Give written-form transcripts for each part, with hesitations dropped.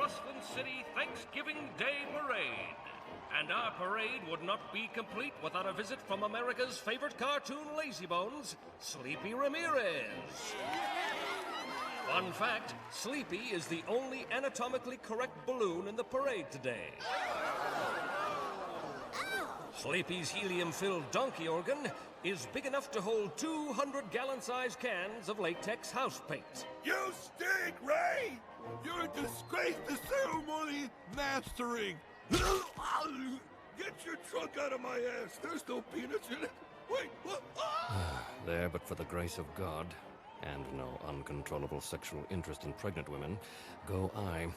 Rustland City Thanksgiving Day Parade. And our parade would not be complete without a visit from America's favorite cartoon lazybones, Sleepy Ramirez. Fun fact, Sleepy is the only anatomically correct balloon in the parade today. Sleepy's helium-filled donkey organ is big enough to hold 200-gallon-sized cans of latex house paint. You stink, Ray! You're a disgrace to ceremony mastering! Get your trunk out of my ass! There's no peanuts in it! Wait, what? There, but for the grace of God, and no uncontrollable sexual interest in pregnant women, go I.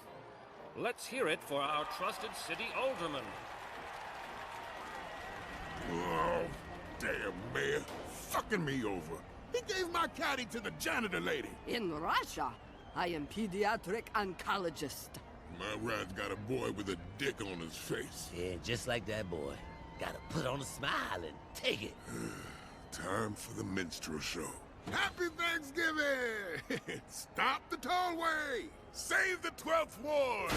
Let's hear it for our trusted city alderman. Oh, damn, Mayor. Fucking me over. He gave my caddy to the janitor lady. In Russia, I am pediatric oncologist. My ride's got a boy with a dick on his face. Yeah, just like that boy. Gotta put on a smile and take it. Time for the minstrel show. Happy Thanksgiving! Stop the tollway! Save the 12th Ward!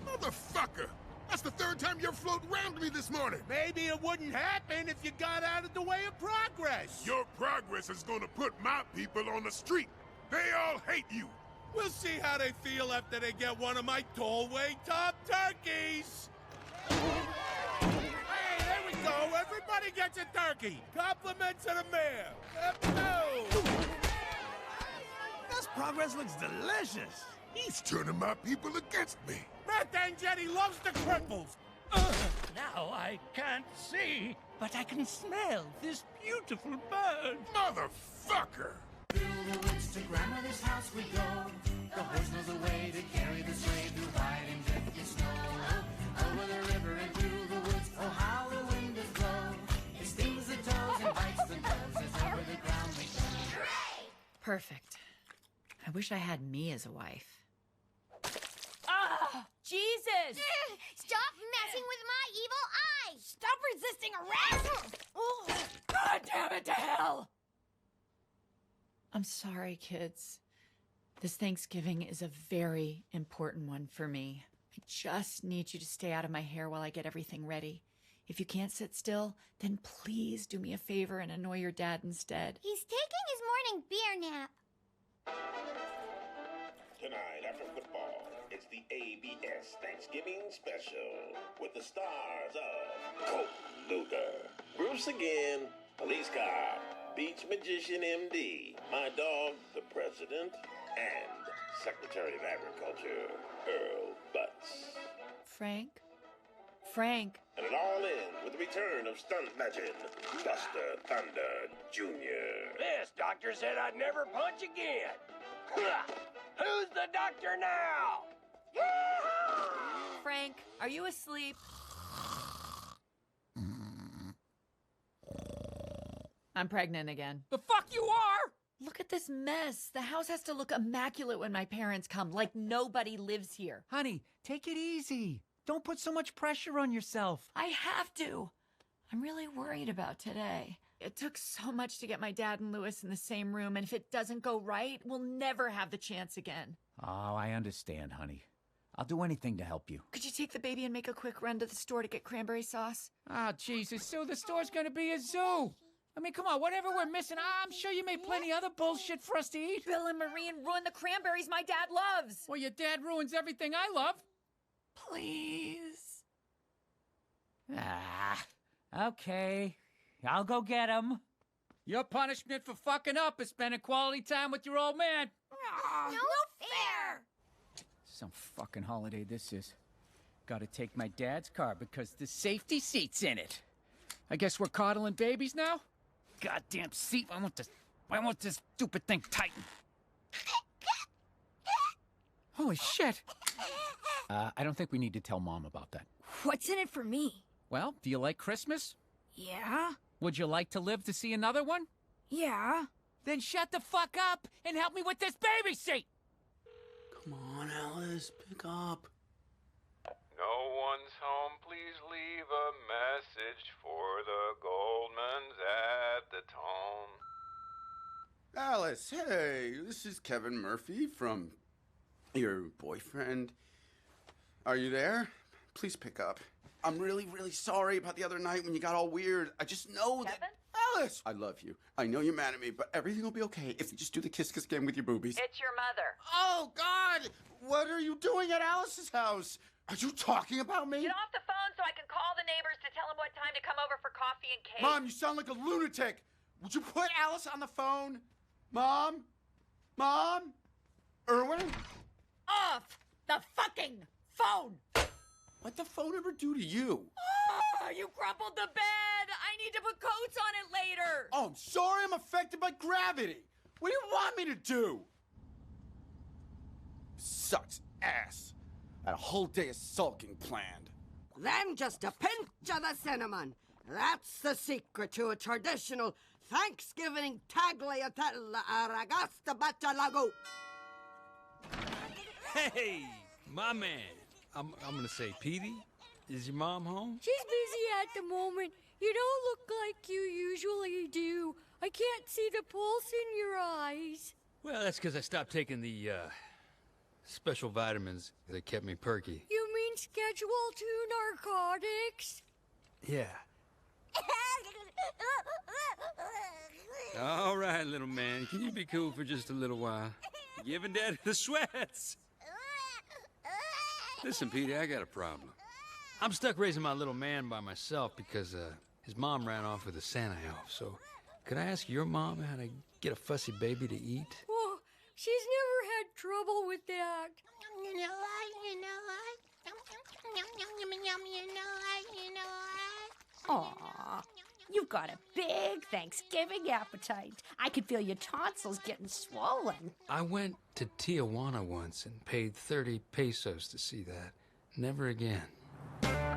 Motherfucker! That's the third time your float rammed me this morning! Maybe it wouldn't happen if you got out of the way of progress! Your progress is gonna put my people on the street! They all hate you! We'll see how they feel after they get one of my tollway top turkeys! Hey, there we go! Everybody gets a turkey! Compliments to the mayor! This progress looks delicious! He's turning my people against me! Matt Angetti loves the cripples! Now I can't see, but I can smell this beautiful bird. Motherfucker! Through the woods to grandmother's house we go. The horse knows the way to carry the sleigh through white and drifted snow. Over the river and through the woods, oh how the wind does blow. It stings the toes and bites the nose as over the ground we go. Perfect. I wish I had me as a wife. Jesus! Stop messing with my evil eyes! Stop resisting arrest! God damn it to hell! I'm sorry, kids. This Thanksgiving is a very important one for me. I just need you to stay out of my hair while I get everything ready. If you can't sit still, then please do me a favor and annoy your dad instead. He's taking his morning beer nap. Tonight, after football, it's the ABS Thanksgiving Special with the stars of Colt Luger, Bruce again, Police Cop, Beach Magician MD, my dog, the President, and Secretary of Agriculture, Earl Butts. Frank? Frank? And it all ends with the return of stunt legend, Buster Thunder Jr. This doctor said I'd never punch again. Who's the doctor now? Frank, are you asleep? I'm pregnant again. The fuck you are? Look at this mess. The house has to look immaculate when my parents come, like nobody lives here. Honey, take it easy. Don't put so much pressure on yourself. I have to. I'm really worried about today. It took so much to get my dad and Louis in the same room, and if it doesn't go right, we'll never have the chance again. Oh, I understand, honey. I'll do anything to help you. Could you take the baby and make a quick run to the store to get cranberry sauce? Oh, Jesus, Sue, the store's gonna be a zoo. I mean, come on, whatever we're missing, I'm sure you made plenty other bullshit for us to eat. Bill and Maureen ruined the cranberries my dad loves. Well, your dad ruins everything I love. Please. Okay. I'll go get him. Your punishment for fucking up is spending quality time with your old man. No fair! Some fucking holiday this is. Gotta take my dad's car because the safety seat's in it. I guess we're coddling babies now? Goddamn seat. I want this stupid thing tightened. Holy shit. I don't think we need to tell Mom about that. What's in it for me? Well, do you like Christmas? Yeah? Would you like to live to see another one? Yeah. Then shut the fuck up and help me with this baby seat! Come on, Alice, pick up. No one's home. Please leave a message for the Goldmans at the tone. Alice, hey, this is Kevin Murphy from Your boyfriend? Are you there? Please pick up. I'm really, really sorry about the other night when you got all weird. I just know that... Alice! I love you. I know you're mad at me, but everything will be okay if you just do the kiss-kiss game with your boobies. It's your mother. Oh, God! What are you doing at Alice's house? Are you talking about me? Get off the phone so I can call the neighbors to tell them what time to come over for coffee and cake. Mom, you sound like a lunatic. Would you put Alice on the phone? Mom? Mom? Erwin? Off the fucking phone! What'd the phone ever do to you? Oh, you crumpled the bed! I need to put coats on it later! Oh, I'm sorry I'm affected by gravity. What do you want me to do? Sucks ass. I had a whole day of sulking planned. Then just a pinch of the cinnamon. That's the secret to a traditional Thanksgiving tagliatella aragasta bacalago. Hey, my man. I'm gonna say, Petey, is your mom home? She's busy at the moment. You don't look like you usually do. I can't see the pulse in your eyes. Well, that's because I stopped taking the, special vitamins that kept me perky. You mean Schedule 2 narcotics? Yeah. All right, little man. Can you be cool for just a little while? You're giving Daddy the sweats. Listen, Petey, I got a problem. I'm stuck raising my little man by myself because his mom ran off with a Santa elf. So, could I ask your mom how to get a fussy baby to eat? Oh, she's never had trouble with that. Aw, you've got a big Thanksgiving appetite. I could feel your tonsils getting swollen. I went to Tijuana once and paid 30 pesos to see that. Never again. I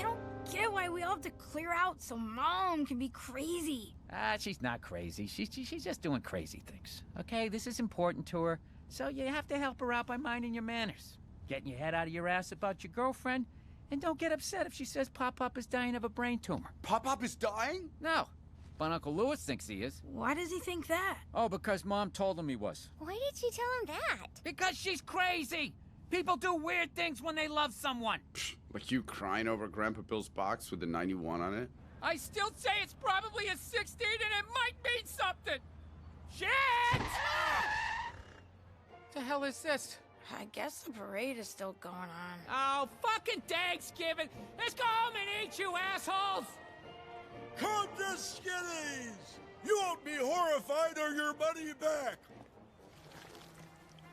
don't get why we all have to clear out so Mom can be crazy. She's not crazy. She's just doing crazy things. Okay, this is important to her, so you have to help her out by minding your manners. Getting your head out of your ass about your girlfriend, and don't get upset if she says Pop-Pop is dying of a brain tumor. Pop-Pop is dying? No, but Uncle Louis thinks he is. Why does he think that? Oh, because Mom told him he was. Why did she tell him that? Because she's crazy! People do weird things when they love someone. Like you crying over Grandpa Bill's box with the 91 on it? I still say it's probably a 16 and it might mean something! Shit! The hell is this? I guess the parade is still going on. Oh, fucking Thanksgiving! Let's go home and eat, you assholes! Come to Skinny's! You won't be horrified or your money back!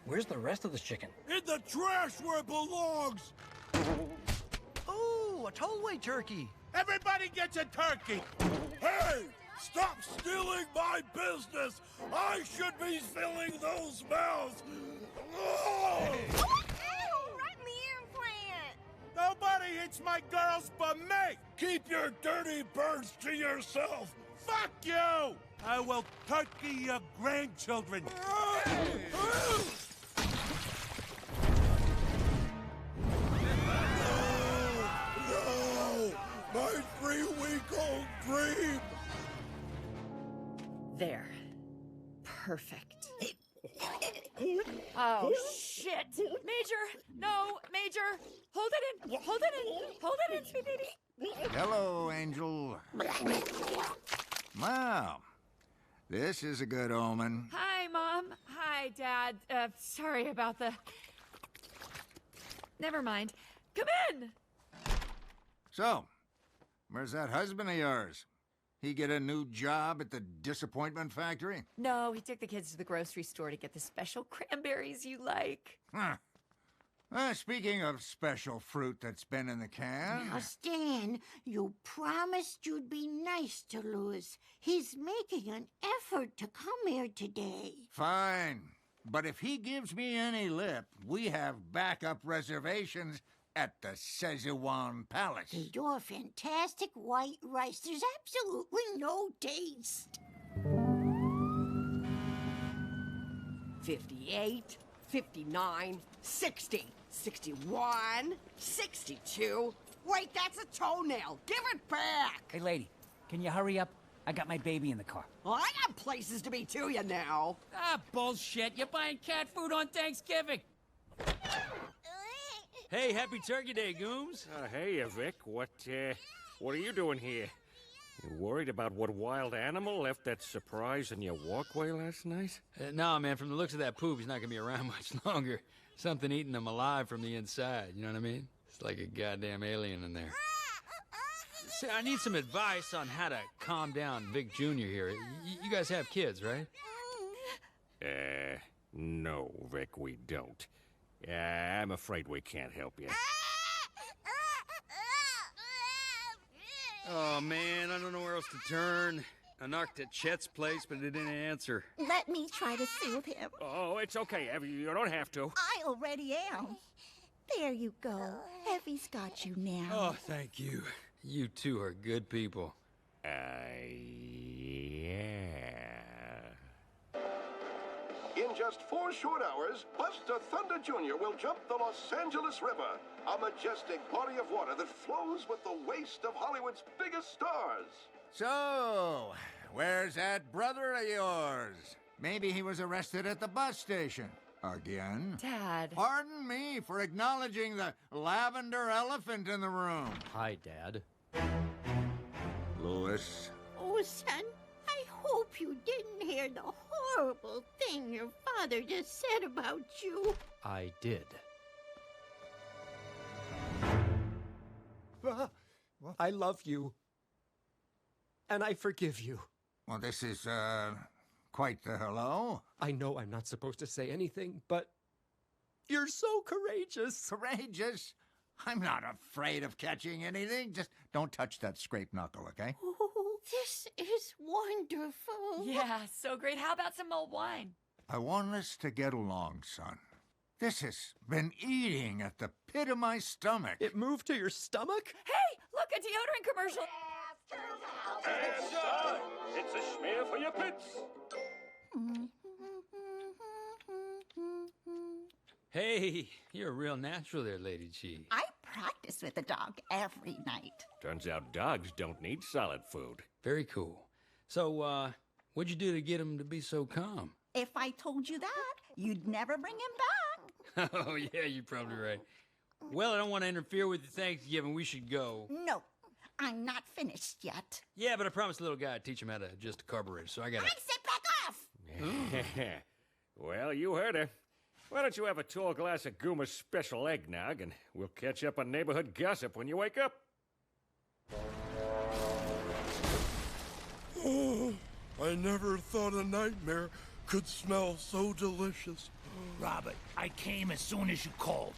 Where's the rest of this chicken? In the trash where it belongs! Oh, a tollway turkey! Everybody gets a turkey! Hey! Stop stealing my business! I should be filling those mouths! Oh! Right in the implant! Nobody hits my girls but me! Keep your dirty birds to yourself! Fuck you! I will turkey your grandchildren! No! My 3-week-old dream! There. Perfect. Oh, shit! Major! No, Major! Hold it in! Hold it in! Hold it in, sweet baby! Hello, Angel. Wow. This is a good omen. Hi, Mom. Hi, Dad. Sorry about the... Never mind. Come in! So, where's that husband of yours? He get a new job at the disappointment factory? No, he took the kids to the grocery store to get the special cranberries you like. Huh. Speaking of special fruit that's been in the can... Now, Stan, you promised you'd be nice to Louis. He's making an effort to come here today. Fine. But if he gives me any lip, we have backup reservations at the Szechuan Palace. They do a fantastic white rice. There's absolutely no taste. 58, 59, 60, 61, 62. Wait, that's a toenail. Give it back. Hey, lady, can you hurry up? I got my baby in the car. Well, I got places to be too, you know. Ah, bullshit. You're buying cat food on Thanksgiving. Hey, happy Turkey Day, Gooms. Hey, Vic, what are you doing here? You worried about what wild animal left that surprise in your walkway last night? Nah, man, from the looks of that poop, he's not gonna be around much longer. Something eating him alive from the inside, you know what I mean? It's like a goddamn alien in there. See, I need some advice on how to calm down Vic Jr. here. You guys have kids, right? No, Vic, we don't. I'm afraid we can't help you. Oh, man, I don't know where else to turn. I knocked at Chet's place, but it didn't answer. Let me try to soothe him. Oh, it's okay, Evie. You don't have to. I already am. There you go. Effie's got you now. Oh, thank you. You two are good people. Yeah. In just 4 short hours, Buster Thunder Jr. will jump the Los Angeles River, a majestic body of water that flows with the waste of Hollywood's biggest stars. So, where's that brother of yours? Maybe he was arrested at the bus station. Again? Dad. Pardon me for acknowledging the lavender elephant in the room. Hi, Dad. Louis. Oh, son, I hope you didn't hear the horrible thing your father just said about you. I did. I love you. And I forgive you. Well, this is, quite the hello. I know I'm not supposed to say anything, but you're so courageous. Courageous? I'm not afraid of catching anything. Just don't touch that scraped knuckle, okay? Oh, this is wonderful. Yeah, so great. How about some mulled wine? I want us to get along, son. This has been eating at the pit of my stomach. It moved to your stomach? Hey, look, a deodorant commercial. And son, it's a smear for your pits. Hey, you're a real natural there, Lady G. I practice with the dog every night. Turns out dogs don't need solid food. Very cool. So, what'd you do to get him to be so calm? If I told you that, you'd never bring him back. Oh, yeah, you're probably right. Well, I don't want to interfere with your Thanksgiving. We should go. No, I'm not finished yet. Yeah, but I promised the little guy I'd teach him how to adjust the carburetor, so I gotta... Sit back off! Well, you heard her. Why don't you have a tall glass of Gooma's special eggnog, and we'll catch up on neighborhood gossip when you wake up. Oh, I never thought a nightmare could smell so delicious. Robert, I came as soon as you called.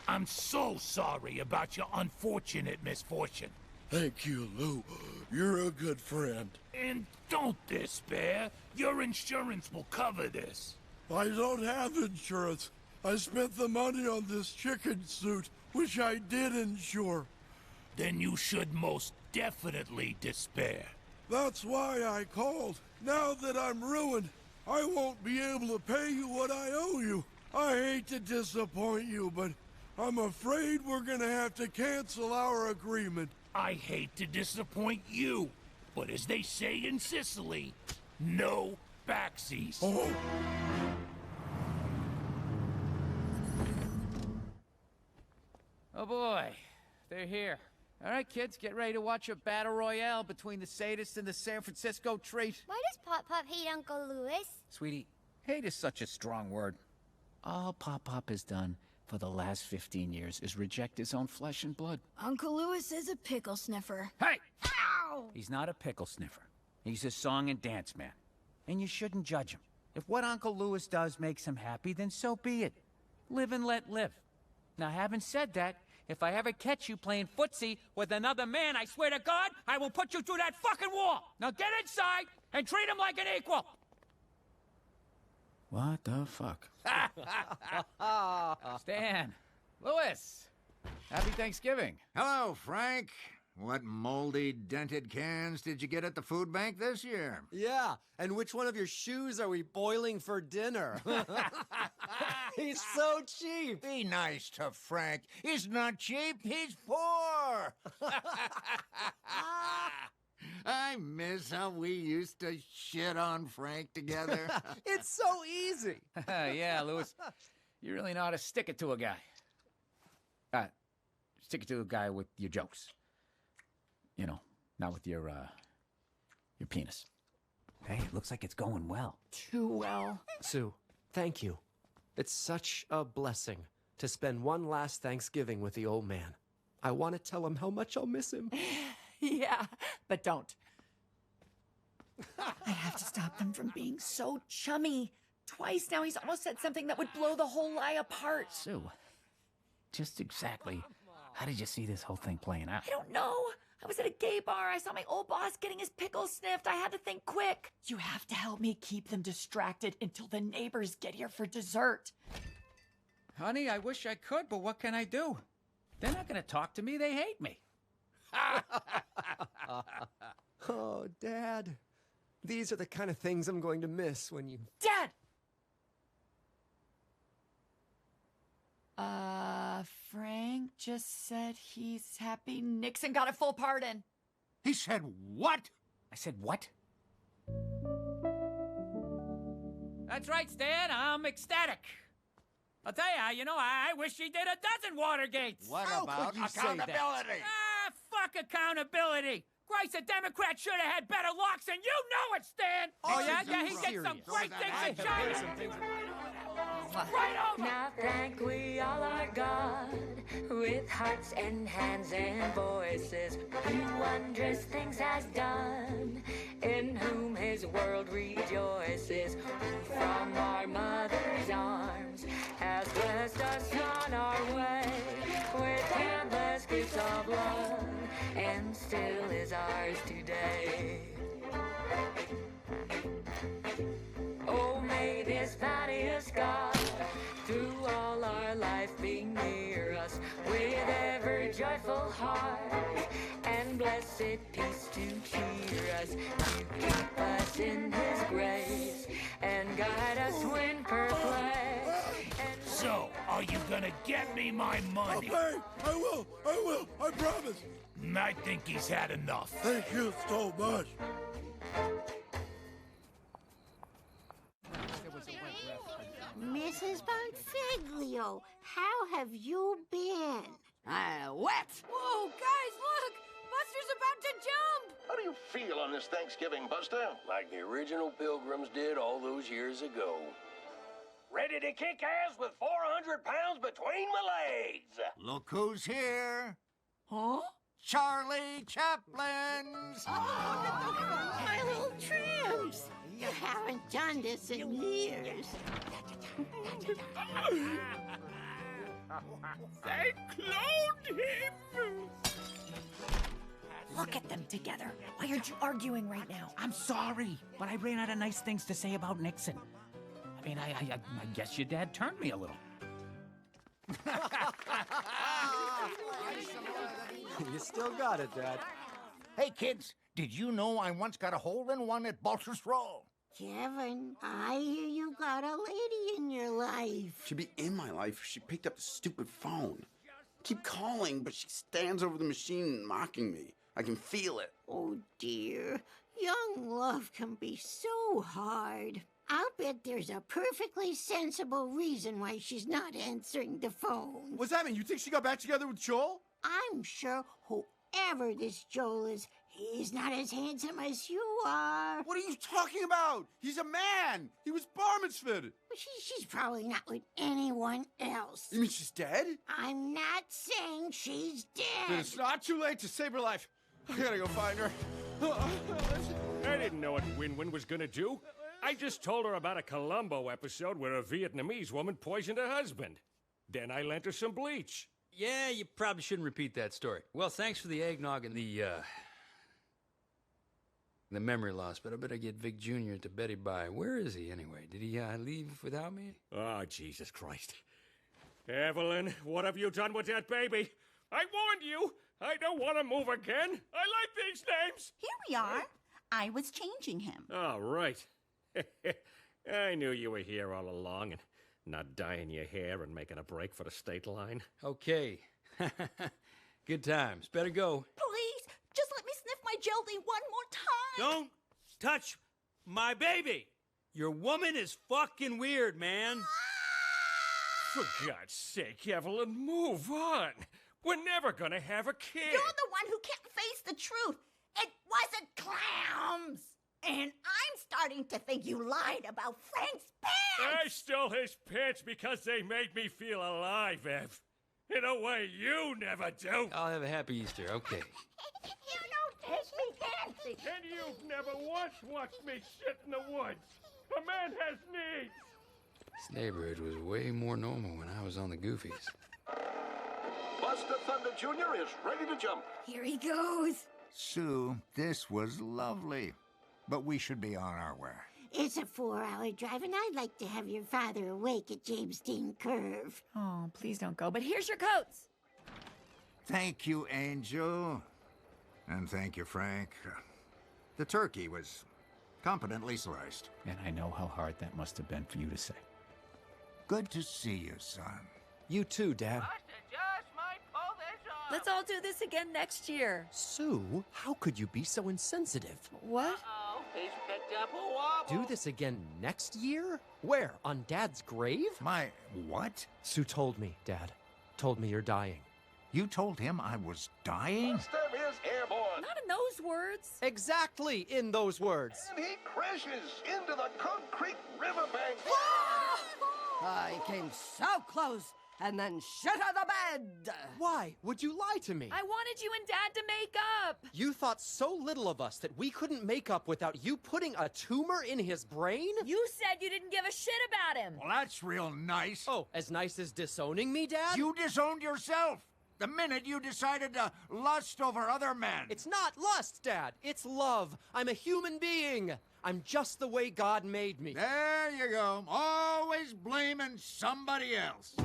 I'm so sorry about your unfortunate misfortune. Thank you, Lou. You're a good friend. And don't despair. Your insurance will cover this. I don't have insurance. I spent the money on this chicken suit, which I did insure. Then you should most definitely despair. That's why I called. Now that I'm ruined, I won't be able to pay you what I owe you. I hate to disappoint you, but I'm afraid we're gonna have to cancel our agreement. I hate to disappoint you, but as they say in Sicily, no backsies. Oh. Oh boy, they're here. All right, kids, get ready to watch a battle royale between the sadists and the San Francisco treat. Why does Pop Pop hate Uncle Louis? Sweetie, hate is such a strong word. All Pop Pop has done for the last 15 years is reject his own flesh and blood. Uncle Louis is a pickle sniffer. Hey! Ow! He's not a pickle sniffer. He's a song and dance man. And you shouldn't judge him. If what Uncle Louis does makes him happy, then so be it. Live and let live. Now, having said that, if I ever catch you playing footsie with another man, I swear to God, I will put you through that fucking wall! Now get inside and treat him like an equal! What the fuck? Stan, Louis, happy Thanksgiving. Hello, Frank. What moldy, dented cans did you get at the food bank this year? Yeah, and which one of your shoes are we boiling for dinner? He's so cheap. Be nice to Frank. He's not cheap, he's poor. I miss how we used to shit on Frank together. It's so easy. Yeah, Louis. You really know how to stick it to a guy. Stick it to a guy with your jokes. You know, not with your penis. Hey, it looks like it's going well. Too well. Sue, thank you. It's such a blessing to spend one last Thanksgiving with the old man. I want to tell him how much I'll miss him. Yeah, but don't. I have to stop them from being so chummy. Twice now he's almost said something that would blow the whole lie apart. Sue, just exactly how did you see this whole thing playing out? I don't know. I was at a gay bar. I saw my old boss getting his pickles sniffed. I had to think quick. You have to help me keep them distracted until the neighbors get here for dessert. Honey, I wish I could, but what can I do? They're not gonna talk to me. They hate me. Oh, Dad. These are the kind of things I'm going to miss when you... Dad! Frank just said he's happy Nixon got a full pardon. He said what? I said what? That's right, Stan. I'm ecstatic. I'll tell you, I wish he did 12 Watergates. What about accountability? Fuck accountability. Christ, the Democrats should have had better locks, and you know it, Stan. Oh, yeah? He gets some great things in China. Right over. Now thank we all our God with hearts and hands and voices, who wondrous things has done, in whom his world rejoices, who from our mother's arms has blessed us on our way with endless gifts of love, and still is ours today. Oh, may this bounteous God through all our life be near us with ever joyful heart and blessed peace to cheer us, to keep us in his grace and guide us when perplexed. So, are you gonna get me my money? Okay, I will, I promise. I think he's had enough. Thank you so much. Mrs. Bonfiglio, how have you been? Wet. Whoa, guys, look! Buster's about to jump! How do you feel on this Thanksgiving, Buster? Like the original Pilgrims did all those years ago. Ready to kick ass with 400 pounds between my legs. Look who's here. Huh? Charlie Chaplin's. My little tramps. You haven't done this in years. They cloned him! Look at them together. Why aren't you arguing right now? I'm sorry, but I ran out of nice things to say about Nixon. I mean, I guess your dad turned me a little. You still got it, Dad. Hey, kids, did you know I once got a hole-in-one at Baltus Row? Kevin, I hear you got a lady in your life. She'd be in my life if she picked up the stupid phone. Keep calling, but she stands over the machine mocking me. I can feel it. Oh, dear. Young love can be so hard. I'll bet there's a perfectly sensible reason why she's not answering the phone. What's that mean? You think she got back together with Joel? I'm sure whoever this Joel is, he's not as handsome as you are. What are you talking about? He's a man. He was bar mitzvahed. She's probably not with anyone else. You mean she's dead? I'm not saying she's Then dead. it's not too late to save her life. I gotta go find her. I didn't know what Win-Win was gonna do. I just told her about a Columbo episode where a Vietnamese woman poisoned her husband. Then I lent her some bleach. Yeah, you probably shouldn't repeat that story. Well, thanks for the eggnog and the memory loss, but I better get Vic Jr. to Betty Bye. Where is he, anyway? Did he leave without me? Oh, Jesus Christ. Evelyn, what have you done with that baby? I warned you! I don't want to move again! I like these names! Here we are. I was changing him. Oh, right. I knew you were here all along and not dyeing your hair and making a break for the state line. Okay. Good times. Better go. Please, just let me sniff my Geraldine one more time. Don't touch my baby. Your woman is fucking weird, man. For God's sake, Evelyn, move on. We're never gonna have a kid. You're the one who can't face the truth. It wasn't clams. And I'm starting to think you lied about Frank's pants. I stole his pants because they made me feel alive, Ev. In a way you never do. I'll have a happy Easter, okay. You don't taste me fancy. And you've never once watched me shit in the woods. A man has needs. This neighborhood was way more normal when I was on the Goofies. Buster Thunder Jr. is ready to jump. Here he goes. Sue, this was lovely. But we should be on our way. It's a 4-hour drive, and I'd like to have your father awake at James Dean Curve. Oh, please don't go. But here's your coats. Thank you, Angel. And thank you, Frank. The turkey was competently sliced. And I know how hard that must have been for you to say. Good to see you, son. You too, Dad. Let's all do this again next year. Sue, how could you be so insensitive? What? He's picked up a wobble. Do this again next year? Where? On Dad's grave? My what? Sue told me, Dad. Told me you're dying. You told him I was dying? Buster is airborne. Not in those words. Exactly in those words. And he crashes into the concrete riverbank. I came so close and then shit on the bed. Why would you lie to me? I wanted you and Dad to make up. You thought so little of us that we couldn't make up without you putting a tumor in his brain? You said you didn't give a shit about him. Well, that's real nice. Oh, as nice as disowning me, Dad? You disowned yourself the minute you decided to lust over other men. It's not lust, Dad. It's love. I'm a human being. I'm just the way God made me. There you go. Always blaming somebody else.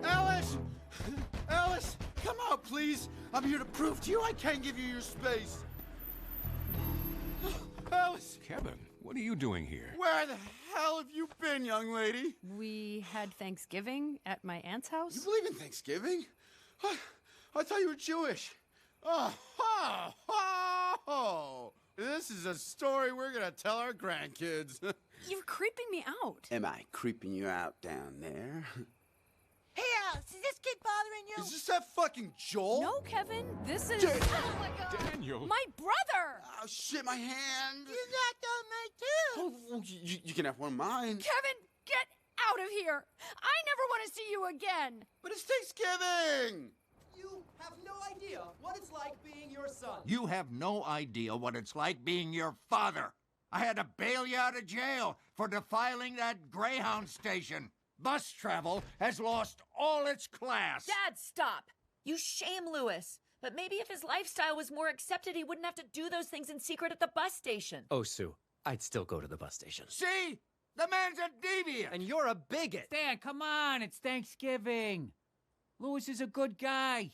Alice! Alice, come out, please. I'm here to prove to you I can give you your space. Alice! Kevin, what are you doing here? Where the hell have you been, young lady? We had Thanksgiving at my aunt's house. You believe in Thanksgiving? I thought you were Jewish. Oh. This is a story we're gonna tell our grandkids. You're creeping me out. Am I creeping you out down there? Hey, Alice, is this kid bothering you? Is this that fucking Joel? No, Kevin, this is... Oh, my God. Daniel. My brother! Oh, shit, my hand. You knocked on my tooth. Oh, you can have one of mine. Kevin, get out of here! I never want to see you again! But it's Thanksgiving! You have no idea what it's like being your son. You have no idea what it's like being your father. I had to bail you out of jail for defiling that Greyhound station. Bus travel has lost all its class. Dad, stop. You shame Lewis. But maybe if his lifestyle was more accepted, he wouldn't have to do those things in secret at the bus station. Oh, Sue, I'd still go to the bus station. See? The man's a deviant. And you're a bigot. Stan, come on. It's Thanksgiving. Lewis is a good guy.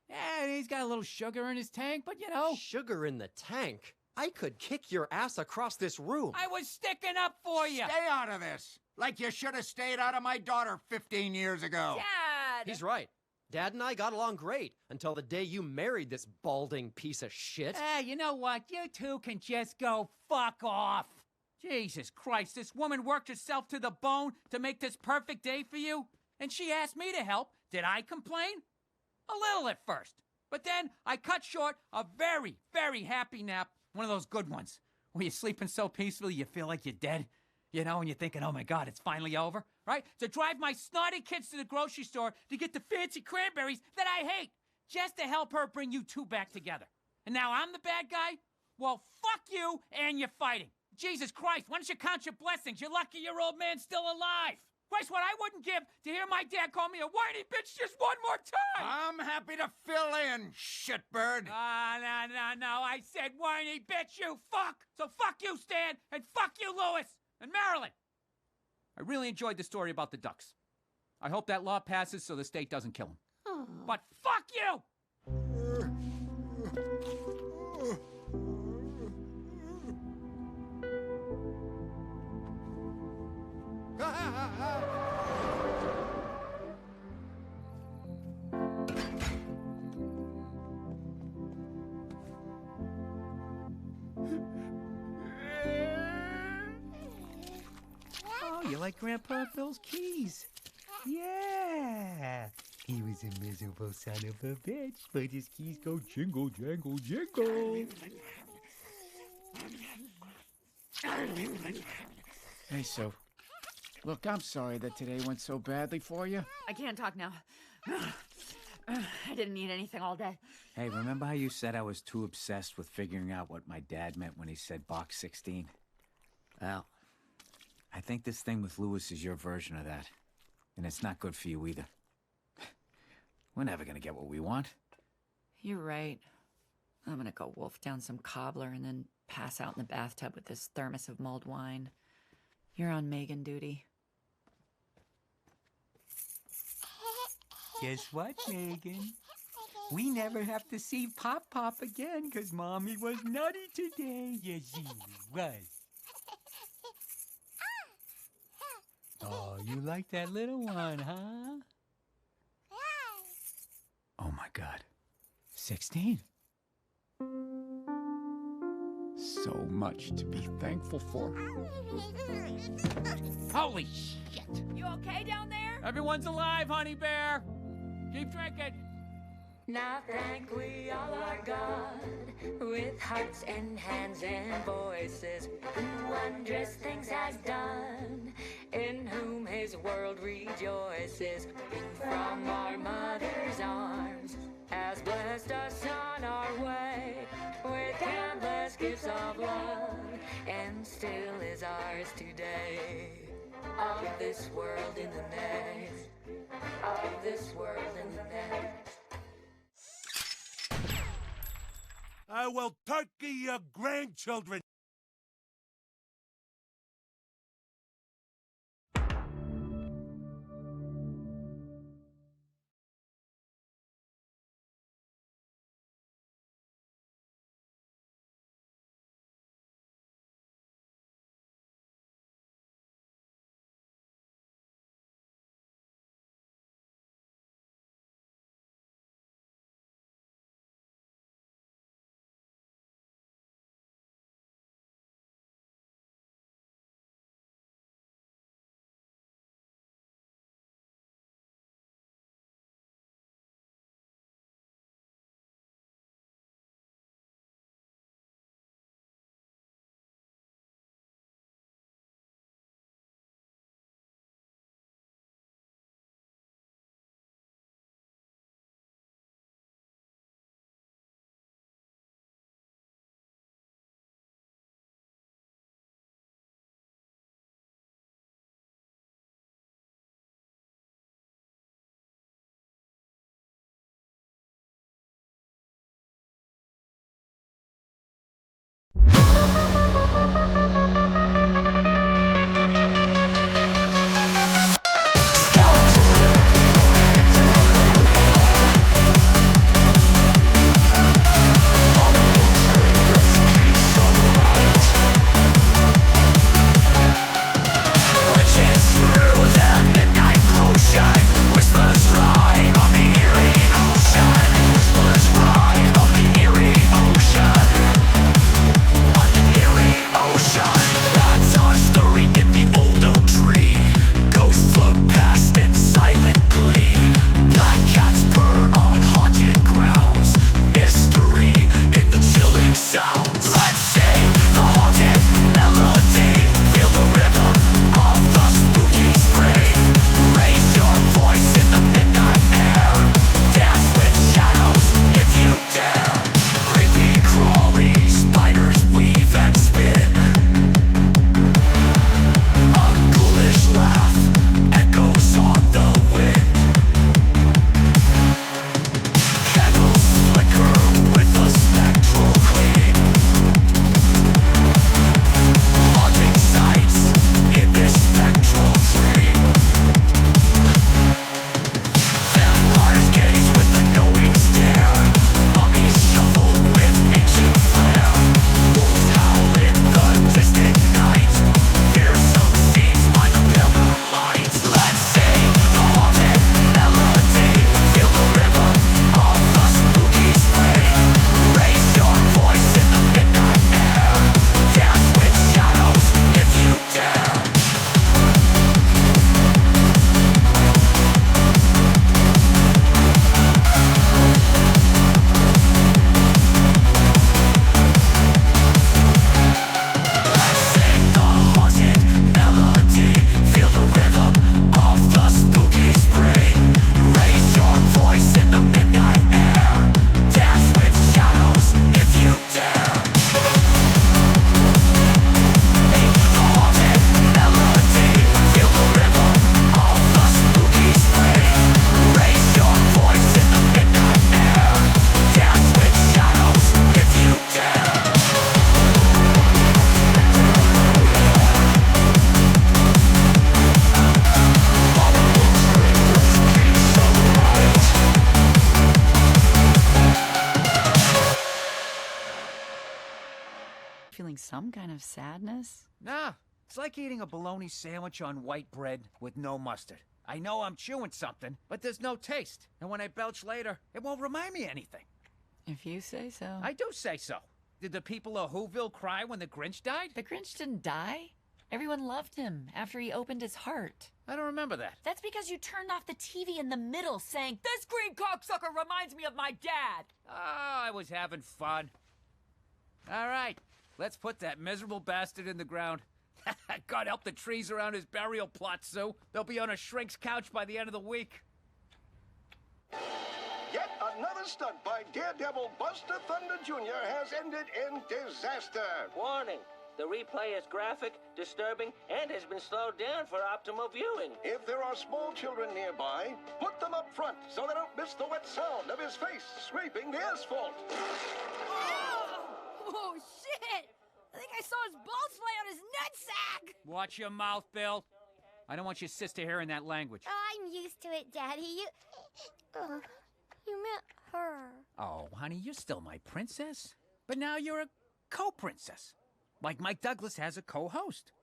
Yeah, he's got a little sugar in his tank, but you know. Sugar in the tank? I could kick your ass across this room. I was sticking up for you. Stay out of this. Like you should have stayed out of my daughter 15 years ago. Dad! He's right. Dad and I got along great until the day you married this balding piece of shit. You know what? You two can just go fuck off. Jesus Christ, this woman worked herself to the bone to make this perfect day for you? And she asked me to help. Did I complain? A little at first. But then I cut short a very, very happy nap. One of those good ones. Where you're sleeping so peacefully you feel like you're dead. You know, and you're thinking, oh my God, it's finally over, right? To drive my snotty kids to the grocery store to get the fancy cranberries that I hate, just to help her bring you two back together. And now I'm the bad guy? Well, fuck you and you're fighting. Jesus Christ, why don't you count your blessings? You're lucky your old man's still alive. Christ, what I wouldn't give to hear my dad call me a whiny bitch just one more time! I'm happy to fill in, shitbird. No, I said whiny bitch, you fuck! So fuck you, Stan, and fuck you, Lewis! And Marilyn! I really enjoyed the story about the ducks. I hope that law passes so the state doesn't kill him. Oh. But fuck you! like Grandpa Phil's keys. Yeah. He was a miserable son of a bitch, but his keys go jingle, jangle, jingle. Hey, Sue. Look, I'm sorry that today went so badly for you. I can't talk now. I didn't eat anything all day. Hey, remember how you said I was too obsessed with figuring out what my dad meant when he said box 16? Well, I think this thing with Lewis is your version of that. And it's not good for you either. We're never gonna get what we want. You're right. I'm gonna go wolf down some cobbler and then pass out in the bathtub with this thermos of mulled wine. You're on Megan duty. Guess what, Megan? We never have to see Pop again, 'cause Mommy was nutty today. Yes, she was. Oh, you like that little one, huh? Oh my God. 16? So much to be thankful for. Holy shit! You okay down there? Everyone's alive, honey bear! Keep drinking! Now thank we all our God with hearts and hands and voices, who wondrous things has done, in whom his world rejoices, who from our mother's arms has blessed us on our way with countless gifts of love, and still is ours today. Of this world in the next, of this world in the next. I will turkey your grandchildren. some kind of sadness? Nah, it's like eating a bologna sandwich on white bread with no mustard. I know I'm chewing something, but there's no taste. And when I belch later, it won't remind me of anything. If you say so. I do say so. Did the people of Whoville cry when the Grinch died? The Grinch didn't die. Everyone loved him after he opened his heart. I don't remember that. That's because you turned off the TV in the middle saying, "This green cocksucker reminds me of my dad." Oh, I was having fun. All right, let's put that miserable bastard in the ground. God help the trees around his burial plot, Sue. They'll be on a shrink's couch by the end of the week. Yet another stunt by Daredevil Buster Thunder Jr. has ended in disaster. Warning. The replay is graphic, disturbing, and has been slowed down for optimal viewing. If there are small children nearby, put them up front so they don't miss the wet sound of his face scraping the asphalt. Oh, shit! I think I saw his balls fly out his nutsack! Watch your mouth, Bill. I don't want your sister hearing that language. I'm used to it, Daddy. You meant her. Oh, honey, you're still my princess. But now you're a co-princess. Like Mike Douglas has a co-host.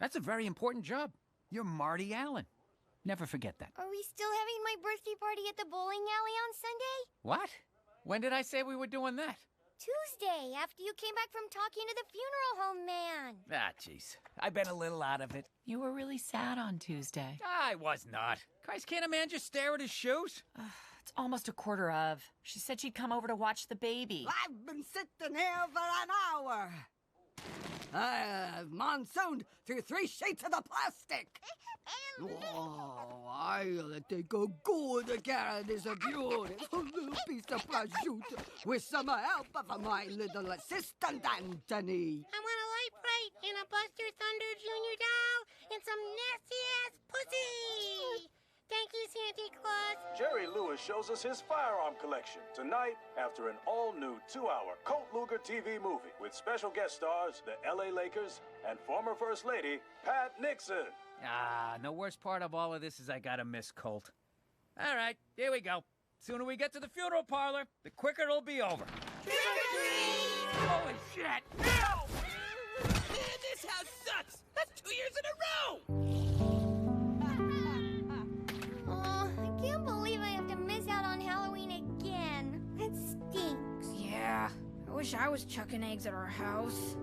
That's a very important job. You're Marty Allen. Never forget that. Are we still having my birthday party at the bowling alley on Sunday? What? When did I say we were doing that? Tuesday, after you came back from talking to the funeral home man. Ah, jeez. I've been a little out of it. You were really sad on Tuesday. I was not. Christ, can't a man just stare at his shoes? It's almost a quarter of. She said she'd come over to watch the baby. I've been sitting here for an hour. I've monsooned through 3 sheets of the plastic. Oh, I'll take a good care of this beautiful little piece of prosciutto with some help of my little assistant, Anthony. I want a light plate and a Buster Thunder Jr. doll and some nasty-ass pussy. Thank you, Santa Claus. Jerry Lewis shows us his firearm collection tonight after an all-new 2-hour Colt Luger TV movie with special guest stars, the LA Lakers, and former First Lady, Pat Nixon. Ah, the worst part of all of this is I gotta miss Colt. All right, here we go. Sooner we get to the funeral parlor, the quicker it'll be over. Holy shit! No! Man, this house sucks! That's 2 years in a row! Oh, I can't believe I have to miss out on Halloween again. That stinks. Yeah, I wish I was chucking eggs at our house.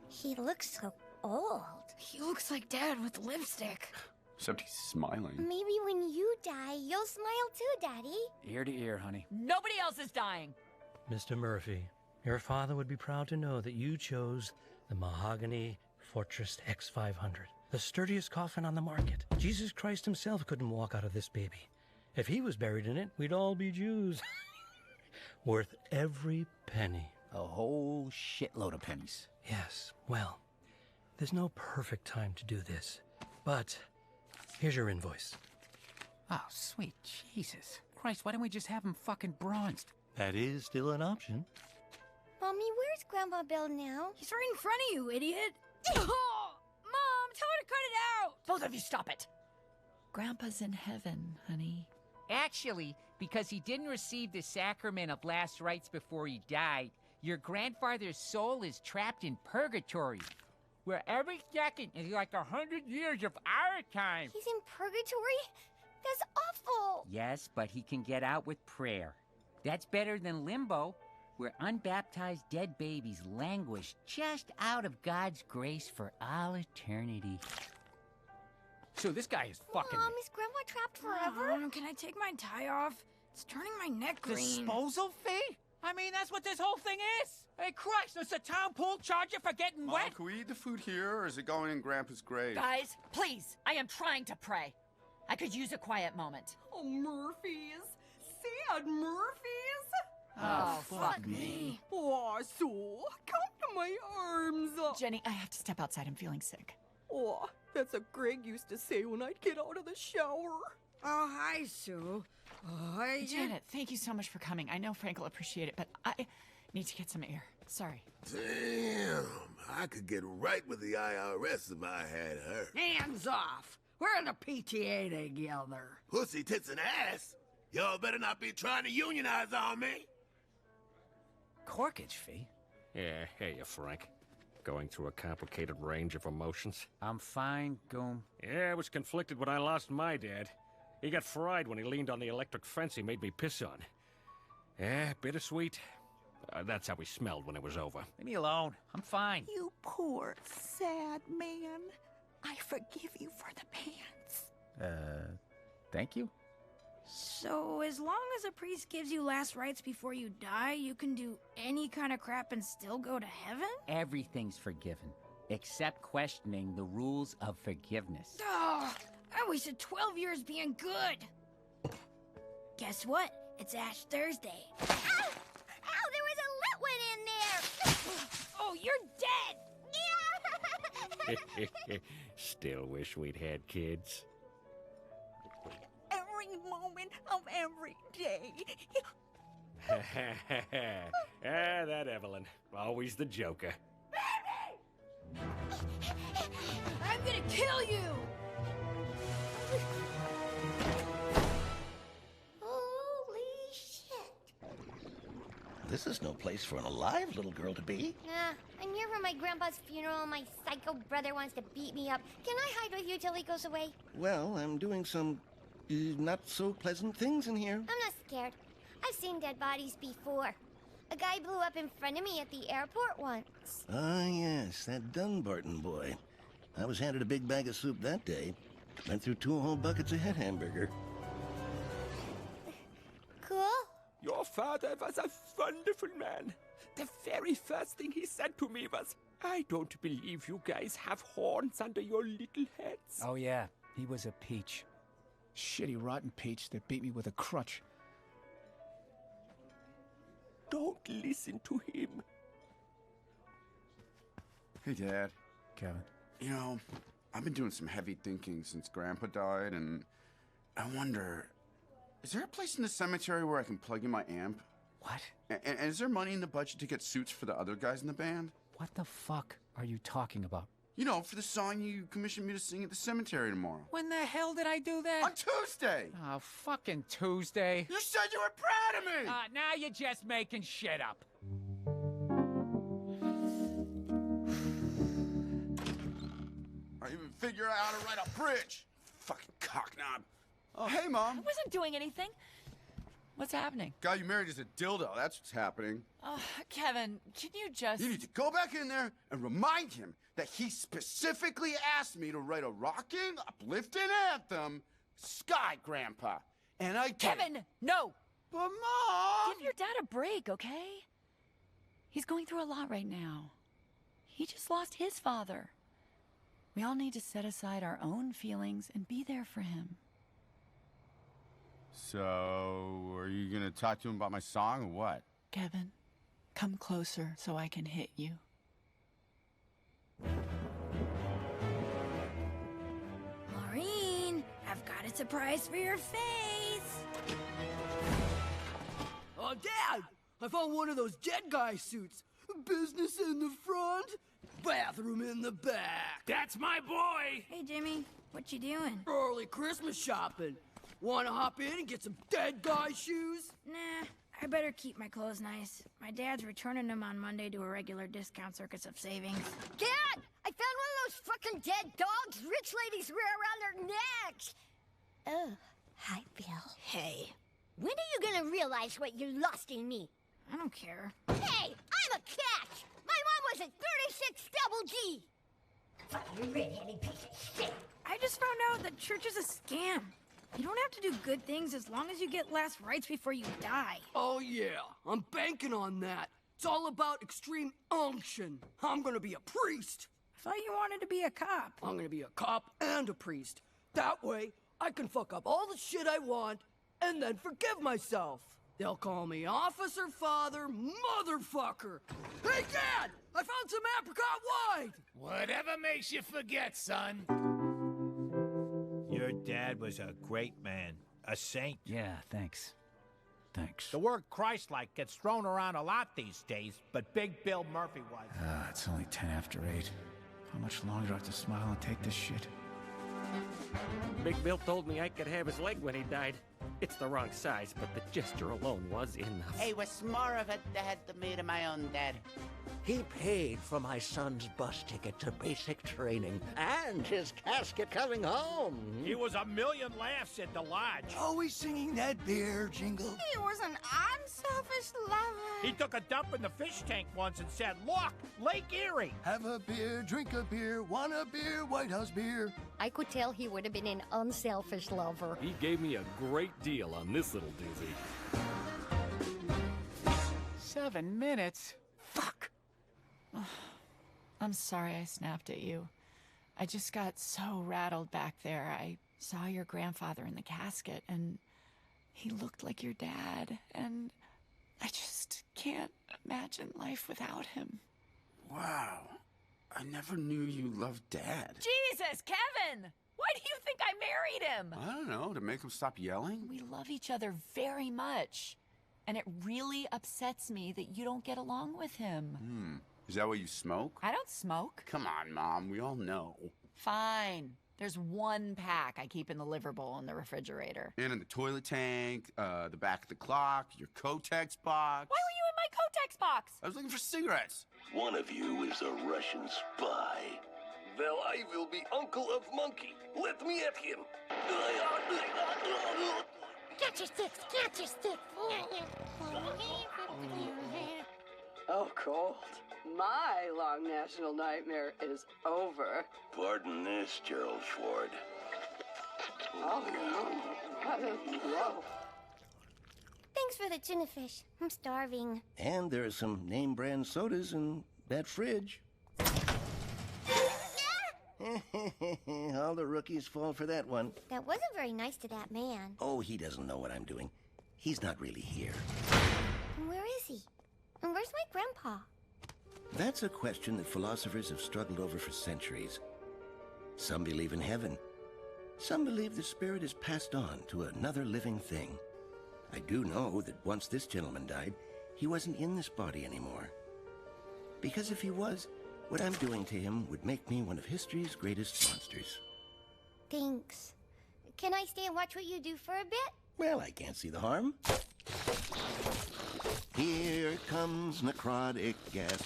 He looks so old. He looks like Dad with lipstick. Except he's smiling. Maybe when you die, you'll smile too, Daddy. Ear to ear, honey. Nobody else is dying. Mr. Murphy, your father would be proud to know that you chose the Mahogany Fortress X500, the sturdiest coffin on the market. Jesus Christ himself couldn't walk out of this baby. If he was buried in it, we'd all be Jews. Worth every penny. A whole shitload of pennies. Yes, well, there's no perfect time to do this, but here's your invoice. Oh, sweet Jesus. Christ, why don't we just have him fucking bronzed? That is still an option. Mommy, where's Grandpa Bill now? He's right in front of you, idiot. Oh, Mom, tell her to cut it out. Both of you stop it. Grandpa's in heaven, honey. Actually, because he didn't receive the sacrament of last rites before he died, your grandfather's soul is trapped in purgatory, where every second is like 100 years of our time. He's in purgatory? That's awful. Yes, but he can get out with prayer. That's better than limbo, where unbaptized dead babies languish just out of God's grace for all eternity. So this guy is fucking... Mom, is Grandpa trapped forever? Mom, can I take my tie off? It's turning my neck green. Disposal fee? I mean, that's what this whole thing is. Hey, Christ, does the town pool charge you for getting Mom, wet? can we eat the food here, or is it going in Grandpa's grave? Guys, please, I am trying to pray. I could use a quiet moment. Oh, Murphys. Sad Murphys. Oh, fuck me. Oh, so, come to my arms. Jenny, I have to step outside. I'm feeling sick. Oh, that's what Greg used to say when I'd get out of the shower. Oh, hi, Sue. Oh, Janet, thank you so much for coming. I know Frank will appreciate it, but Need to get some air. Sorry. Damn, I could get right with the IRS if I had her. Hands off! We're in a PTA together. Pussy, tits, and ass. Y'all better not be trying to unionize on me. Corkage fee? Yeah, hey, you Frank. Going through a complicated range of emotions. I'm fine, Goom. Yeah, I was conflicted when I lost my dad. He got fried when he leaned on the electric fence he made me piss on. Yeah, bittersweet. That's how he smelled when it was over. Leave me alone. I'm fine. You poor, sad man. I forgive you for the pants. Thank you? So, as long as a priest gives you last rites before you die, you can do any kind of crap and still go to heaven? Everything's forgiven, except questioning the rules of forgiveness. Oh, I wasted 12 years being good. Guess what? It's Ash Thursday. Ow! Ow, there was a lit one in there! Oh, you're dead! Still wish we'd had kids. Every moment of every day. That Evelyn. Always the joker. I'm gonna kill you! Holy shit. This is no place for an alive little girl to be. Nah, I'm here for my grandpa's funeral and my psycho brother wants to beat me up. Can I hide with you till he goes away? Well, I'm doing some not so pleasant things in here. I'm not scared. I've seen dead bodies before. A guy blew up in front of me at the airport once. Ah, yes, that Dunbarton boy. I was handed a big bag of soup that day. Went through 2 whole buckets of head hamburger. Cool? Your father was a wonderful man. The very first thing he said to me was, I don't believe you guys have horns under your little heads. Oh, yeah. He was a peach. Shitty, rotten peach that beat me with a crutch. Don't listen to him. Hey, Dad. Kevin. You know, I've been doing some heavy thinking since Grandpa died, and I wonder, is there a place in the cemetery where I can plug in my amp? What? And is there money in the budget to get suits for the other guys in the band? What the fuck are you talking about? You know, for the song you commissioned me to sing at the cemetery tomorrow. When the hell did I do that? On Tuesday! Oh, fucking Tuesday. You said you were proud of me! Now you're just making shit up. I even figured out how to ride a bridge. Fucking cocknob. Oh, hey, Mom. I wasn't doing anything. What's happening? Guy you married is a dildo. That's what's happening. Oh, Kevin, can you just... You need to go back in there and remind him that he specifically asked me to write a rocking, uplifting anthem, Sky, Grandpa. And I did. Kevin, no! But, Mom! Give your dad a break, okay? He's going through a lot right now. He just lost his father. We all need to set aside our own feelings and be there for him. So, are you gonna talk to him about my song or what? Kevin, come closer so I can hit you. Maureen, I've got a surprise for your face. Oh, Dad! I found one of those dead guy suits. Business in the front, bathroom in the back. That's my boy! Hey, Jimmy, what you doing? Early Christmas shopping. Wanna hop in and get some dead guy shoes? Nah, I better keep my clothes nice. My dad's returning them on Monday to a regular discount circus of savings. Dad! I found one of those fucking dead dogs rich ladies wear around their necks! Oh, hi, Bill. Hey. When are you gonna realize what you lost in me? I don't care. Hey, I'm a catch! My mom was at 36 double G! Fucking red-headed piece of shit! I just found out that church is a scam. You don't have to do good things as long as you get last rites before you die. Oh, yeah. I'm banking on that. It's all about extreme unction. I'm gonna be a priest. I thought you wanted to be a cop. I'm gonna be a cop and a priest. That way, I can fuck up all the shit I want and then forgive myself. They'll call me Officer Father Motherfucker. Hey, Dad! I found some apricot wine! Whatever makes you forget, son. Your dad was a great man. A saint. Yeah, thanks. Thanks. The word Christ-like gets thrown around a lot these days, but Big Bill Murphy was. It's only 10 after 8. How much longer do I have to smile and take this shit? Big Bill told me I could have his leg when he died. It's the wrong size, but the gesture alone was enough. I was more of a dad than me to my own dad. He paid for my son's bus ticket to basic training and his casket coming home. He was a million laughs at the lodge. Always singing that beer jingle. He was an unselfish lover. He took a dump in the fish tank once and said, "Look, Lake Erie." Have a beer, drink a beer, want a beer, White House beer. I could tell he would have been an unselfish lover. He gave me a great deal on this little doozy. 7 minutes? Fuck! I'm sorry I snapped at you. I just got so rattled back there. I saw your grandfather in the casket, and he looked like your dad, and I just can't imagine life without him. Wow. I never knew you loved Dad. Jesus, Kevin! Why do you think I married him? I don't know, to make him stop yelling? We love each other very much, and it really upsets me that you don't get along with him. Is that why you smoke? I don't smoke. Come on, Mom, we all know. Fine. There's one pack I keep in the liver bowl in the refrigerator. And in the toilet tank, the back of the clock, your Kotex box. Why were you in my Kotex box? I was looking for cigarettes. One of you is a Russian spy. Well, I will be Uncle of Monkey. Let me at him. Get your sticks, get your sticks. Oh, Colt. My long national nightmare is over. Pardon this, Gerald Ford. Oh, no. Thanks for the tuna fish. I'm starving. And there are some name brand sodas in that fridge. All the rookies fall for that one. That wasn't very nice to that man. Oh, he doesn't know what I'm doing. He's not really here. And where is he? And where's my grandpa? That's a question that philosophers have struggled over for centuries. Some believe in heaven. Some believe the spirit is passed on to another living thing. I do know that once this gentleman died, he wasn't in this body anymore. Because if he was, what I'm doing to him would make me one of history's greatest monsters. Thanks. Can I stay and watch what you do for a bit? Well, I can't see the harm. Here comes necrotic gas.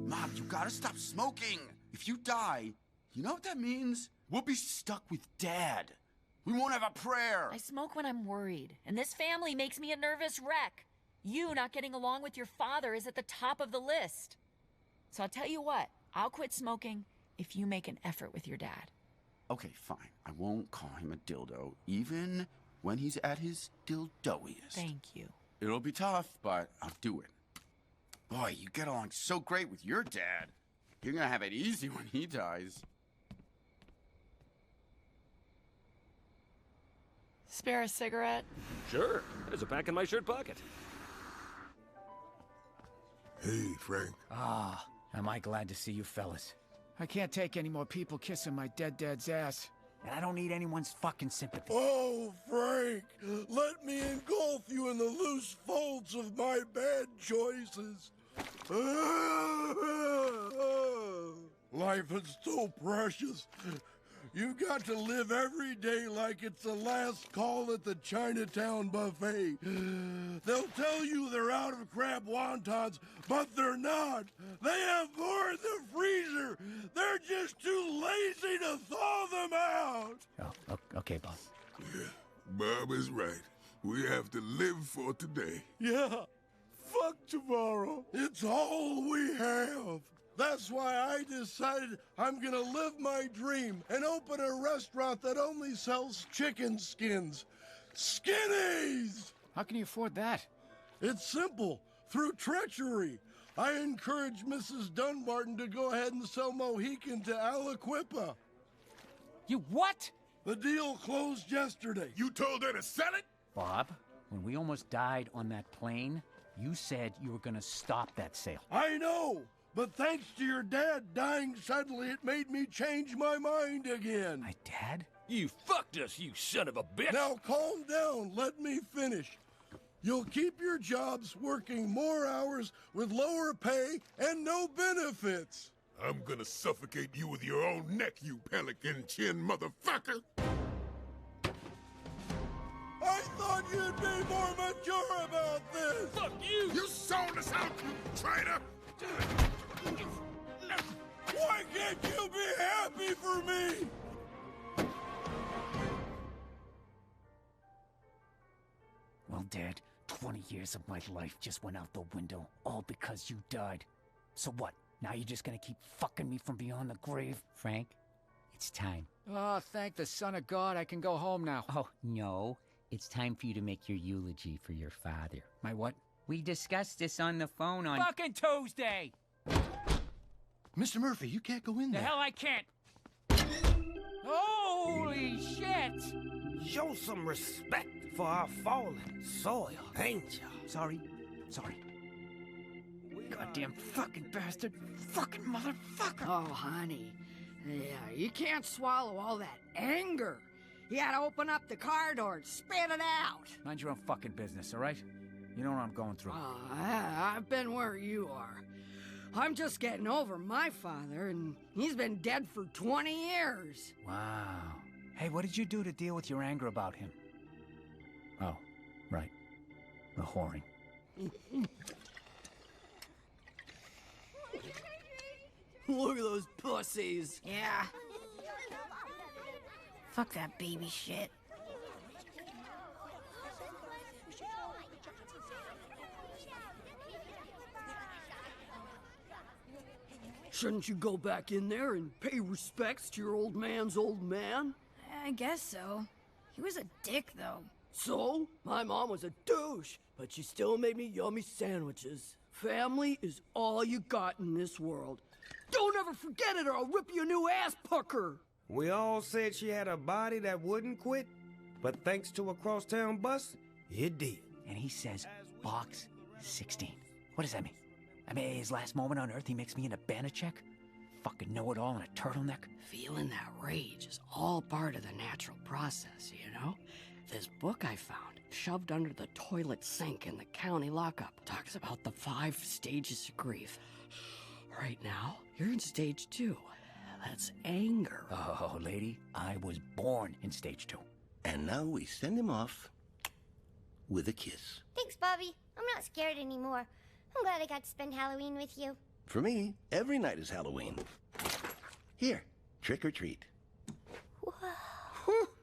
Mom, you gotta stop smoking. If you die, you know what that means? We'll be stuck with Dad. We won't have a prayer. I smoke when I'm worried, and this family makes me a nervous wreck. You not getting along with your father is at the top of the list. So I'll tell you what, I'll quit smoking if you make an effort with your dad. Okay, fine. I won't call him a dildo, even when he's at his dildoiest. Thank you. It'll be tough, but I'll do it. Boy, you get along so great with your dad. You're gonna have it easy when he dies. Spare a cigarette? Sure. There's a pack in my shirt pocket. Hey, Frank. Ah, am I glad to see you fellas. I can't take any more people kissing my dead dad's ass. And I don't need anyone's fucking sympathy. Oh, Frank, let me engulf you in the loose folds of my bad choices. Life is so precious. You got to live every day like it's the last call at the Chinatown buffet. They'll tell you they're out of crab wontons, but they're not. They have more in the freezer. They're just too lazy to thaw them out. Oh, okay, Bob. Yeah, Bob is right. We have to live for today. Yeah, fuck tomorrow. It's all we have. That's why I decided I'm gonna live my dream and open a restaurant that only sells chicken skins. Skinnies! How can you afford that? It's simple. Through treachery. I encouraged Mrs. Dunbarton to go ahead and sell Mohican to Aliquippa. You what? The deal closed yesterday. You told her to sell it? Bob, when we almost died on that plane, you said you were gonna stop that sale. I know! But thanks to your dad dying suddenly, it made me change my mind again. My dad? You fucked us, you son of a bitch! Now calm down, let me finish. You'll keep your jobs working more hours with lower pay and no benefits. I'm gonna suffocate you with your own neck, you pelican chin motherfucker! I thought you'd be more mature about this! Fuck you! You sold us out, you traitor! Why can't you be happy for me? Well, Dad, 20 years of my life just went out the window, all because you died. So what? Now you're just gonna keep fucking me from beyond the grave? Frank, it's time. Oh, thank the son of God, I can go home now. Oh, no. It's time for you to make your eulogy for your father. My what? We discussed this on the phone on... Fucking Tuesday! Mr. Murphy, you can't go in The there. hell I can't! Holy shit! Show some respect for our fallen soil, ain't ya? Sorry. Goddamn fucking bastard. Fucking motherfucker. Oh, honey. Yeah, you can't swallow all that anger. You gotta open up the car door and spit it out. Mind your own fucking business, all right? You know what I'm going through. I've been where you are. I'm just getting over my father, and he's been dead for 20 years. Wow. Hey, what did you do to deal with your anger about him? Oh, right. The whoring. Look at those pussies. Yeah. Fuck that baby shit. Shouldn't you go back in there and pay respects to your old man's old man? I guess so. He was a dick, though. So? My mom was a douche, but she still made me yummy sandwiches. Family is all you got in this world. Don't ever forget it or I'll rip you a new ass pucker! We all said she had a body that wouldn't quit, but thanks to a crosstown bus, it did. And he says, box 16. What does that mean? I mean, his last moment on Earth, he makes me an Banachek? Fucking know-it-all in a turtleneck? Feeling that rage is all part of the natural process, you know? This book I found, shoved under the toilet sink in the county lockup, talks about the 5 stages of grief. Right now, you're in stage 2. That's anger. Oh, lady, I was born in stage 2. And now we send him off with a kiss. Thanks, Bobby. I'm not scared anymore. I'm glad I got to spend Halloween with you. For me, every night is Halloween. Here, trick or treat.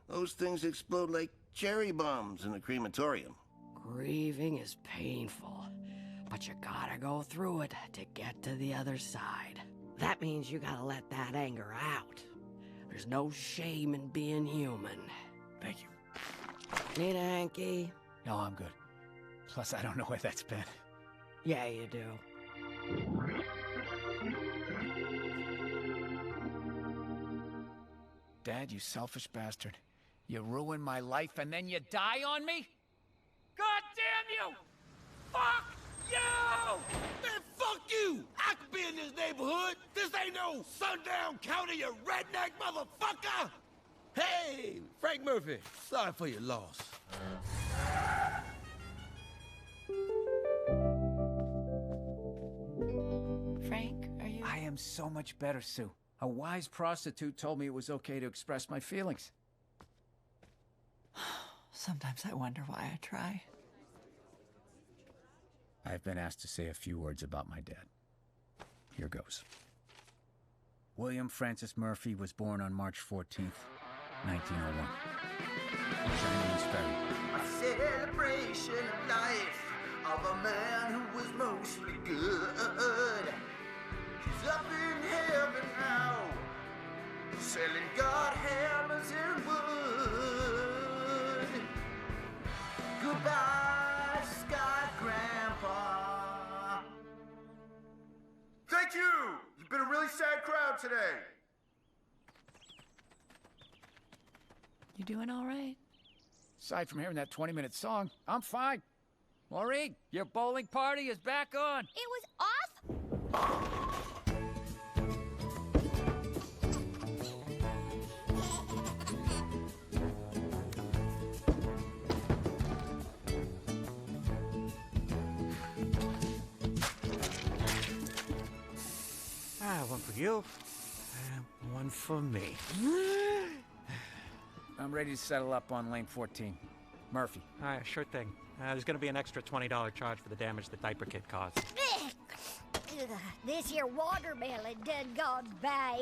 Those things explode like cherry bombs in a crematorium. Grieving is painful, but you gotta go through it to get to the other side. That means you gotta let that anger out. There's no shame in being human. Thank you. Need a hanky? No, I'm good. Plus, I don't know where that's been. Yeah, you do. Dad, you selfish bastard. You ruined my life and then you die on me? God damn you! Fuck you! Man, fuck you! I could be in this neighborhood. This ain't no sundown county, you redneck motherfucker! Hey, Frank Murphy, sorry for your loss. Frank, are you... I am so much better, Sue. A wise prostitute told me it was okay to express my feelings. Sometimes I wonder why I try. I've been asked to say a few words about my dad. Here goes. William Francis Murphy was born on March 14th, 1901. Chinese Ferry. A celebration of life of a man who was mostly good. He's up in heaven now, selling God hammers and wood. Goodbye, Scott Grandpa. Thank you! You've been a really sad crowd today. You doing all right? Aside from hearing that 20-minute song, I'm fine. Maureen, your bowling party is back on. It was off? you. One for me. I'm ready to settle up on lane 14. Murphy. Sure thing. There's gonna be an extra $20 charge for the damage the diaper kid caused. This here watermelon done gone bad.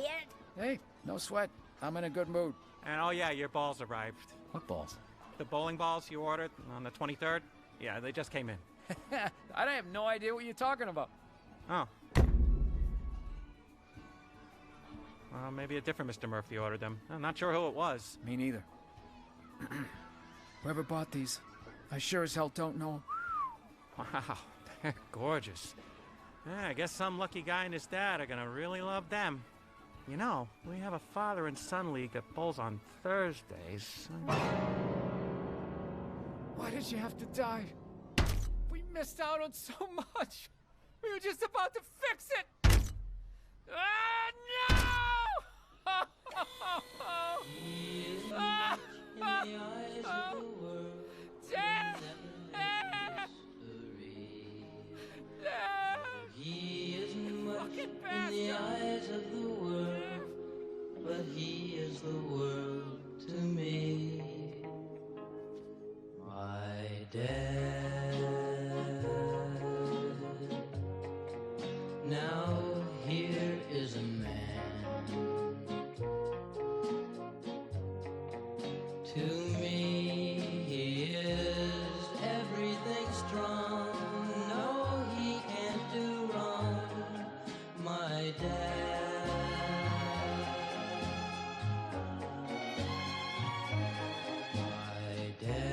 Hey, no sweat. I'm in a good mood. And oh yeah, your balls arrived. What balls? The bowling balls you ordered on the 23rd? Yeah, they just came in. I have no idea what you're talking about. Oh. Well, maybe a different Mr. Murphy ordered them. I'm not sure who it was. Me neither. Whoever bought these, I sure as hell don't know. Wow, they're gorgeous. Yeah, I guess some lucky guy and his dad are gonna really love them. You know, we have a father and son league that bowls on Thursdays. Why did you have to die? We missed out on so much. We were just about to fix it. Ah, no! He isn't much in the eyes of the world, but he is the world to me. My dad. Now here is a man. To me, he is everything strong. No, he can't do wrong. My dad. My dad.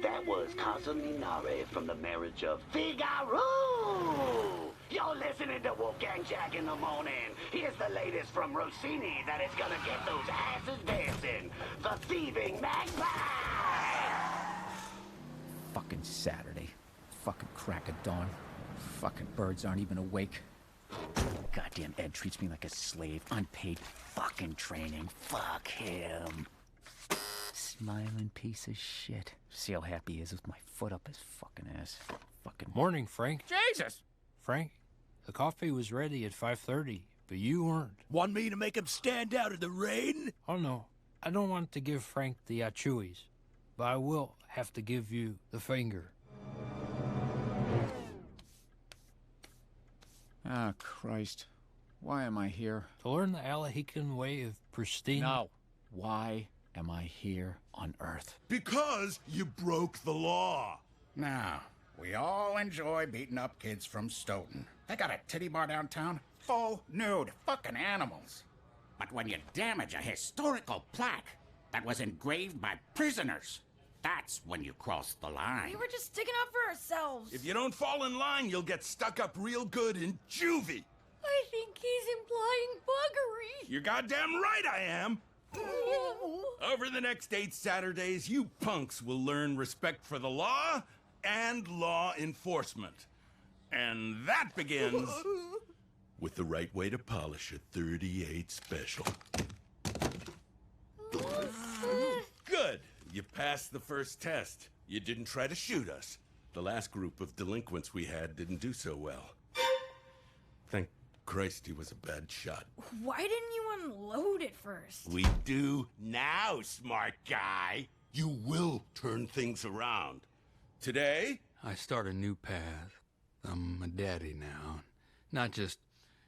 That was Casa Minare from the marriage of Figaro. You're listening to Wolfgang Jack in the morning. Here's the latest from Rossini that is gonna get those asses dancing. The Thieving Magpie. Fucking Saturday. Fucking crack of dawn. Fucking birds aren't even awake. Goddamn Ed treats me like a slave. Unpaid fucking training. Fuck him. Smiling piece of shit. See how happy he is with my foot up his fucking ass. Fucking Morning, Frank. Jesus! Frank, the coffee was ready at 5:30, but you weren't. Want me to make him stand out in the rain? Oh, no. I don't want to give Frank the chewies, but I will have to give you the finger. Ah, Christ. Why am I here? To learn the Alahican way of pristine... No. Why am I here on Earth? Because you broke the law. Now, we all enjoy beating up kids from Stoughton. They got a titty bar downtown, full nude fucking animals. But when you damage a historical plaque that was engraved by prisoners, that's when you cross the line. We were just sticking up for ourselves. If you don't fall in line, you'll get stuck up real good in juvie. I think he's implying buggery. You're goddamn right I am. Over the next 8 Saturdays, you punks will learn respect for the law and law enforcement. And that begins with the right way to polish a 38 special. Good. You passed the first test. You didn't try to shoot us. The last group of delinquents we had didn't do so well. Thank Christ he was a bad shot. Why didn't you unload it first? We do now, smart guy. You will turn things around. Today, I start a new path. I'm a daddy now. Not just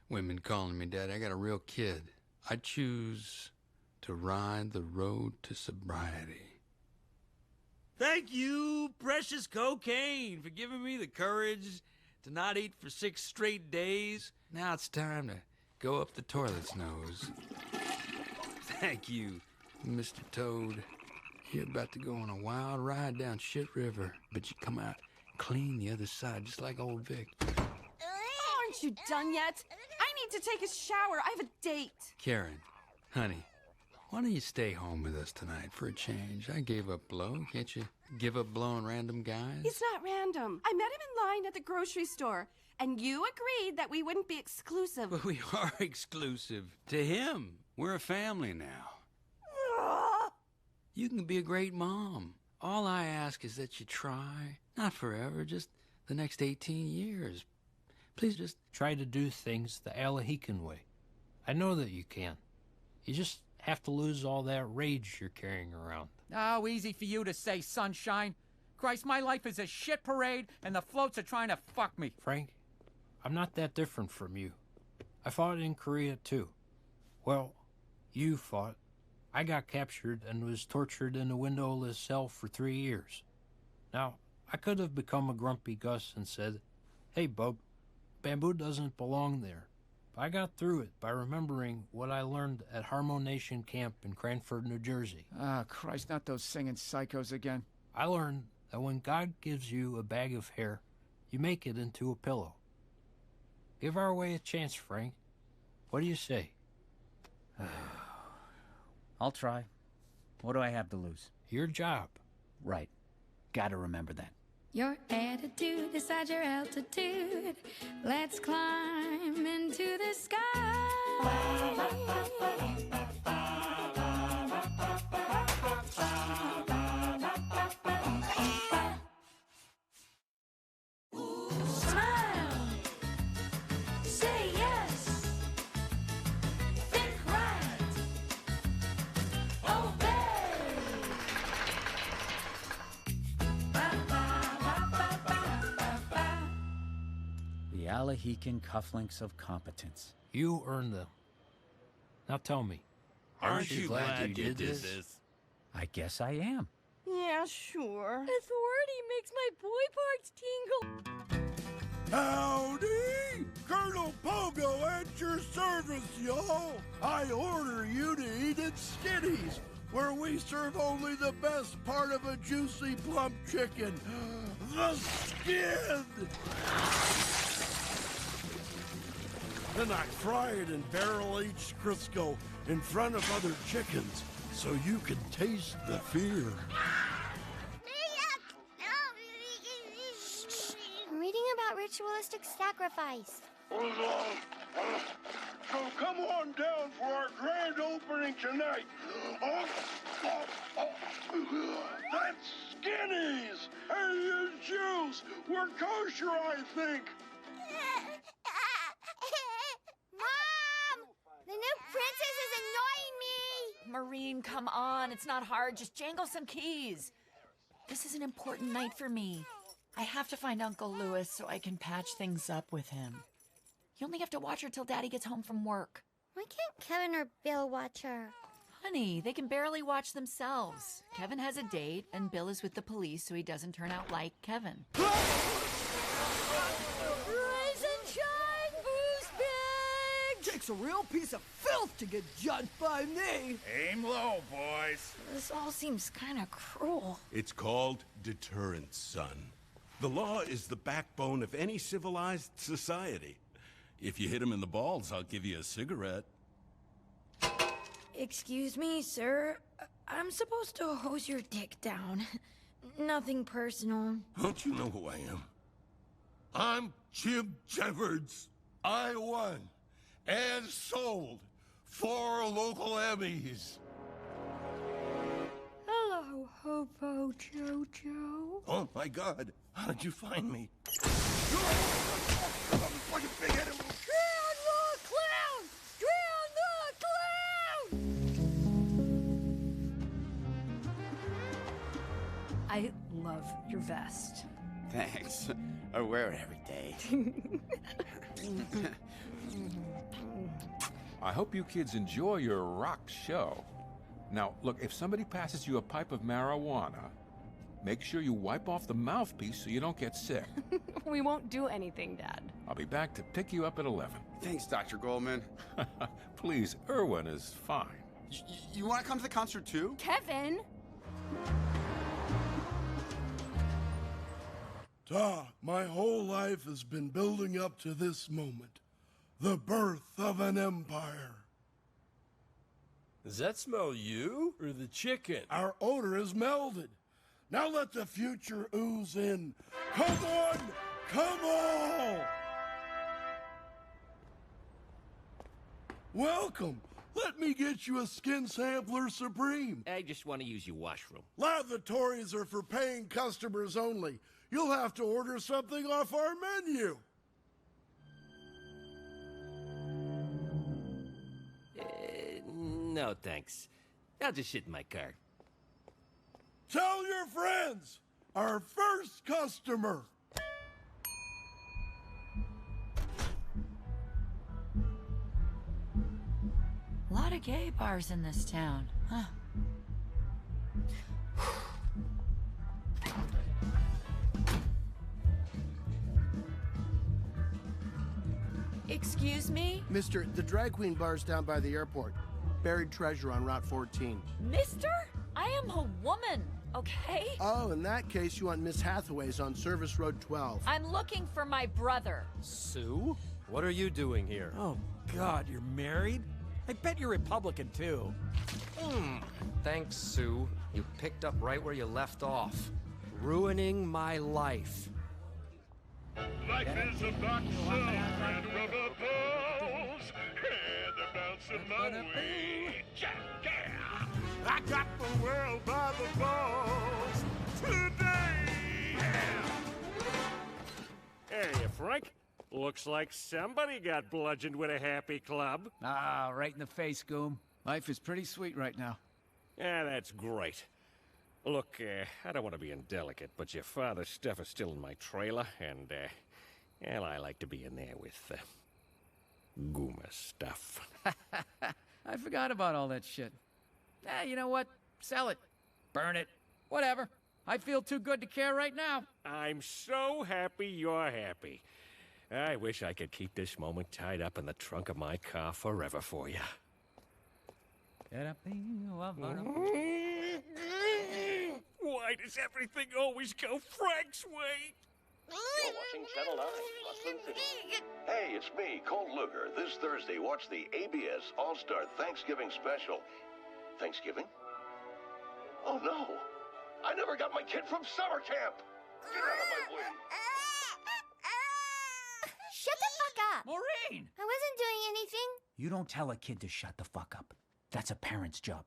women calling me daddy. I got a real kid. I choose to ride the road to sobriety. Thank you, precious cocaine, for giving me the courage to not eat for 6 straight days. Now it's time to go up the toilet's nose. Thank you. Mr. Toad, you're about to go on a wild ride down Shit River, but you come out clean the other side, just like old Vic. Aren't you done yet? I need to take a shower. I have a date. Karen, honey, why don't you stay home with us tonight for a change? I gave up blow. Can't you give up blowing random guys? It's not random. I met him in line at the grocery store, and you agreed that we wouldn't be exclusive. But we are exclusive to him. We're a family now. You can be a great mom. All I ask is that you try. Not forever, just the next 18 years. Please just try to do things the Alahican way. I know that you can. You just have to lose all that rage you're carrying around. Oh, easy for you to say, sunshine. Christ, my life is a shit parade, and the floats are trying to fuck me. Frank, I'm not that different from you. I fought in Korea, too. Well, you fought. I got captured and was tortured in a windowless cell for 3 years. Now, I could have become a grumpy Gus and said, "Hey, bub, bamboo doesn't belong there." But I got through it by remembering what I learned at Harmonation Camp in Cranford, New Jersey. Ah, Christ, not those singing psychos again. I learned that when God gives you a bag of hair, you make it into a pillow. Give our way a chance, Frank. What do you say? I'll try. What do I have to lose? Your job. Right. Gotta remember that. Your attitude decides your altitude. Let's climb into the sky. Smile. Say yes. Think right. Obey. The Alahican cufflinks of competence. You earned them. Now tell me. Aren't you glad you did this? I guess I am. Yeah, sure. Authority makes my boy parts tingle. Howdy! Colonel Pogo at your service, y'all! I order you to eat at Skinny's, where we serve only the best part of a juicy, plump chicken, the skin! Then I fry it in barrel-aged Crisco in front of other chickens, so you can taste the fear. I'm reading about ritualistic sacrifice. So come on down for our grand opening tonight. That's Skinny's! Hey, you Jews! We're kosher, I think! Mom! The new princess is annoying me! Maureen, come on. It's not hard. Just jangle some keys. This is an important night for me. I have to find Uncle Louis so I can patch things up with him. You only have to watch her till Daddy gets home from work. Why can't Kevin or Bill watch her? Honey, they can barely watch themselves. Kevin has a date, and Bill is with the police so he doesn't turn out like Kevin. Rise and shine, Boozbag! Takes a real piece of filth to get judged by me. Aim low, boys. This all seems kind of cruel. It's called deterrence, son. The law is the backbone of any civilized society. If you hit him in the balls, I'll give you a cigarette. Excuse me, sir. I'm supposed to hose your dick down. Nothing personal. Don't you know who I am? I'm Jim Jeffords. I won and sold 4 local Emmys. Hello, Hobo Jojo. Oh my God, how did you find me? I love your vest. Thanks. I wear it every day. I hope you kids enjoy your rock show. Now, look, if somebody passes you a pipe of marijuana, make sure you wipe off the mouthpiece so you don't get sick. We won't do anything, Dad. I'll be back to pick you up at 11. Thanks, Dr. Goldman. Please, Irwin is fine. You want to come to the concert too? Kevin! Ta, my whole life has been building up to this moment. The birth of an empire. Does that smell you or the chicken? Our odor is melded. Now let the future ooze in. Come on! Come on! Welcome. Let me get you a skin sampler supreme. I just want to use your washroom. Lavatories are for paying customers only. You'll have to order something off our menu. No, thanks. I'll just sit in my car. Tell your friends, our first customer. A lot of gay bars in this town, huh? Excuse me? Mister, the drag queen bar's down by the airport. Buried treasure on Route 14. Mister? I am a woman, okay? Oh, in that case, you want Miss Hathaway's on Service Road 12. I'm looking for my brother. Sue? What are you doing here? Oh, God, you're married? I bet you're Republican, too. Thanks, Sue. You picked up right where you left off. Ruining my life. Life is a box of red rubber balls, and they're bouncing my way. Yeah. I got the world by the balls today. Hey, Frank. Looks like somebody got bludgeoned with a happy club. Ah, right in the face, Goom. Life is pretty sweet right now. Yeah, that's great. Look, I don't want to be indelicate, but your father's stuff is still in my trailer, and, well, I like to be in there with, Goomer stuff. I forgot about all that shit. You know what? Sell it. Burn it. Whatever. I feel too good to care right now. I'm so happy you're happy. I wish I could keep this moment tied up in the trunk of my car forever for you. Why does everything always go Frank's way? You're watching Channel 9, Rustling City. Hey, it's me, Colt Luger. This Thursday, watch the ABS All-Star Thanksgiving Special. Thanksgiving? Oh, no. I never got my kid from summer camp. Get out of my way. Shut the fuck up! Maureen! I wasn't doing anything. You don't tell a kid to shut the fuck up. That's a parent's job.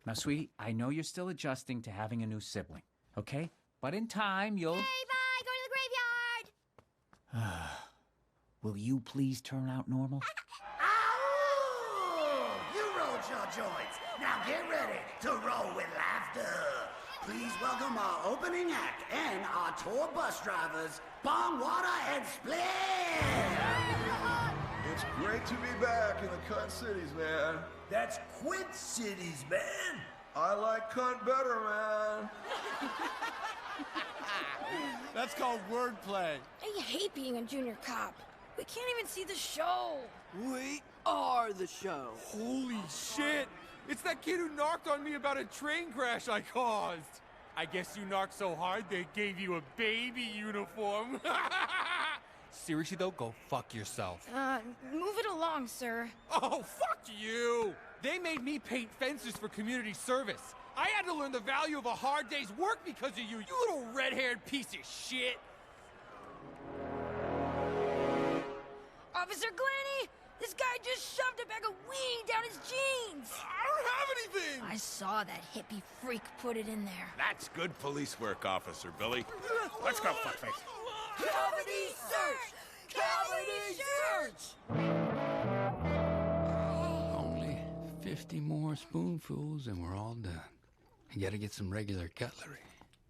Now, sweetie, I know you're still adjusting to having a new sibling, okay? But in time, you'll... Hey, bye! Go to the graveyard! Will you please turn out normal? Ow! You rolled your joints. Now get ready to roll with laughter. Please welcome our opening act and our tour bus drivers, Bong, Water, and Split! It's great to be back in the cunt cities, man. That's Quint Cities, man. I like cunt better, man. That's called wordplay. I hate being a junior cop. We can't even see the show. We are the show. Holy shit! It's that kid who knocked on me about a train crash I caused. I guess you knocked so hard they gave you a baby uniform. Seriously though, go fuck yourself. Move it along, sir. Oh, fuck you! They made me paint fences for community service. I had to learn the value of a hard day's work because of you, you little red-haired piece of shit. Officer Glenny, this guy just shoved a bag of weed down his jeans. I don't have anything. I saw that hippie freak put it in there. That's good police work, Officer Billy. Let's go, fuckface. Cavity search! Cavity search! Only 50 more spoonfuls and we're all done. I gotta get some regular cutlery.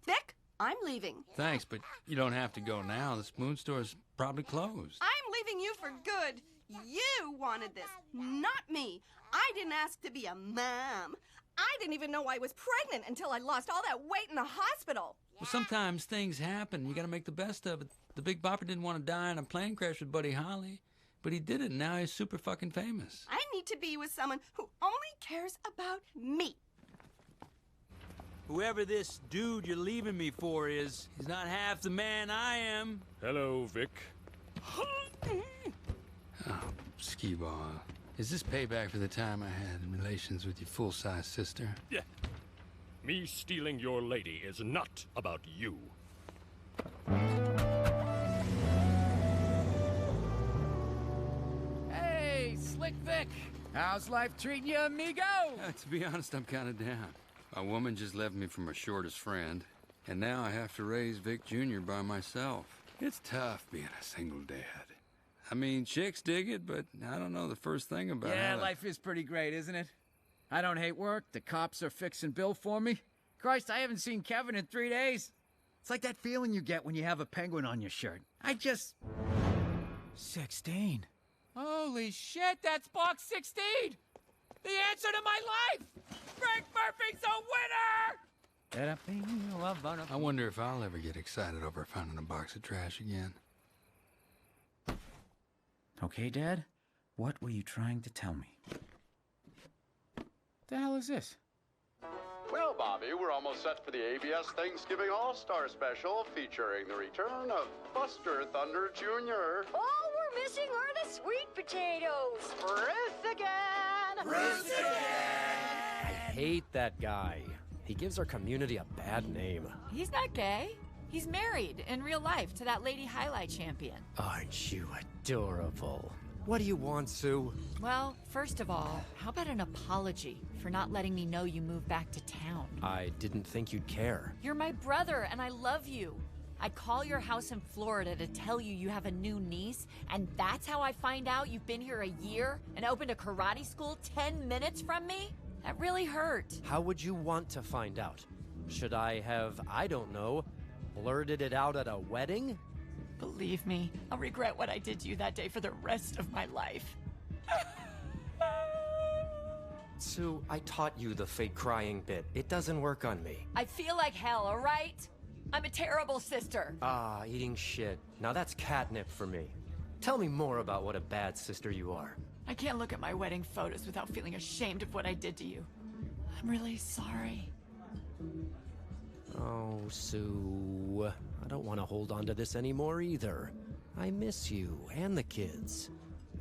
Vic, I'm leaving. Thanks, but you don't have to go now. The spoon store's probably closed. I'm leaving you for good. You wanted this, not me. I didn't ask to be a mom. I didn't even know I was pregnant until I lost all that weight in the hospital. Well, sometimes things happen. You gotta make the best of it. The Big Bopper didn't want to die in a plane crash with Buddy Holly, but he did it, and now he's super fucking famous. I need to be with someone who only cares about me. Whoever this dude you're leaving me for is, he's not half the man I am. Hello, Vic. Oh, skee-ball. Is this payback for the time I had in relations with your full-size sister? Yeah. Me stealing your lady is not about you. Hey, Slick Vic. How's life treating you, amigo? To be honest, I'm kind of down. A woman just left me from her shortest friend, and now I have to raise Vic Jr. by myself. It's tough being a single dad. I mean, chicks dig it, but I don't know the first thing about it. Yeah, life is pretty great, isn't it? I don't hate work. The cops are fixing Bill for me. Christ, I haven't seen Kevin in 3 days. It's like that feeling you get when you have a penguin on your shirt. 16. Holy shit, that's box 16! The answer to my life! Frank Murphy's a winner! I wonder if I'll ever get excited over finding a box of trash again. Okay, Dad? What were you trying to tell me? The hell is this? Well, Bobby, we're almost set for the ABS Thanksgiving All-Star Special featuring the return of Buster Thunder Jr. All we're missing are the sweet potatoes. Ruth again! Ruth I hate that guy. He gives our community a bad name. He's not gay. He's married in real life to that lady highlight champion. Aren't you adorable? What do you want, Sue? Well, first of all, how about an apology for not letting me know you moved back to town? I didn't think you'd care. You're my brother, and I love you. I call your house in Florida to tell you you have a new niece, and that's how I find out you've been here a year and opened a karate school 10 minutes from me? That really hurt. How would you want to find out? Should I have, I don't know, blurted it out at a wedding? Believe me, I'll regret what I did to you that day for the rest of my life. Sue, I taught you the fake crying bit. It doesn't work on me. I feel like hell, all right? I'm a terrible sister. Ah, eating shit. Now that's catnip for me. Tell me more about what a bad sister you are. I can't look at my wedding photos without feeling ashamed of what I did to you. I'm really sorry. Oh, Sue, I don't want to hold on to this anymore either. I miss you and the kids.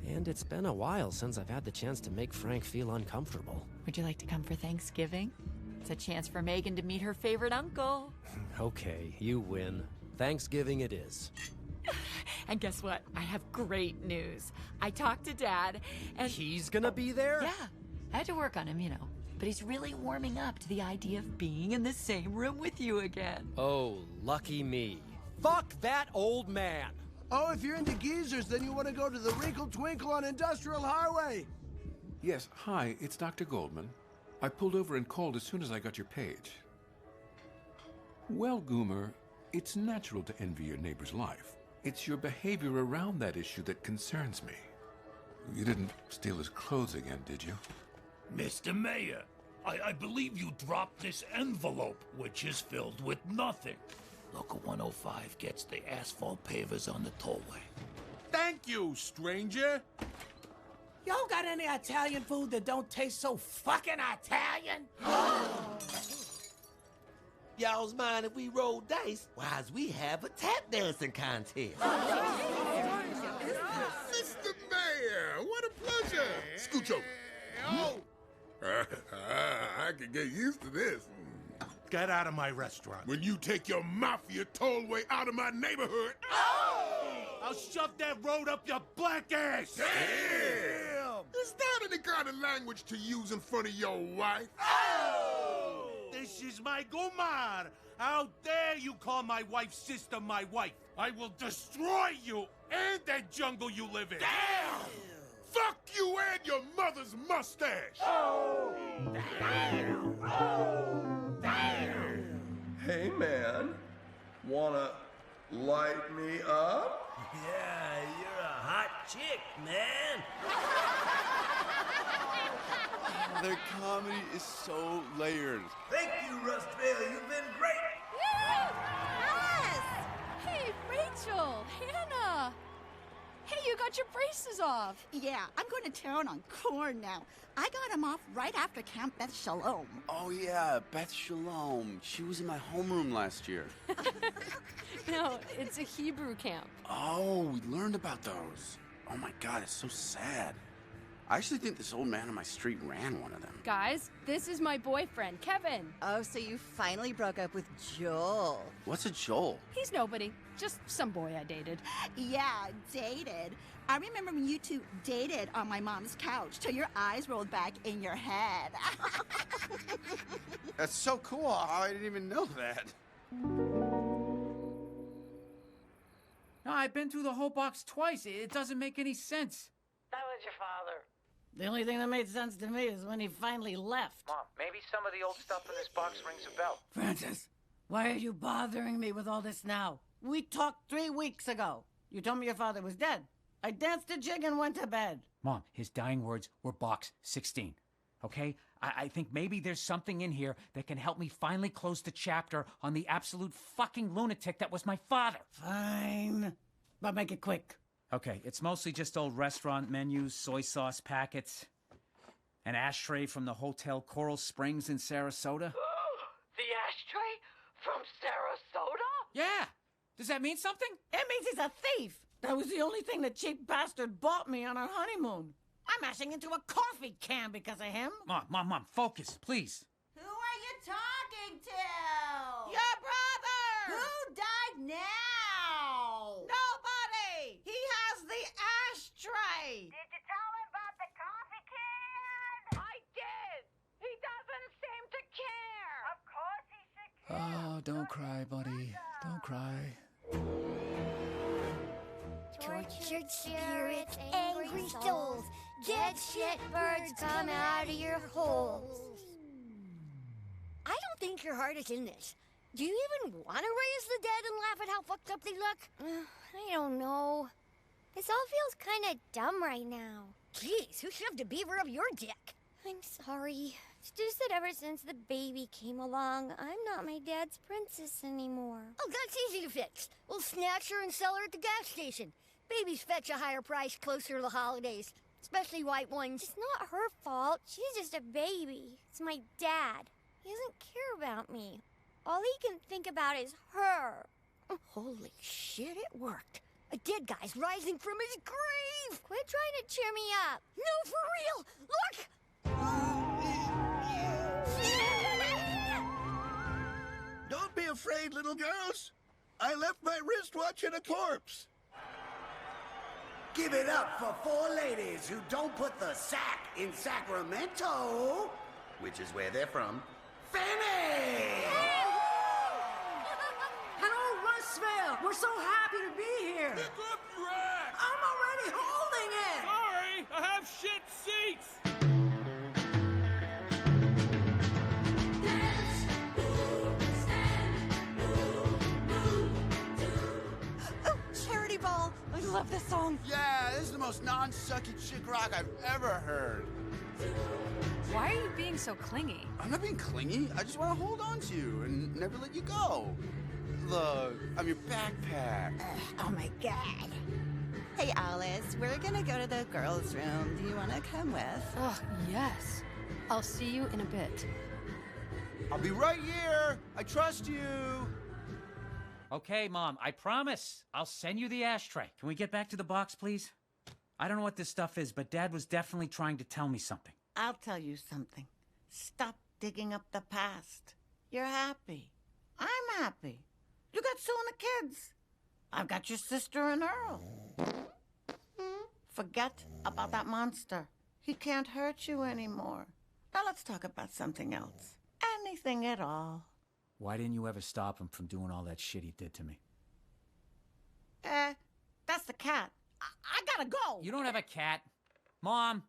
And it's been a while since I've had the chance to make Frank feel uncomfortable. Would you like to come for Thanksgiving? It's a chance for Megan to meet her favorite uncle. Okay, you win. Thanksgiving it is. And guess what? I have great news. I talked to Dad, and... He's gonna be there? Yeah. I had to work on him, you know. But he's really warming up to the idea of being in the same room with you again. Oh, lucky me. Fuck that old man! Oh, if you're into geezers, then you want to go to the Wrinkle Twinkle on Industrial Highway. Yes, hi, it's Dr. Goldman. I pulled over and called as soon as I got your page. Well, Goomer, it's natural to envy your neighbor's life. It's your behavior around that issue that concerns me. You didn't steal his clothes again, did you? Mr. Mayor, I believe you dropped this envelope, which is filled with nothing. Local 105 gets the asphalt pavers on the tollway. Thank you, stranger. Y'all got any Italian food that don't taste so fucking Italian? Y'all's mind if we roll dice? Why's we have a tap dancing contest? Mr. Mayor, what a pleasure. Scooch over. Oh. I could get used to this. Get out of my restaurant. When you take your mafia tollway out of my neighborhood. I'll shove that road up your black ass! Damn! Is that any kind of language to use in front of your wife? This is my Gumar! How dare you call my wife's sister my wife? I will destroy you and that jungle you live in! Damn! Fuck you and your mother's mustache! Damn! Hey, man. Wanna light me up? Yeah, you're a hot chick, man. Their comedy is so layered. Thank you, Rustvale. You've been great. Alice! Hey, Rachel! Hannah! Hey, you got your braces off. Yeah, I'm going to town on corn now. I got them off right after Camp Beth Shalom. Oh yeah, Beth Shalom. She was in my homeroom last year. No, it's a Hebrew camp. Oh, we learned about those. Oh my God, it's so sad. I actually think this old man on my street ran one of them. Guys, this is my boyfriend, Kevin. Oh, so you finally broke up with Joel. What's a Joel? He's nobody. Just some boy I dated. Yeah, dated. I remember when you two dated on my mom's couch till your eyes rolled back in your head. That's so cool. I didn't even know that. No, I've been through the whole box twice. It doesn't make any sense. That was your father. The only thing that made sense to me is when he finally left. Mom, maybe some of the old stuff in this box rings a bell. Francis, why are you bothering me with all this now? We talked 3 weeks ago. You told me your father was dead. I danced a jig and went to bed. Mom, his dying words were box 16. Okay? I think maybe there's something in here that can help me finally close the chapter on the absolute fucking lunatic that was my father. Fine. But make it quick. Okay, it's mostly just old restaurant menus, soy sauce packets, an ashtray from the Hotel Coral Springs in Sarasota. The ashtray from Sarasota? Yeah! Does that mean something? It means he's a thief. That was the only thing the cheap bastard bought me on our honeymoon. I'm mashing into a coffee can because of him. Mom, focus, please. Who are you talking to? Your brother! Who died now? Nobody! He has the ashtray! Did you tell him about the coffee can? I did! He doesn't seem to care! Of course he should care! Oh, don't cry, buddy. Don't cry. Tortured spirits, angry souls, dead shit birds come out of your holes. I don't think your heart is in this. Do you even want to raise the dead and laugh at how fucked up they look? I don't know. This all feels kind of dumb right now. Jeez, who shoved a beaver up your dick? I'm sorry. It's just that ever since the baby came along, I'm not my dad's princess anymore. Oh, that's easy to fix. We'll snatch her and sell her at the gas station. Babies fetch a higher price closer to the holidays, especially white ones. It's not her fault. She's just a baby. It's my dad. He doesn't care about me. All he can think about is her. Holy shit, it worked. A dead guy's rising from his grave. Quit trying to cheer me up. No, for real. Look! Don't be afraid, little girls. I left my wristwatch in a corpse. Give it up for 4 ladies who don't put the sack in Sacramento, which is where they're from. Fanny! Hello, Russville! We're so happy to be here! Pick up your act! I'm already holding it! Sorry, I have shit seats! Oh, Charity Ball! I love this song. Yeah, this is the most non-sucky chick rock I've ever heard. Why are you being so clingy? I'm not being clingy. I just want to hold on to you and never let you go. Look, I'm your backpack. Oh my God. Hey, Alice, we're gonna go to the girls' room. Do you want to come with? Oh, yes. I'll see you in a bit. I'll be right here. I trust you. Okay, Mom, I promise. I'll send you the ashtray. Can we get back to the box, please? I don't know what this stuff is, but Dad was definitely trying to tell me something. I'll tell you something. Stop digging up the past. You're happy. I'm happy. You got Sue and the kids. I've got your sister and Earl. Forget about that monster. He can't hurt you anymore. Now let's talk about something else. Anything at all. Why didn't you ever stop him from doing all that shit he did to me? That's the cat. I gotta go. You don't have a cat. Mom?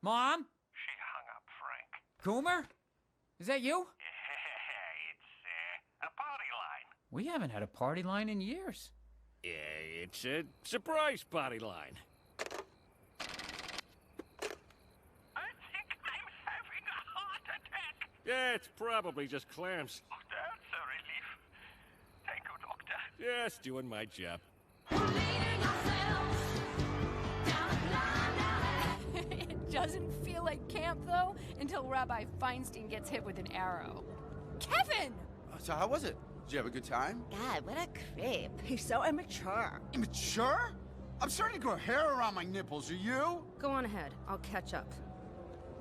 Mom? She hung up, Frank. Coomer? Is that you? It's a party line. We haven't had a party line in years. Yeah, it's a surprise party line. I think I'm having a heart attack. Yeah, it's probably just clams. Oh, that's a relief. Thank you, Doctor. Just doing my job. It doesn't feel like camp, though, until Rabbi Feinstein gets hit with an arrow. Kevin! So how was it? Did you have a good time? God, what a creep. He's so immature. Immature? I'm starting to grow hair around my nipples, are you? Go on ahead. I'll catch up.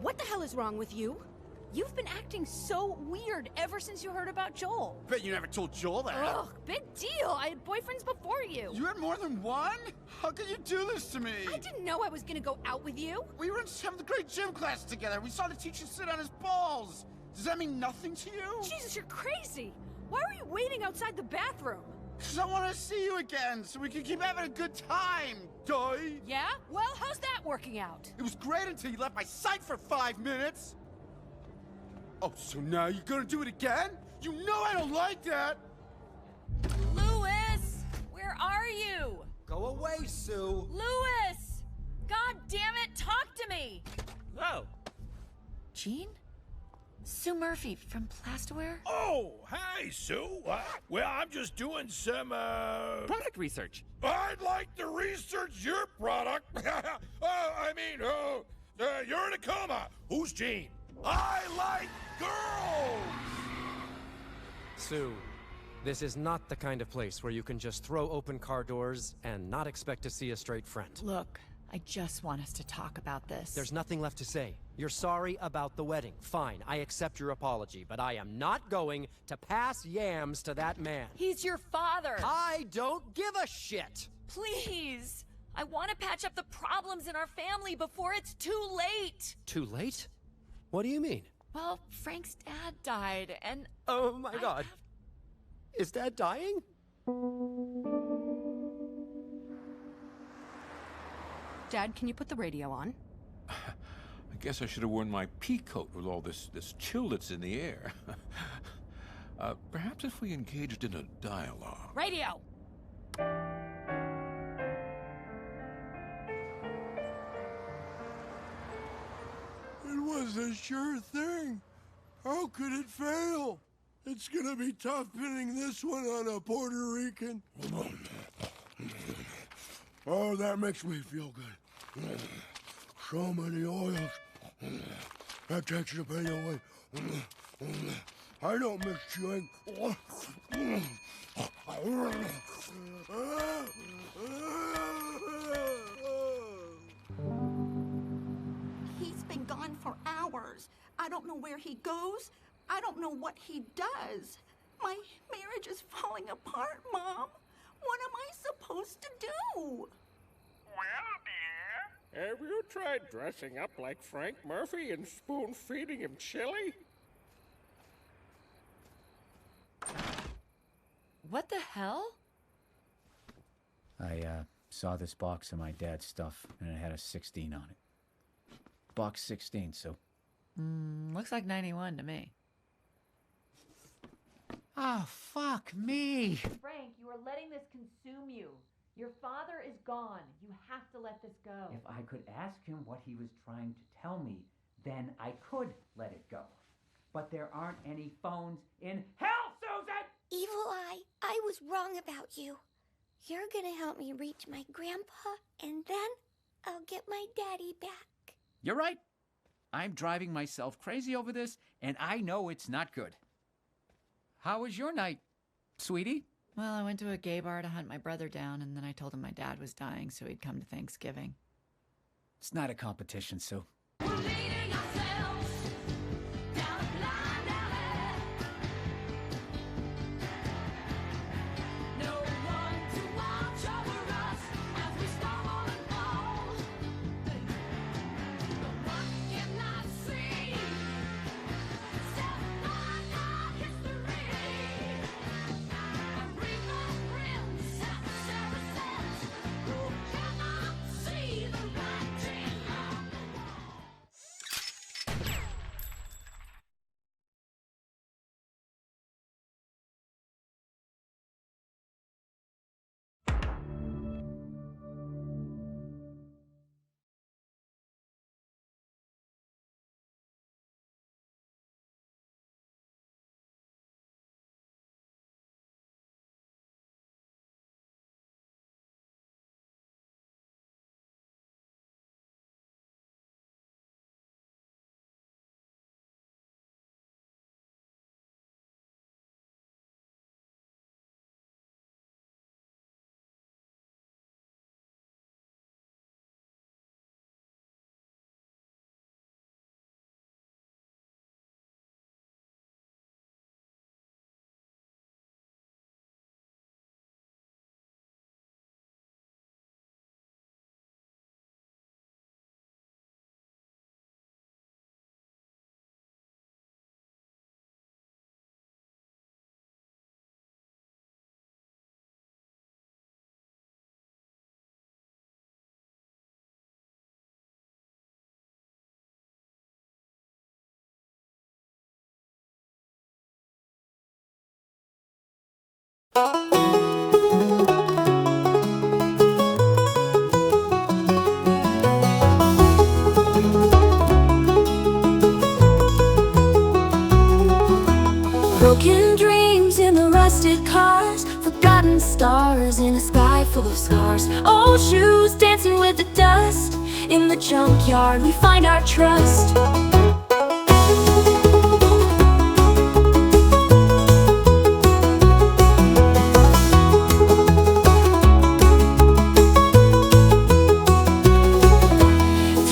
What the hell is wrong with you? You've been acting so weird ever since you heard about Joel. Bet you never told Joel that. Ugh, big deal. I had boyfriends before you. You had more than one? How could you do this to me? I didn't know I was gonna go out with you. We were in seventh grade gym class together. We saw the teacher sit on his balls. Does that mean nothing to you? Jesus, you're crazy. Why were you waiting outside the bathroom? Because I want to see you again so we can keep having a good time, duh. Yeah? Well, how's that working out? It was great until you left my sight for 5 minutes. Oh, so now you're gonna do it again? You know I don't like that! Louis! Where are you? Go away, Sue! Louis! God damn it, talk to me! Oh. Jean? Sue Murphy from Plastaware? Oh, hi, Sue. Well, I'm just doing some, Product research. I'd like to research your product. You're in a coma. Who's Jean? I like girls! Sue, this is not the kind of place where you can just throw open car doors and not expect to see a straight friend. Look, I just want us to talk about this. There's nothing left to say. You're sorry about the wedding. Fine, I accept your apology, but I am not going to pass yams to that man. He's your father! I don't give a shit! Please! I want to patch up the problems in our family before it's too late! Too late? What do you mean? Well, Frank's dad died, and... Oh my God. Is Dad dying? Dad, can you put the radio on? I guess I should have worn my pea coat with all this chill that's in the air. Perhaps if we engaged in a dialogue. Radio! It was a sure thing. How could it fail? It's gonna be tough pinning this one on a Puerto Rican. Oh, that makes me feel good. So many oils. That takes the pain away. I don't miss chewing. He's been gone for hours. I don't know where he goes. I don't know what he does. My marriage is falling apart, Mom. What am I supposed to do? Well, dear, have you tried dressing up like Frank Murphy and spoon-feeding him chili? What the hell? I saw this box of my dad's stuff, and it had a 16 on it. Box 16, so... Looks like 91 to me. Oh, fuck me. Frank, you are letting this consume you. Your father is gone. You have to let this go. If I could ask him what he was trying to tell me, then I could let it go. But there aren't any phones in hell, Susan! Evil Eye, I was wrong about you. You're gonna help me reach my grandpa, and then I'll get my daddy back. You're right. I'm driving myself crazy over this, and I know it's not good. How was your night, sweetie? Well, I went to a gay bar to hunt my brother down, and then I told him my dad was dying, so he'd come to Thanksgiving. It's not a competition, Sue. We're leading ourselves down Broken dreams in the rusted cars, forgotten stars in a sky full of scars. Old shoes dancing with the dust. In the junkyard we find our trust.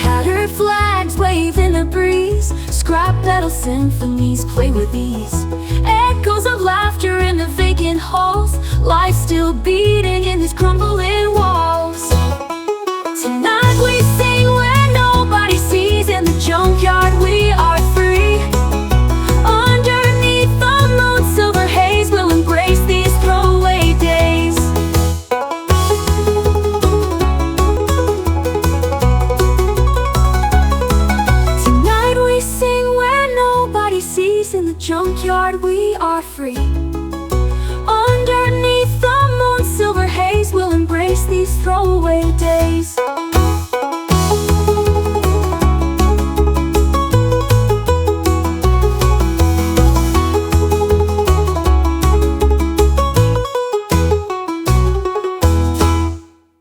Tattered flags wave in the breeze. Scrap metal symphonies play with ease. Echoes of laughter in the vacant halls. Life still beating in these crumbling walls. Tonight we sing where nobody sees. In the junkyard we are free. Underneath the moon's silver haze, we'll embrace these throwaway days. Tonight we sing where nobody sees. In the junkyard we are free. Underneath the moon's silver haze, we'll embrace these throwaway days.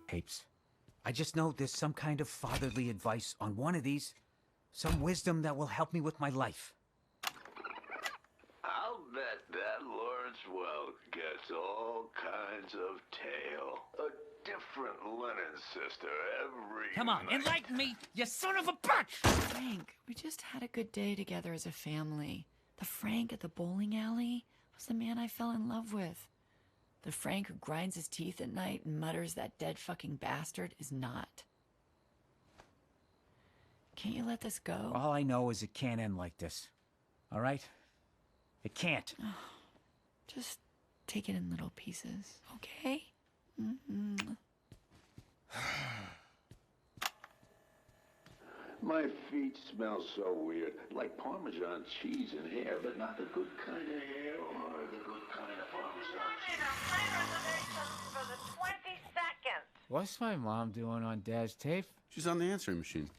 Tapes. I just know there's some kind of fatherly advice on one of these. Some wisdom that will help me with my life. I'll bet that Lawrence Welk gets all kinds of tail. A different Lennon sister every Come on, night. enlighten me, you son of a bitch! Frank, we just had a good day together as a family. The Frank at the bowling alley was the man I fell in love with. The Frank who grinds his teeth at night and mutters that dead fucking bastard is not. Can't you let this go? All I know is it can't end like this. All right? It can't. Just take it in little pieces, okay? Mm-hmm. My feet smell so weird, like Parmesan cheese in hair, but not the good kind of hair or the good kind of Parmesan cheese. For the 22nd. What's my mom doing on Dad's tape? She's on the answering machine.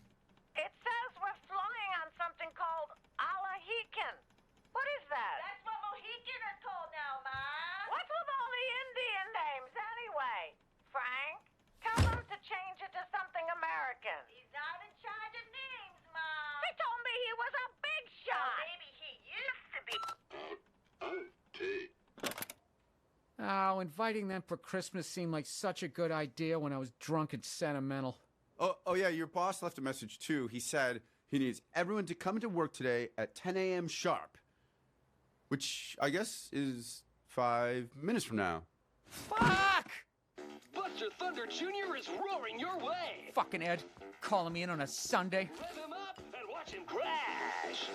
It says we're flying on something called Alahican. What is that? That's what Mohican are called now, Ma. What's with all the Indian names anyway? Frank, tell them to change it to something American. He's not in charge of names, Mom. They told me he was a big shot. Maybe he used to be. Oh, inviting them for Christmas seemed like such a good idea when I was drunk and sentimental. Oh yeah, your boss left a message too. He said he needs everyone to come to work today at 10 a.m. sharp. Which I guess is 5 minutes from now. Fuck! Buster Thunder Jr. is roaring your way. Fucking Ed, calling me in on a Sunday. Rev him up and watch him crash.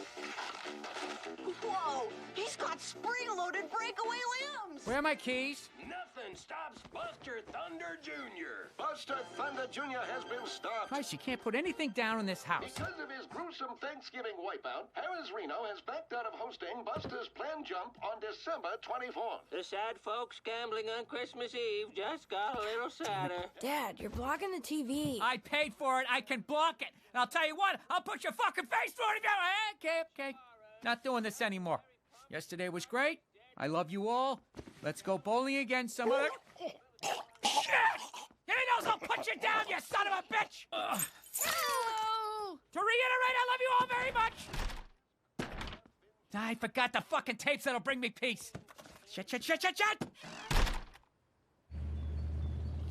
Whoa! He's got spring-loaded breakaway limbs! Where are my keys? Nothing stops Buster Thunder Jr. Buster Thunder Jr. has been stopped. Christ, you can't put anything down in this house. Because of his gruesome Thanksgiving wipeout, Harris Reno has backed out of hosting Buster's planned jump on December 24th. The sad folks gambling on Christmas Eve just got a little sadder. Dad, you're blocking the TV. I paid for it. I can block it. And I'll tell you what, I'll put your fucking face through it if you... Okay. Not doing this anymore. Yesterday was great. I love you all. Let's go bowling again some other... Shit! Give me those, I'll put you down, you son of a bitch! To reiterate, I love you all very much! I forgot the fucking tapes that'll bring me peace. Shit!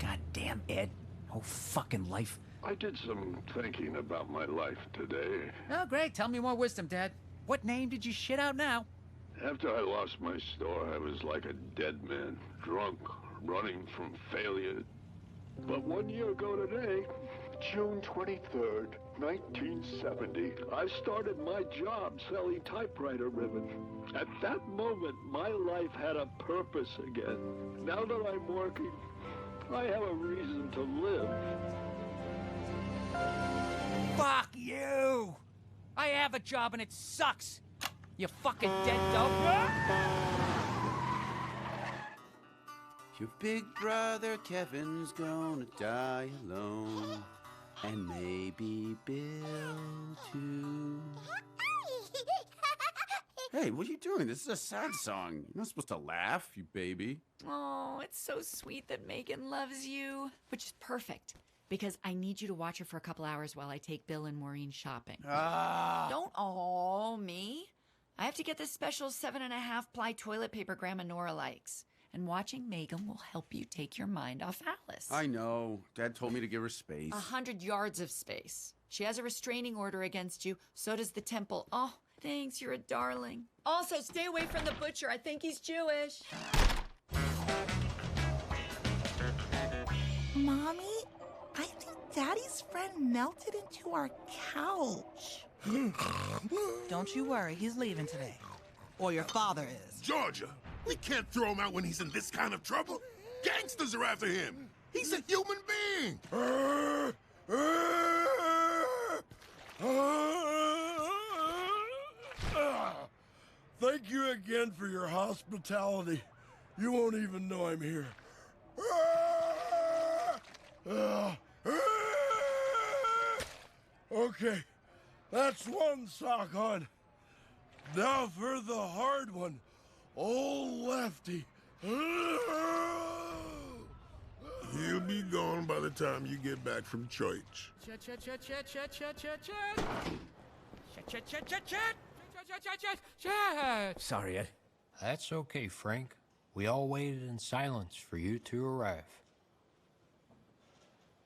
Goddamn, Ed. Oh, fucking life. I did some thinking about my life today. Oh, great. Tell me more wisdom, Dad. What name did you shit out now? After I lost my store, I was like a dead man, drunk, running from failure. But 1 year ago today, June 23rd, 1970, I started my job selling typewriter ribbon. At that moment, my life had a purpose again. Now that I'm working, I have a reason to live. Fuck you! I have a job and it sucks! You fucking dead dope! Your big brother Kevin's gonna die alone. And maybe Bill too. Hey, what are you doing? This is a sad song. You're not supposed to laugh, you baby. Oh, it's so sweet that Megan loves you. Which is perfect, because I need you to watch her for a couple hours while I take Bill and Maureen shopping. Don't me. I have to get this special 7.5-ply toilet paper Grandma Nora likes. And watching Megan will help you take your mind off Alice. I know. Dad told me to give her space. 100 yards of space. She has a restraining order against you. So does the temple. Oh, thanks. You're a darling. Also, stay away from the butcher. I think he's Jewish. Mommy, I think Daddy's friend melted into our couch. Don't you worry, he's leaving today. Or your father is. Georgia, we can't throw him out when he's in this kind of trouble. Gangsters are after him. He's a human being. Thank you again for your hospitality. You won't even know I'm here. Okay, that's one sock on. Now for the hard one. Old Lefty. He'll be gone by the time you get back from church. Sorry, Ed. That's okay, Frank. We all waited in silence for you to arrive.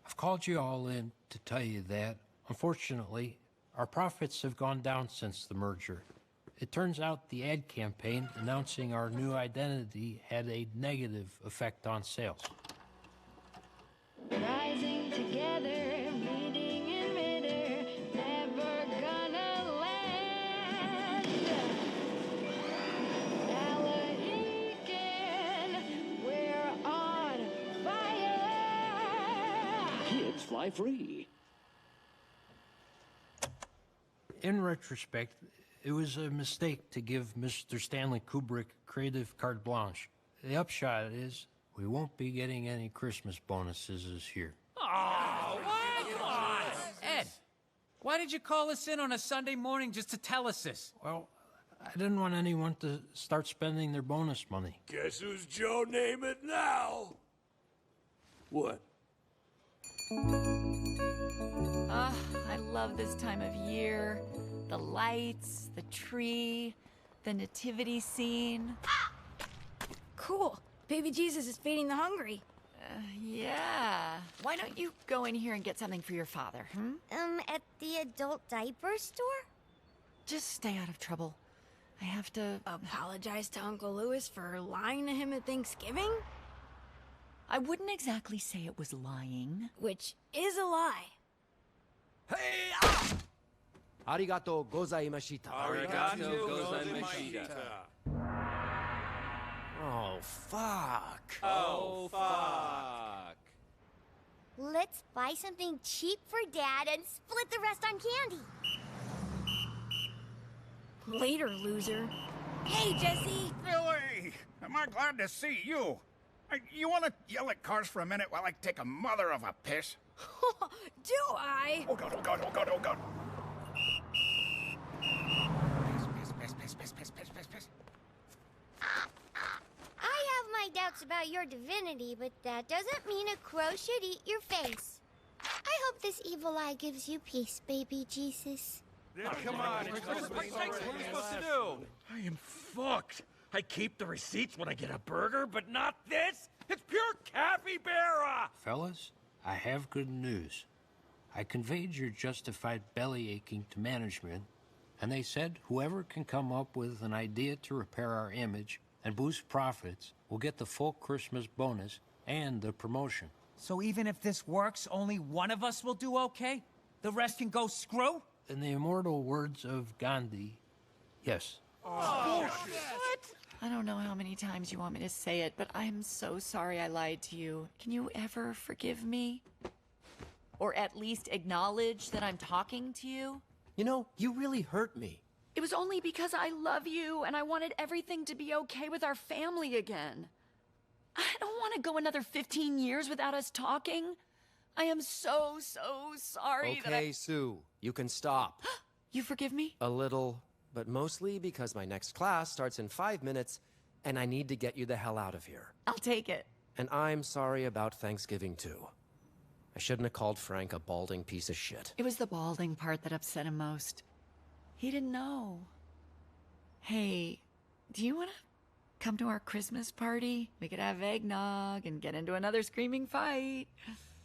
I've called you all in to tell you that, unfortunately, our profits have gone down since the merger. It turns out the ad campaign announcing our new identity had a negative effect on sales. Rising together, bleeding in bitter, never gonna land. Alahegan, we're on fire. Kids fly free. In retrospect, it was a mistake to give Mr. Stanley Kubrick creative carte blanche. The upshot is, we won't be getting any Christmas bonuses this year. Oh, what? Come on. Ed, why did you call us in on a Sunday morning just to tell us this? Well, I didn't want anyone to start spending their bonus money. Guess who's Joe Namath now? What? I love this time of year. The lights, the tree, the nativity scene. Cool. Baby Jesus is feeding the hungry. Yeah. Why don't you go in here and get something for your father, At the adult diaper store? Just stay out of trouble. I have to apologize to Uncle Louis for lying to him at Thanksgiving? I wouldn't exactly say it was lying. Which is a lie. Hey! Arigato gozaimashita. Arigato gozaimashita. Oh, fuck. Oh, fuck. Let's buy something cheap for Dad and split the rest on candy. Later, loser. Hey, Jesse! Billy! Am I glad to see you? You want to yell at cars for a minute while I take a mother of a piss? Do I? Oh, God, oh, God, oh, God, oh, God. Piss. I have my doubts about your divinity, but that doesn't mean a crow should eat your face. I hope this evil eye gives you peace, baby Jesus. Oh, come on, it's Christmas already. What are we supposed to do? I am fucked. I keep the receipts when I get a burger, but not this. It's pure capybara. Fellas, I have good news. I conveyed your justified belly aching to management, and they said whoever can come up with an idea to repair our image and boost profits will get the full Christmas bonus and the promotion. So even if this works, only one of us will do okay? The rest can go screw? In the immortal words of Gandhi, yes. Oh, what? I don't know how many times you want me to say it, but I'm so sorry I lied to you. Can you ever forgive me? Or at least acknowledge that I'm talking to you? You know, you really hurt me. It was only because I love you and I wanted everything to be okay with our family again. I don't want to go another 15 years without us talking. I am so sorry that Okay, Sue, you can stop. You forgive me? A little but mostly because my next class starts in 5 minutes and I need to get you the hell out of here. I'll take it. And I'm sorry about Thanksgiving, too. I shouldn't have called Frank a balding piece of shit. It was the balding part that upset him most. He didn't know. Hey, do you want to come to our Christmas party? We could have eggnog and get into another screaming fight.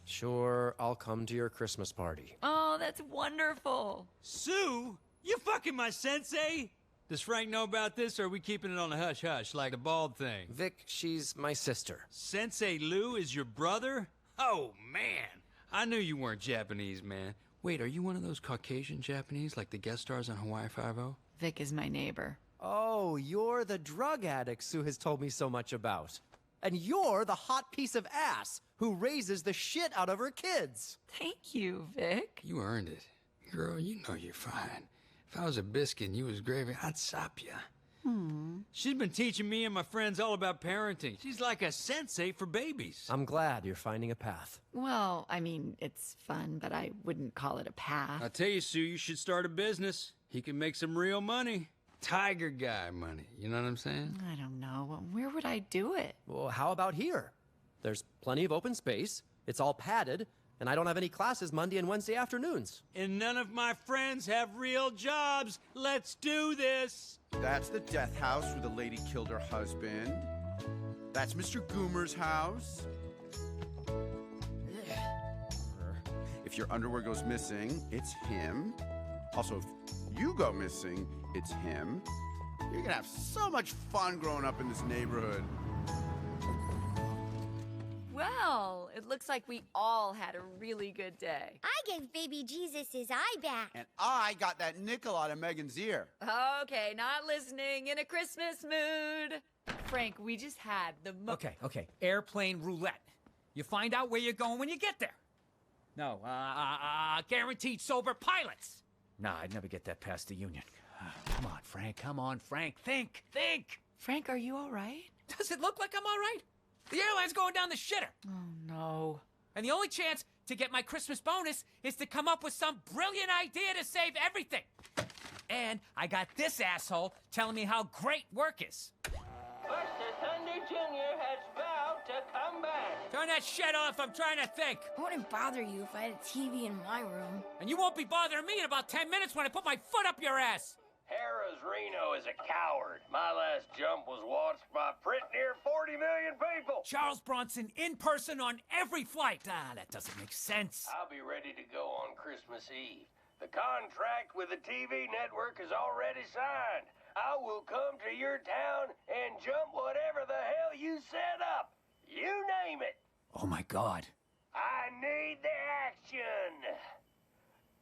Sure, I'll come to your Christmas party. Oh, that's wonderful. Sue? You fucking my sensei? Does Frank know about this, or are we keeping it on the hush-hush, like the bald thing? Vic, she's my sister. Sensei Lou is your brother? Oh, man. I knew you weren't Japanese, man. Wait, are you one of those Caucasian Japanese, like the guest stars on Hawaii Five-0? Vic is my neighbor. Oh, you're the drug addict Sue has told me so much about. And you're the hot piece of ass who raises the shit out of her kids. Thank you, Vic. You earned it. Girl, you know you're fine. If I was a biscuit and you was gravy, I'd sop ya. She's been teaching me and my friends all about parenting. She's like a sensei for babies. I'm glad you're finding a path. Well, I mean, it's fun, but I wouldn't call it a path. I tell you, Sue, you should start a business. He can make some real money. Tiger guy money. You know what I'm saying? I don't know. Where would I do it? Well, how about here? There's plenty of open space. It's all padded. And I don't have any classes Monday and Wednesday afternoons. And none of my friends have real jobs. Let's do this. That's the death house where the lady killed her husband. That's Mr. Goomer's house. If your underwear goes missing, it's him. Also, if you go missing, it's him. You're gonna have so much fun growing up in this neighborhood. Well, it looks like we all had a really good day. I gave baby Jesus his eye back. And I got that nickel out of Megan's ear. Okay, not listening, in a Christmas mood. Frank, we just had the Okay. Airplane roulette. You find out where you're going when you get there. No, guaranteed sober pilots. Nah, I'd never get that past the union. Come on, Frank. Think. Frank, are you all right? Does it look like I'm all right? The airline's going down the shitter. Oh, no. And the only chance to get my Christmas bonus is to come up with some brilliant idea to save everything. And I got this asshole telling me how great work is. Buster Thunder Jr. has vowed to come back. Turn that shit off, I'm trying to think. I wouldn't bother you if I had a TV in my room. And you won't be bothering me in about 10 minutes when I put my foot up your ass. Harrah's Reno is a coward. My last jump was watched by pretty near 40 million people. Charles Bronson in person on every flight. That doesn't make sense. I'll be ready to go on Christmas Eve. The contract with the TV network is already signed. I will come to your town and jump whatever the hell you set up. You name it. Oh my God. I need the action.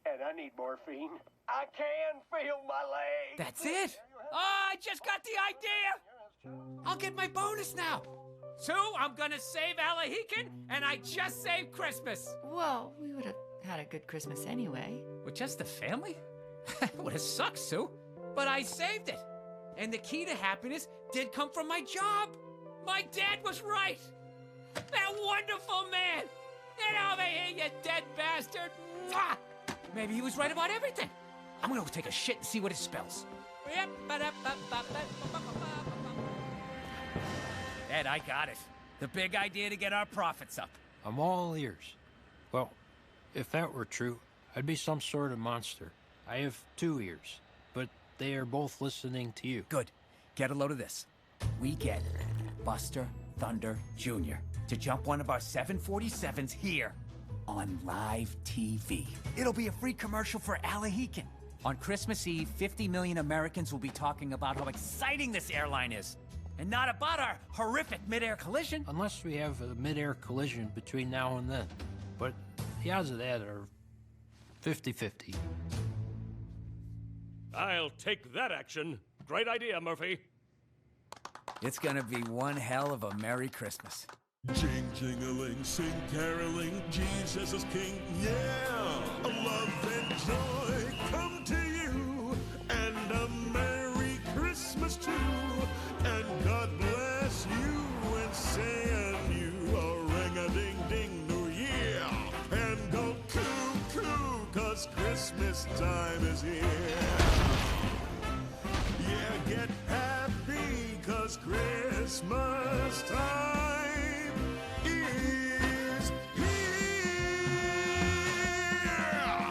And I need morphine. I can feel my legs. That's it? Oh, I just got the idea. I'll get my bonus now. Sue, I'm gonna save Alahican, and I just saved Christmas. Well, we would have had a good Christmas anyway. With just the family? Would have sucked, Sue. But I saved it. And the key to happiness did come from my job. My dad was right. That wonderful man. Get over here, you dead bastard. Mwah! Maybe he was right about everything. I'm gonna go take a shit and see what it spells. Ed, I got it. The big idea to get our profits up. I'm all ears. Well, if that were true, I'd be some sort of monster. I have 2 ears, but they are both listening to you. Good. Get a load of this. We get Buster Thunder Jr. to jump one of our 747s here on live TV. It'll be a free commercial for Alahican. On Christmas Eve, 50 million Americans will be talking about how exciting this airline is, and not about our horrific mid-air collision. Unless we have a mid-air collision between now and then. But the odds of that are 50-50. I'll take that action. Great idea, Murphy. It's gonna be one hell of a Merry Christmas. Jing-jing-a-ling, sing caroling, Jesus is King, yeah! Love and joy come to you, and a Merry Christmas too, and God bless you, and send you a ring-a-ding-ding New Year, and go cuckoo, 'cause Christmas time is here. 'cause Christmas time is here.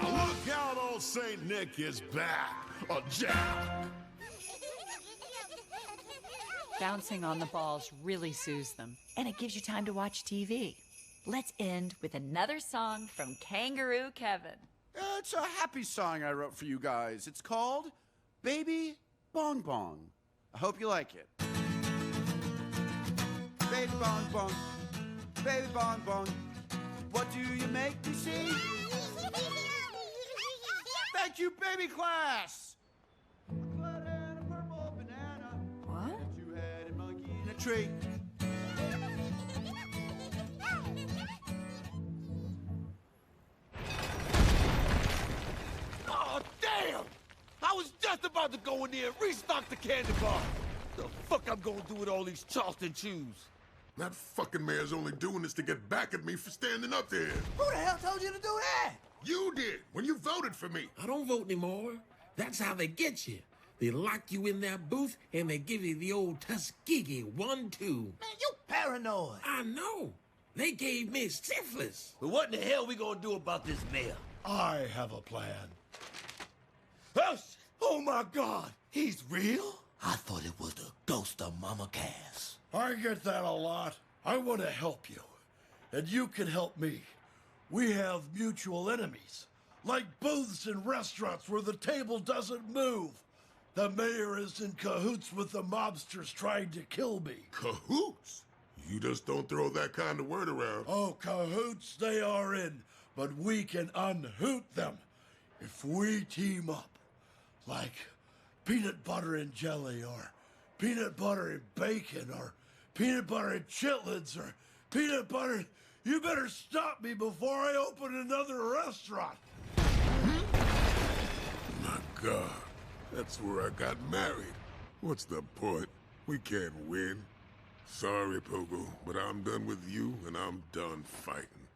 Look out, old Saint Nick is back. A Jack. Bouncing on the balls really soothes them, and it gives you time to watch TV. Let's end with another song from Kangaroo Kevin. It's a happy song I wrote for you guys. It's called Baby Bong Bong. I hope you like it. Baby Bong Bong, Baby Bong Bong, what do you make me see? Thank you, baby class! What? Two-headed monkey in a tree. Oh, damn! I was just about to go in there and restock the candy bar. The fuck I'm gonna do with all these Charleston chews? That fucking mayor's only doing this to get back at me for standing up there. Who the hell told you to do that? You did, when you voted for me. I don't vote anymore. That's how they get you. They lock you in that booth and they give you the old Tuskegee 1-2. Man, you paranoid. I know. They gave me syphilis. But what in the hell we gonna do about this mayor? I have a plan. Oh my God, he's real? I thought it was the ghost of Mama Cass. I get that a lot. I want to help you, and you can help me. We have mutual enemies, like booths in restaurants where the table doesn't move. The mayor is in cahoots with the mobsters trying to kill me. Cahoots? You just don't throw that kind of word around. Oh, cahoots they are in, but we can unhoot them if we team up. Like peanut butter and jelly, or peanut butter and bacon, or peanut butter and chitlins, or peanut butter... You better stop me before I open another restaurant. My God, that's where I got married. What's the point? We can't win. Sorry, Pogo, but I'm done with you, and I'm done fighting.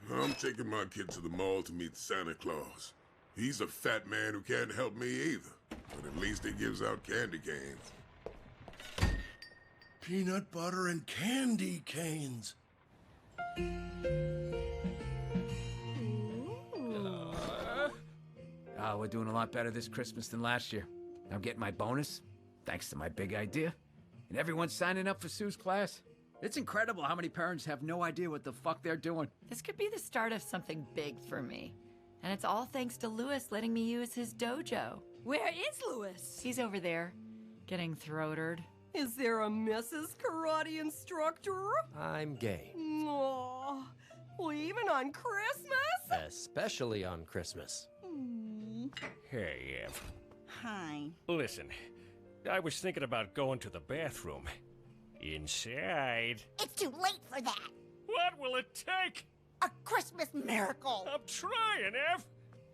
I'm taking my kid to the mall to meet Santa Claus. He's a fat man who can't help me either, but at least he gives out candy canes. Peanut butter and candy canes. We're doing a lot better this Christmas than last year. I'm getting my bonus, thanks to my big idea. And everyone's signing up for Sue's class. It's incredible how many parents have no idea what the fuck they're doing. This could be the start of something big for me. And it's all thanks to Lewis letting me use his dojo. Where is Lewis? He's over there, getting throatered. Is there a Mrs. Karate Instructor? I'm gay. Aw, well, even on Christmas? Especially on Christmas. Hey, Ev. Hi. Listen, I was thinking about going to the bathroom. Inside. It's too late for that. What will it take? A Christmas miracle. I'm trying, Ev.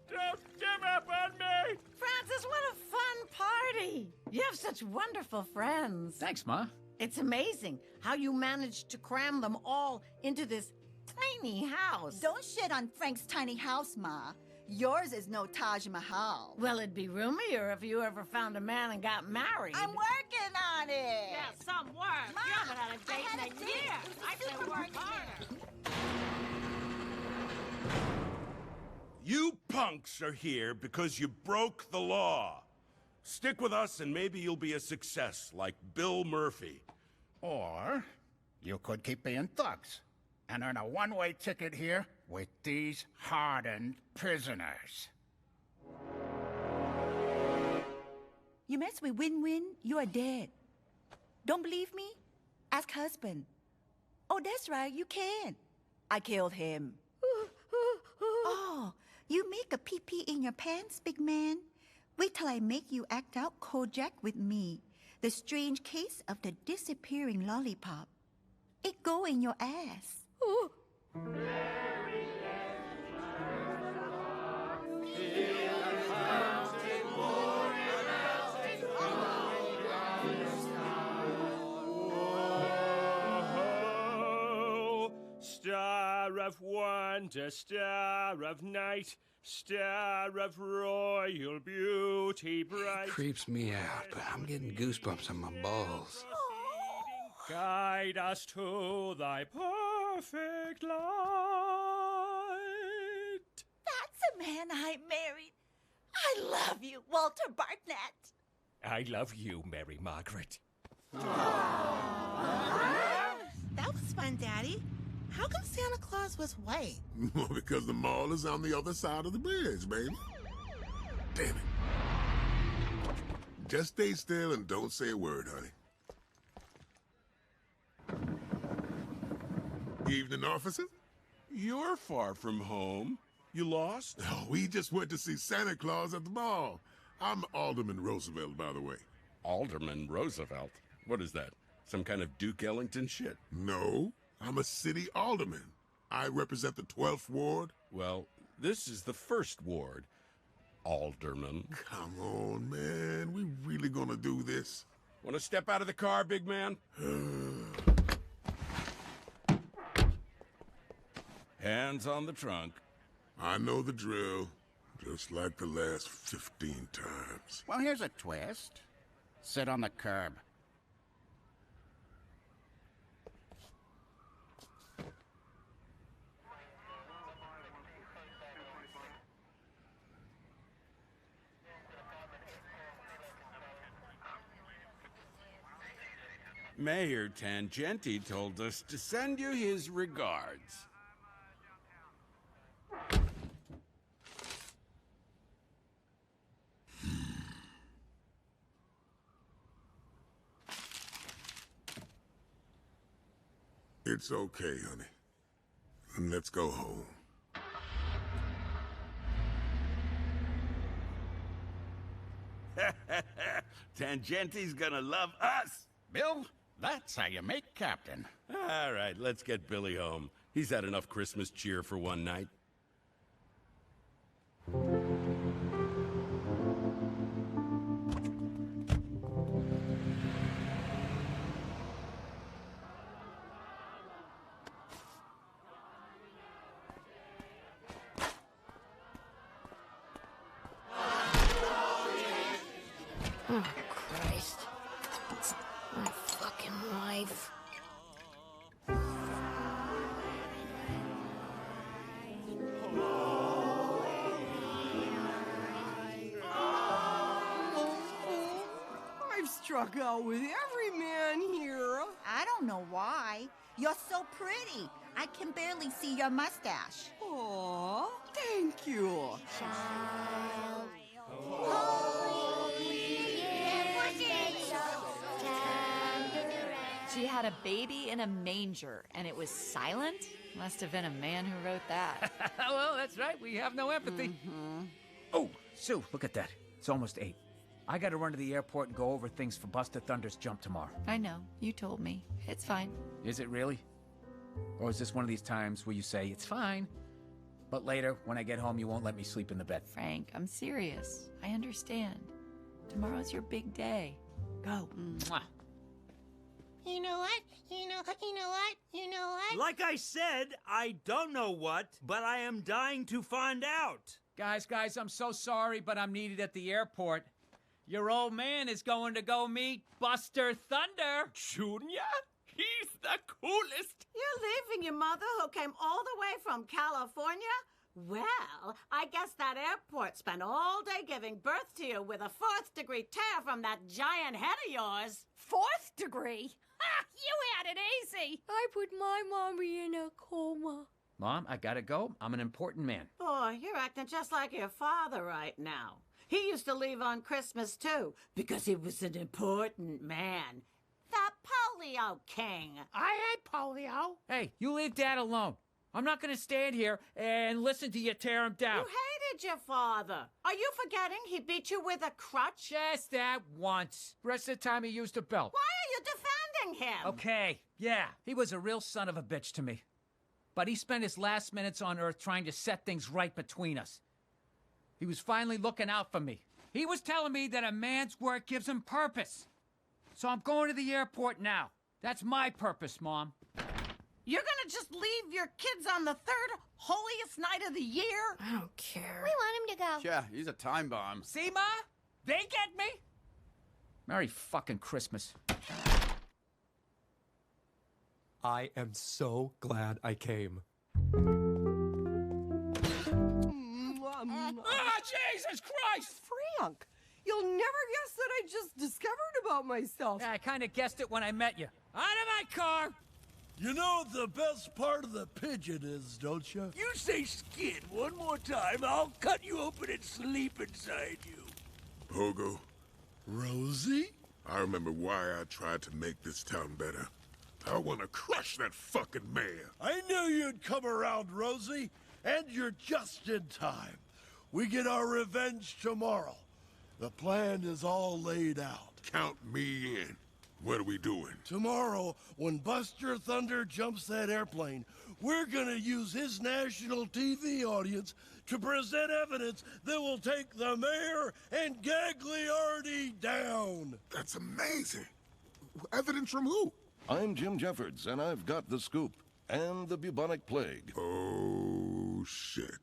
Don't give up on me. Francis, what a fun party. You have such wonderful friends. Thanks, Ma. It's amazing how you managed to cram them all into this tiny house. Don't shit on Frank's tiny house, Ma. Yours is no Taj Mahal. Well, it'd be roomier if you ever found a man and got married. I'm working on it. Yeah, some work. Ma, You haven't had a date in a year. I can work harder. You punks are here because you broke the law. Stick with us and maybe you'll be a success like Bill Murphy. Or you could keep being thugs and earn a one-way ticket here with these hardened prisoners. You mess with Win-Win, you are dead. Don't believe me? Ask husband. Oh, that's right, you can. I killed him. Oh, you make a pee-pee in your pants, big man? Wait till I make you act out Kojak with me. The strange case of the disappearing lollipop. It go in your ass. Ooh. Star of wonder, star of night, star of royal beauty bright. Creeps me out, but I'm getting goosebumps on my balls. Guide us to thy perfect light. That's a man I married. I love you, Walter Bartlett. I love you, Mary Margaret. That was fun, Daddy. How come Santa Claus was white? Well, because the mall is on the other side of the bridge, baby. Damn it. Just stay still and don't say a word, honey. Evening, officer. You're far from home. You lost? Oh, we just went to see Santa Claus at the mall. I'm Alderman Roosevelt, by the way. Alderman Roosevelt? What is that? Some kind of Duke Ellington shit? No, I'm a city alderman. I represent the 12th Ward. Well, this is the 1st Ward. Alderman. Come on, man. We really gonna do this? Want to step out of the car, big man? Hands on the trunk. I know the drill. Just like the last 15 times. Well, here's a twist. Sit on the curb. Mayor Tangenti told us to send you his regards. It's okay, honey. And let's go home. Tangenti's gonna love us. Bill, that's how you make captain. All right, let's get Billy home. He's had enough Christmas cheer for one night. Oh, Christ. It's my fucking life. I've struck out with every man here. I don't know why. You're so pretty. I can barely see your mustache. Aw, thank you. Child. She had a baby in a manger, and it was silent? Must have been a man who wrote that. Well, that's right. We have no empathy. Oh, Sue, look at that. It's almost 8. I gotta run to the airport and go over things for Buster Thunder's jump tomorrow. I know. You told me. It's fine. Is it really? Or is this one of these times where you say, it's fine, but later, when I get home, you won't let me sleep in the bed? Frank, I'm serious. I understand. Tomorrow's your big day. Go. Mwah. You know what? You know what? Like I said, I don't know what, but I am dying to find out. Guys, I'm so sorry, but I'm needed at the airport. Your old man is going to go meet Buster Thunder. Junior? He's the coolest. You're leaving your mother who came all the way from California? Well, I guess that airport spent all day giving birth to you with a 4th-degree tear from that giant head of yours. 4th degree? Ha! You had it easy. I put my mommy in a coma. Mom, I gotta go. I'm an important man. Boy, you're acting just like your father right now. He used to leave on Christmas, too, because he was an important man. The polio king. I had polio. Hey, you leave Dad alone. I'm not gonna stand here and listen to you tear him down. You hated your father. Are you forgetting he beat you with a crutch? Just that once. Rest of the time he used a belt. Why are you defending him? Okay, yeah, he was a real son of a bitch to me. But he spent his last minutes on Earth trying to set things right between us. He was finally looking out for me. He was telling me that a man's work gives him purpose. So I'm going to the airport now. That's my purpose, Mom. You're gonna just leave your kids on the 3rd holiest night of the year? I don't care. We want him to go. Yeah, he's a time bomb. See, Ma? They get me. Merry fucking Christmas. I am so glad I came. Ah, Jesus Christ! Frank, you'll never guess that I just discovered about myself. Yeah, I kind of guessed it when I met you. Out of my car! You know what the best part of the pigeon is, don't you? You say skin one more time, I'll cut you open and sleep inside you. Pogo, Rosie? I remember why I tried to make this town better. I want to crush that fucking mayor. I knew you'd come around, Rosie, and you're just in time. We get our revenge tomorrow. The plan is all laid out. Count me in. What are we doing? Tomorrow, when Buster Thunder jumps that airplane, we're gonna use his national TV audience to present evidence that will take the mayor and Gagliardi down. That's amazing. Evidence from who? I'm Jim Jeffords, and I've got the scoop. And the bubonic plague. Oh, shit.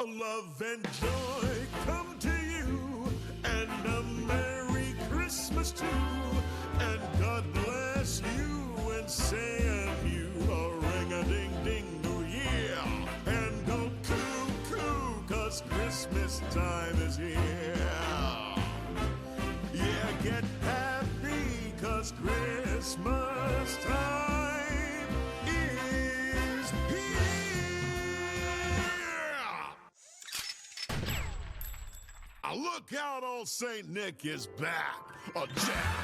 Love and joy come to you, and a Merry Christmas too, and God bless you and send you a ring-a-ding-ding New Year, and don't cuckoo, 'cause Christmas time is here. Yeah, get happy, 'cause Christmas time is here. Look out, old Saint Nick is back. A jack.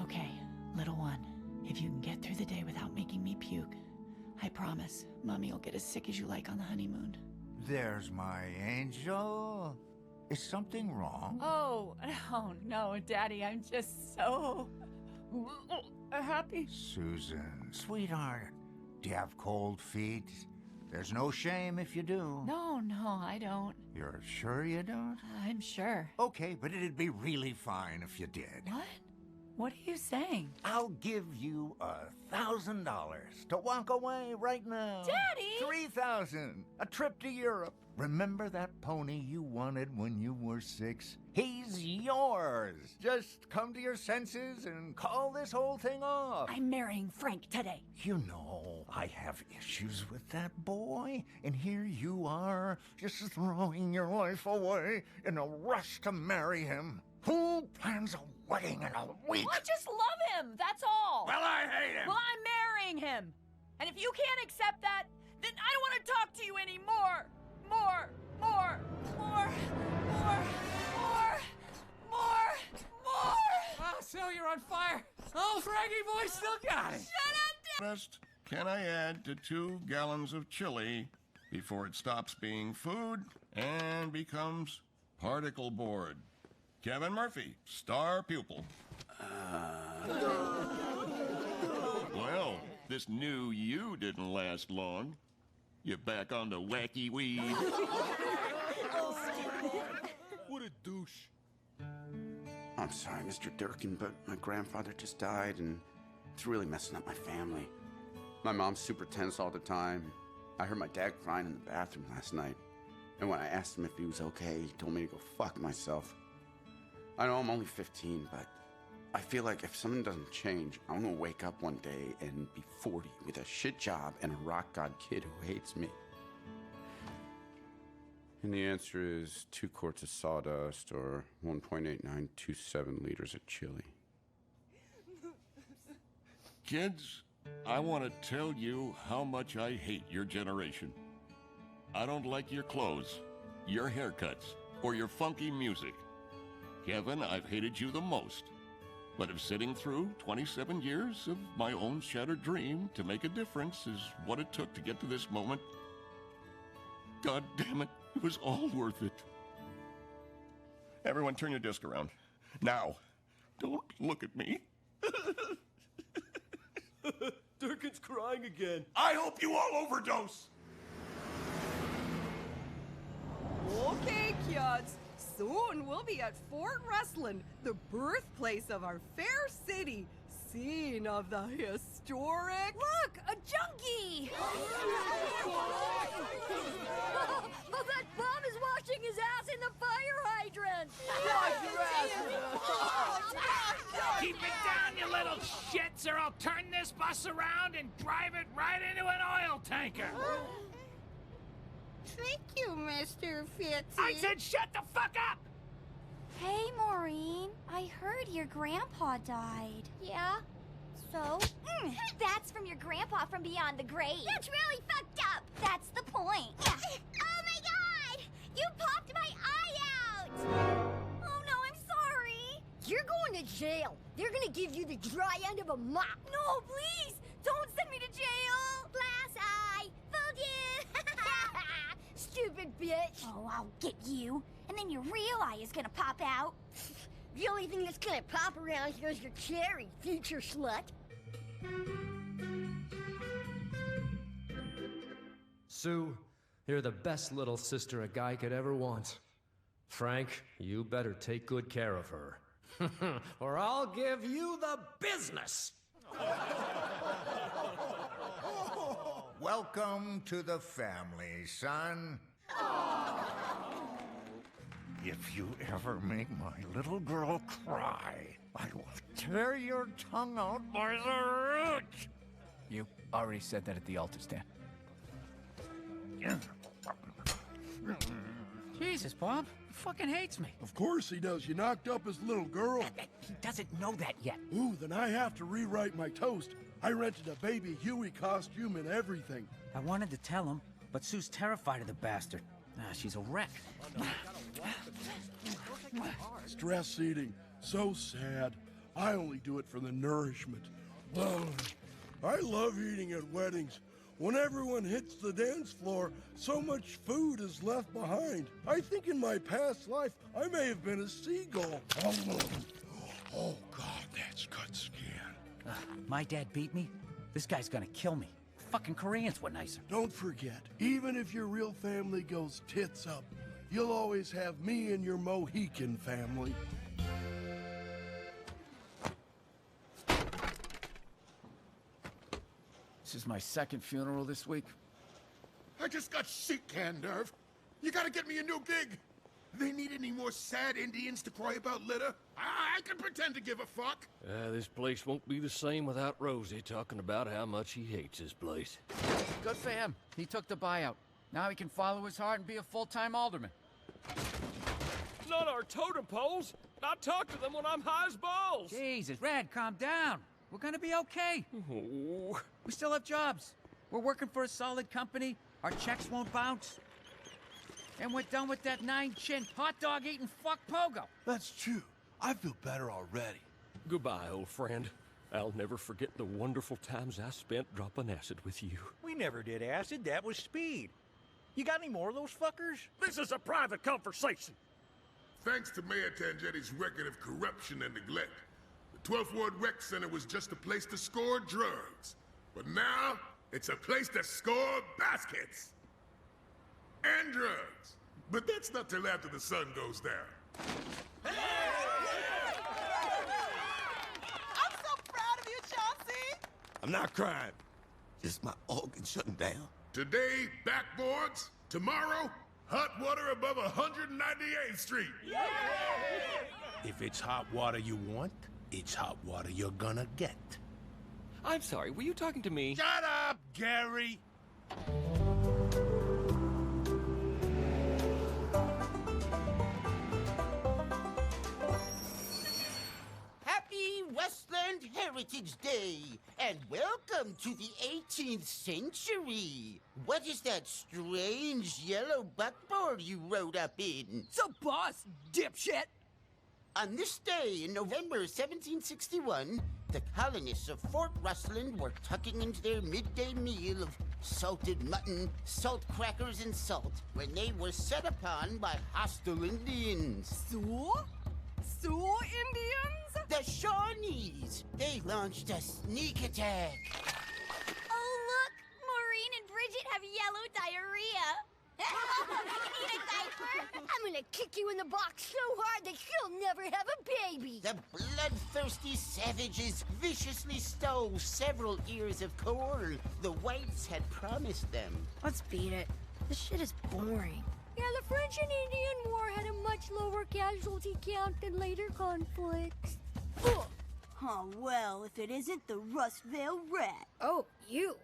Okay, little one, if you can get through the day without making me puke, I promise Mommy will get as sick as you like on the honeymoon. There's my angel. Is something wrong? Oh, no, Daddy, I'm just so happy. Susan, sweetheart, do you have cold feet? There's no shame if you do. No, I don't. You're sure you don't? I'm sure. Okay, but it'd be really fine if you did. What? What are you saying? I'll give you $1,000 to walk away right now. Daddy! $3,000. A trip to Europe. Remember that pony you wanted when you were 6? He's yours. Just come to your senses and call this whole thing off. I'm marrying Frank today. You know, I have issues with that boy, and here you are, just throwing your life away in a rush to marry him. Who plans a wedding in a week? I just love him, that's all. Well, I hate him. Well, I'm marrying him. And if you can't accept that, then I don't want to talk to you anymore. More. Oh, so you're on fire. Oh, Frankie boy still got it. Best, can I add to 2 gallons of chili before it stops being food and becomes particle board? Kevin Murphy, star pupil. Well, this new you didn't last long. You're back on the wacky weed. What a douche. I'm sorry, Mr. Durkin, but my grandfather just died, and it's really messing up my family. My mom's super tense all the time. I heard my dad crying in the bathroom last night. And when I asked him if he was okay, he told me to go fuck myself. I know I'm only 15, but I feel like if something doesn't change, I'm gonna wake up one day and be 40 with a shit job and a rock god kid who hates me. And the answer is 2 quarts of sawdust or 1.8927 liters of chili. Kids, I want to tell you how much I hate your generation. I don't like your clothes, your haircuts, or your funky music. Kevin, I've hated you the most. But if sitting through 27 years of my own shattered dream to make a difference is what it took to get to this moment, God damn it, it was all worth it. Everyone turn your disc around. Now, don't look at me. Durkin's crying again. I hope you all overdose! Okay, kids. Soon we'll be at Fort Rustland, the birthplace of our fair city, scene of the historic... Look, a junkie! Oh, that bum is washing his ass in the fire hydrant! Keep it down, you little shits, or I'll turn this bus around and drive it right into an oil tanker! Thank you, Mr. Fitzy. I said shut the fuck up! Hey, Maureen. I heard your grandpa died. Yeah? So? That's from your grandpa from beyond the grave. That's really fucked up. That's the point. Oh my god! You popped my eye out! Oh no, I'm sorry. You're going to jail. They're gonna give you the dry end of a mop. No, please! Don't send me to jail! Glass eye! Fooled you! Stupid bitch! Oh, I'll get you. And then your real eye is gonna pop out. The only thing that's gonna pop around here is your cherry, future slut. Sue, you're the best little sister a guy could ever want. Frank, you better take good care of her. Or I'll give you the business! Welcome to the family, son. If you ever make my little girl cry, I will tear your tongue out by the root. You already said that at the altar stand. Jesus, Bob. He fucking hates me. Of course he does. You knocked up his little girl. He doesn't know that yet. Ooh, then I have to rewrite my toast. I rented a baby Huey costume and everything. I wanted to tell him, but Sue's terrified of the bastard. She's a wreck. Stress eating. So sad. I only do it for the nourishment. Oh, I love eating at weddings. When everyone hits the dance floor, so much food is left behind. I think in my past life, I may have been a seagull. Oh, God, that's good skin. My dad beat me. This guy's gonna kill me. Fucking Koreans were nicer. Don't forget, even if your real family goes tits up, you'll always have me and your Mohican family. This is my second funeral this week. I just got shit can nerve. You gotta get me a new gig. They need any more sad Indians to cry about litter? I can pretend to give a fuck. This place won't be the same without Rosie talking about how much he hates this place. Good for him. He took the buyout. Now he can follow his heart and be a full-time alderman. Not our totem poles. I talk to them when I'm high as balls. Jesus, Red, calm down. We're gonna be okay. Oh. We still have jobs. We're working for a solid company. Our checks won't bounce. And we're done with that 9-chin hot dog eating fuck pogo. That's true. I feel better already. Goodbye, old friend. I'll never forget the wonderful times I spent dropping acid with you. We never did acid. That was speed. You got any more of those fuckers? This is a private conversation. Thanks to Mayor Tangenti's record of corruption and neglect, the 12th Ward Rec Center was just a place to score drugs. But now, it's a place to score baskets. And drugs. But that's not till after the sun goes down. I'm not crying. Just my organs shutting down. Today, backboards. Tomorrow, hot water above 198th Street. If it's hot water you want, it's hot water you're gonna get. I'm sorry, were you talking to me? Shut up, Gary! Happy Westland Heritage Day, and welcome to the 18th century. What is that strange yellow buckboard you rode up in? It's a bus, dipshit! On this day in November 1761, the colonists of Fort Rustland were tucking into their midday meal of salted mutton, salt crackers, and salt when they were set upon by hostile Indians. Sioux? Sioux Indians? The Shawnees. They launched a sneak attack. Oh, look! Maureen and Bridget have yellow diarrhea. Need a diaper? I'm gonna kick you in the box so hard that you'll never have a baby. The bloodthirsty savages viciously stole several ears of corn the whites had promised them. Let's beat it. This shit is boring. Yeah, the French and Indian War had a much lower casualty count than later conflicts. Oh, well, if it isn't the Rustvale Rat. Oh, you.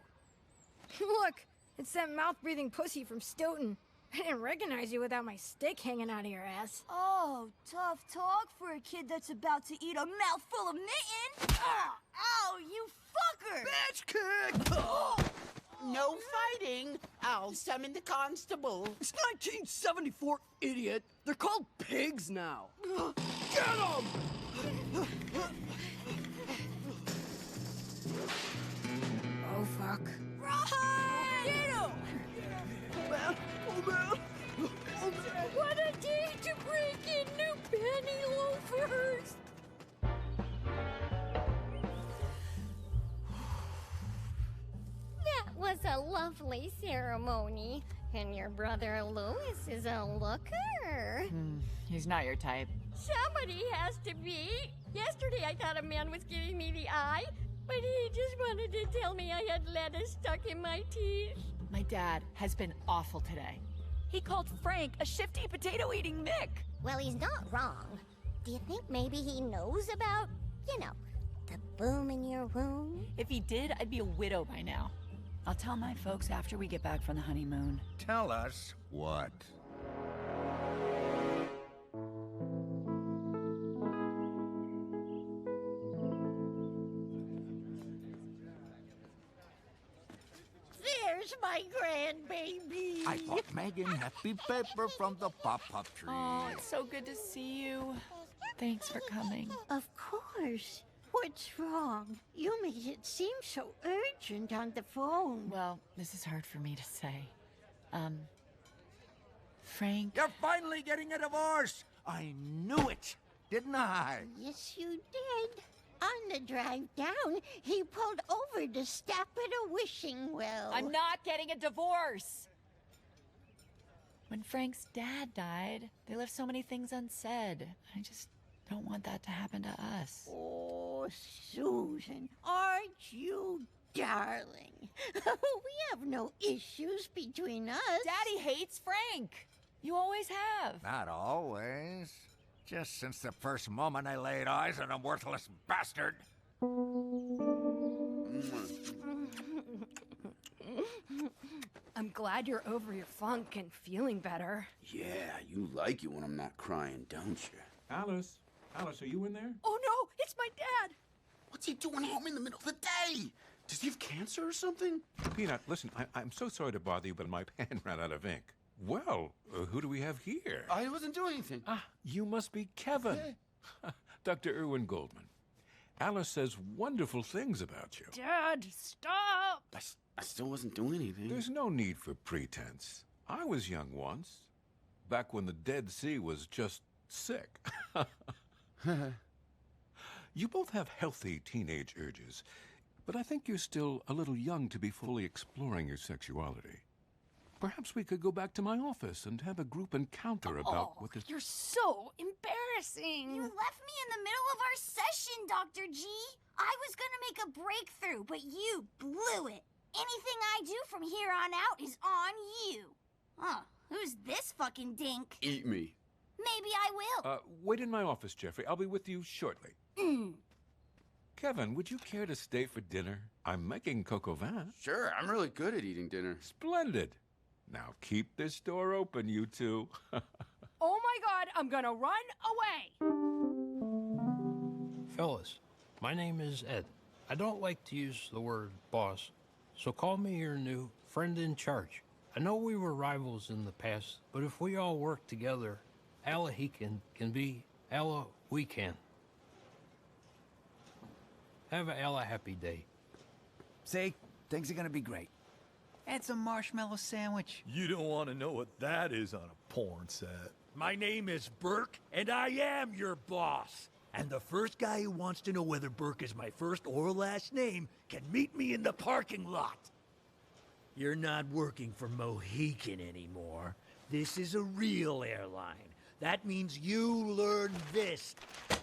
Look, it's that mouth-breathing pussy from Stoughton. I didn't recognize you without my stick hanging out of your ass. Oh, tough talk for a kid that's about to eat a mouthful of mitten. Oh, you fucker! Bitch kick! No fighting. I'll summon the constable. It's 1974, idiot. They're called pigs now. Get them! Oh, fuck. Run! Get him! Man, oh man! Oh man! What a day to break in new penny loafers! That was a lovely ceremony. And your brother Louis is a looker. He's not your type. Somebody has to be. Yesterday I thought a man was giving me the eye, but he just wanted to tell me I had lettuce stuck in my teeth. My dad has been awful today. He called Frank a shifty potato-eating Mick. Well, he's not wrong. Do you think maybe he knows about, the boom in your womb? If he did, I'd be a widow by now. I'll tell my folks after we get back from the honeymoon. Tell us what? There's my grandbaby. I bought Megan happy paper from the pop-up tree. Oh, it's so good to see you. Thanks for coming. Of course. What's wrong? You made it seem so urgent on the phone. Well, this is hard for me to say. Frank... You're finally getting a divorce! I knew it, didn't I? Yes, you did. On the drive down, he pulled over to stop at a wishing well. I'm not getting a divorce! When Frank's dad died, they left so many things unsaid. I just don't want that to happen to us. Oh, Susan, aren't you darling? We have no issues between us. Daddy hates Frank! You always have. Not always. Just since the first moment I laid eyes on a worthless bastard. I'm glad you're over your funk and feeling better. Yeah, you like it when I'm not crying, don't you? Alice, are you in there? Oh no, it's my dad! What's he doing home in the middle of the day? Does he have cancer or something? Peanut, listen, I'm so sorry to bother you, but my pen ran out of ink. Well, who do we have here? I wasn't doing anything. Ah, you must be Kevin. Dr. Irwin Goldman. Alice says wonderful things about you. Dad, stop! I still wasn't doing anything. There's no need for pretense. I was young once, back when the Dead Sea was just sick. You both have healthy teenage urges, but I think you're still a little young to be fully exploring your sexuality. Perhaps we could go back to my office and have a group encounter about what this... You're so embarrassing. You left me in the middle of our session, Dr. G. I was gonna make a breakthrough, but you blew it. Anything I do from here on out is on you. Huh, who's this fucking dink? Eat me. Maybe I will. Wait in my office, Jeffrey. I'll be with you shortly. Kevin, would you care to stay for dinner? I'm making coq au vin. Sure, I'm really good at eating dinner. Splendid. Now keep this door open, you two. Oh my god, I'm gonna run away! Fellas, my name is Ed. I don't like to use the word boss, so call me your new friend in charge. I know we were rivals in the past, but if we all work together, Allah he can be Allah we can. Have a Allah happy day. See? Things are gonna be great. Add some marshmallow sandwich. You don't want to know what that is on a porn set. My name is Burke, and I am your boss. And the first guy who wants to know whether Burke is my first or last name can meet me in the parking lot. You're not working for Mohican anymore. This is a real airline. That means you learn this.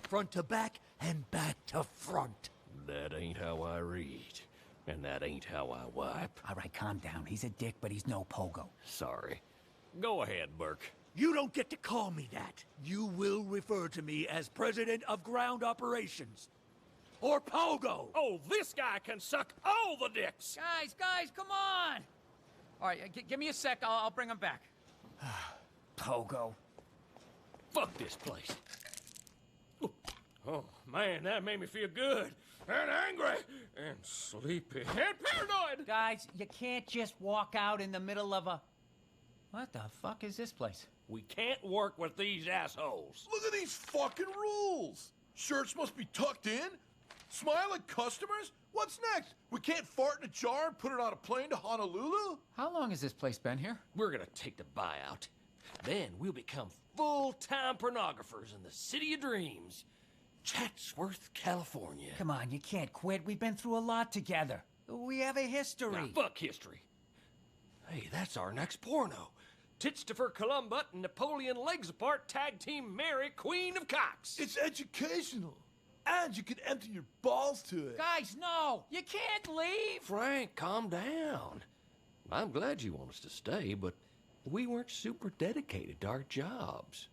Front to back and back to front. That ain't how I read. And that ain't how I wipe. All right, calm down. He's a dick, but he's no pogo. Sorry. Go ahead, Burke. You don't get to call me that. You will refer to me as President of Ground Operations. Or Pogo. Oh, this guy can suck all the dicks. Guys, come on! All right, give me a sec. I'll bring him back. Pogo. Fuck this place. Oh, man, that made me feel good. And angry. And sleepy. And paranoid. Guys, you can't just walk out in the middle of a... What the fuck is this place? We can't work with these assholes. Look at these fucking rules. Shirts must be tucked in. Smile at customers? What's next? We can't fart in a jar and put it on a plane to Honolulu? How long has this place been here? We're gonna take the buyout. Then we'll become full-time pornographers in the City of Dreams. Chatsworth, California. Come on, you can't quit. We've been through a lot together. We have a history. Now, fuck history. Hey, that's our next porno. Titstifer Columbutt and Napoleon Legs Apart tag team Mary, Queen of Cocks. It's educational. And you can empty your balls to it. Guys, no! You can't leave! Frank, calm down. I'm glad you want us to stay, but we weren't super dedicated to our jobs.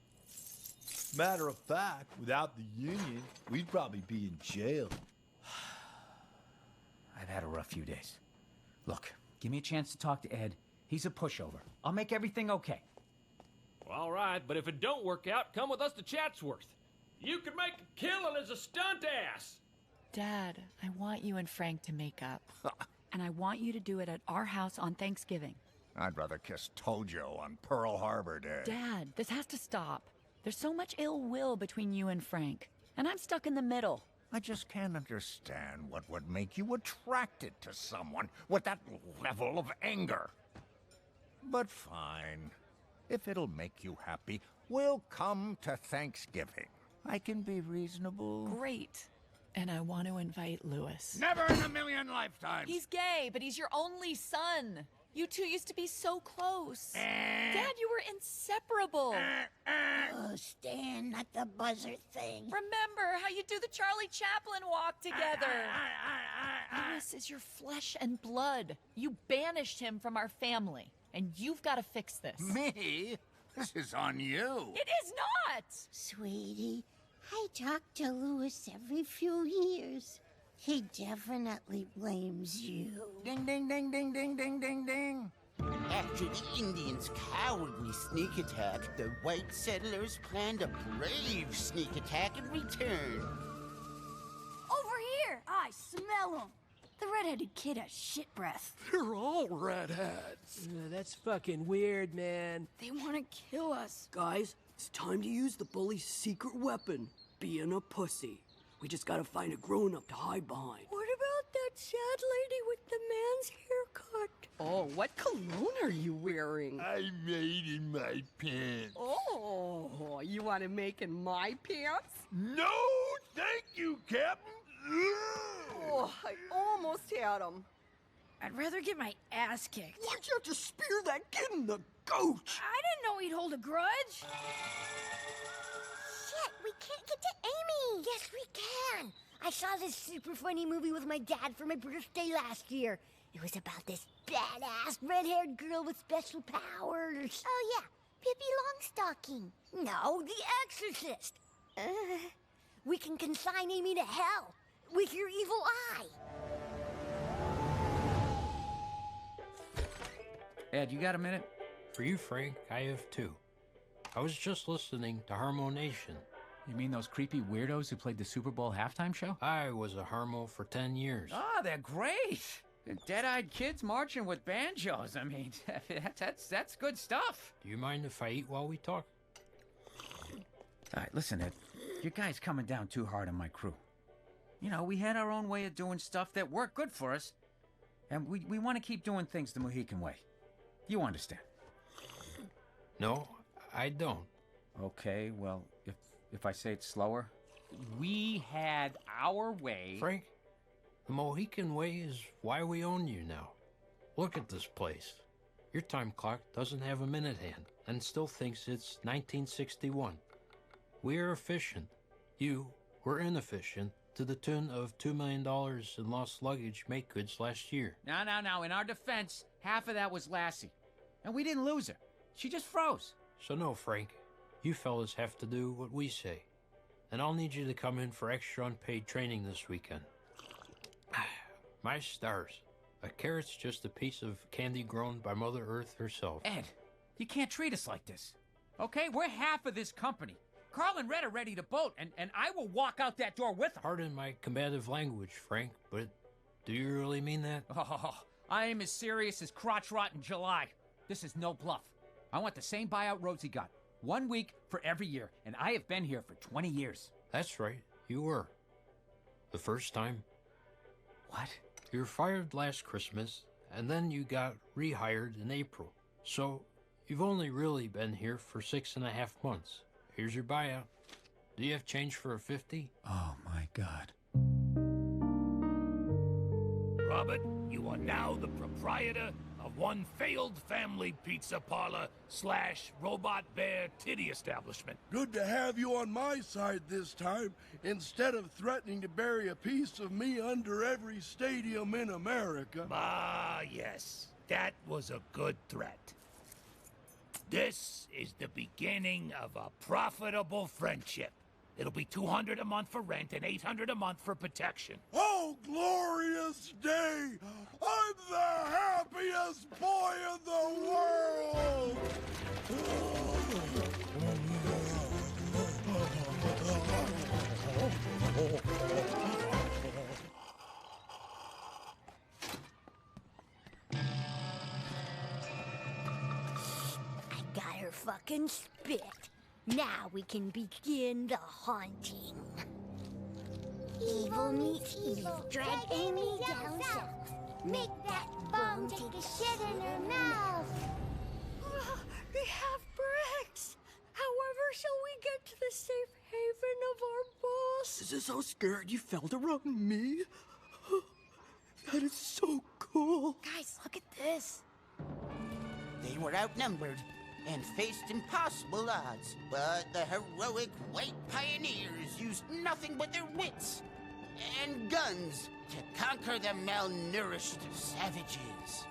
Matter of fact, without the union, we'd probably be in jail. I've had a rough few days. Look, give me a chance to talk to Ed. He's a pushover. I'll make everything okay. Well, all right, but if it don't work out, come with us to Chatsworth. You can make a killing as a stunt ass. Dad, I want you and Frank to make up. And I want you to do it at our house on Thanksgiving. I'd rather kiss Tojo on Pearl Harbor Day. Dad, this has to stop. There's so much ill will between you and Frank. And I'm stuck in the middle. I just can't understand what would make you attracted to someone with that level of anger. But fine. If it'll make you happy, we'll come to Thanksgiving. I can be reasonable. Great. And I want to invite Louis. Never in a million lifetimes! He's gay, but he's your only son. You two used to be so close. Dad, you were inseparable. Oh, Stan, not the buzzer thing. Remember how you do the Charlie Chaplin walk together. Louis is your flesh and blood. You banished him from our family, and you've got to fix this. Me? This is on you. It is not! Sweetie, I talk to Louis every few years. He definitely blames you. Ding, ding, ding, ding, ding, ding, ding, ding. After the Indians' cowardly sneak attack, the white settlers planned a brave sneak attack in return. Over here! I smell him. The red-headed kid has shit breath. They're all redheads. That's fucking weird, man. They want to kill us. Guys, it's time to use the bully's secret weapon, being a pussy. We just gotta find a grown-up to hide behind. What about that sad lady with the man's haircut? Oh, what cologne are you wearing? I made in my pants. Oh, you want to make in my pants? No, thank you, Captain. Oh, I almost had him. I'd rather get my ass kicked. Why'd you have to spear that kid in the gooch? I didn't know he'd hold a grudge. Shit, we can't get to Amy. Yes, we can. I saw this super funny movie with my dad for my birthday last year. It was about this badass red-haired girl with special powers. Oh, yeah. Pippi Longstocking. No, The Exorcist. We can consign Amy to hell with your evil eye. Ed, you got a minute? For you, Frank, I have two. I was just listening to Harmonation. You mean those creepy weirdos who played the Super Bowl halftime show? I was a Harmo for 10 years. Oh, they're great. They're dead-eyed kids marching with banjos. I mean, that's good stuff. Do you mind if I eat while we talk? All right, listen, Ed. Your guy's coming down too hard on my crew. You know, we had our own way of doing stuff that worked good for us, and we want to keep doing things the Mohican way. You understand? No, I don't. Okay, well, if I say it slower, we had our way. Frank, the Mohican way is why we own you now. Look at this place. Your time clock doesn't have a minute hand and still thinks it's 1961. We're efficient. You were inefficient to the tune of $2 million in lost luggage make goods last year. Now, in our defense, half of that was Lassie. And we didn't lose her. She just froze. So no, Frank, you fellas have to do what we say. And I'll need you to come in for extra unpaid training this weekend. My stars. A carrot's just a piece of candy grown by Mother Earth herself. Ed, you can't treat us like this. Okay? We're half of this company. Carl and Red are ready to bolt, and I will walk out that door with them. Pardon my combative language, Frank, but do you really mean that? Oh, I am as serious as crotch rot in July. This is no bluff. I want the same buyout Rosie got. 1 week for every year, and I have been here for 20 years. That's right, you were. The first time. What? You were fired last Christmas, and then you got rehired in April. So, you've only really been here for 6.5 months. Here's your buyout. Do you have change for a 50? Oh, my God. Robert, you are now the proprietor of one failed family pizza parlor / robot bear titty establishment. Good to have you on my side this time, instead of threatening to bury a piece of me under every stadium in America. Ah, yes. That was a good threat. This is the beginning of a profitable friendship. It'll be $200 a month for rent and $800 a month for protection. Oh, glorious day! I'm the happiest boy in the world! I got her fucking spit. Now we can begin the haunting. Evil meets evil. Drag Amy down south. Make that bum take a shit in her mouth. They have bricks. However, shall we get to the safe haven of our boss? This is so scared you felt around me. That is so cool. Guys, look at this. They were outnumbered and faced impossible odds, but the heroic white pioneers used nothing but their wits and guns to conquer the malnourished savages.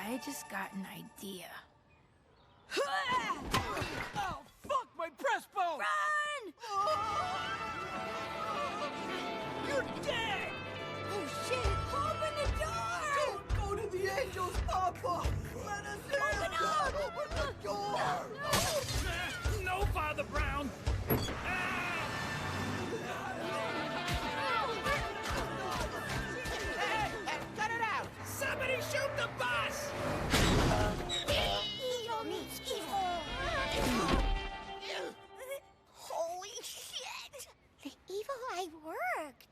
I just got an idea. Oh, fuck my breastbone! Run! You're dead! Oh shit! Open the door! Don't go to the angels, Papa! Let us in! Open up! Open the door! No, Father Brown! Cut it out! Somebody shoot the bus! Evil meets evil. Holy shit! The evil eye worked.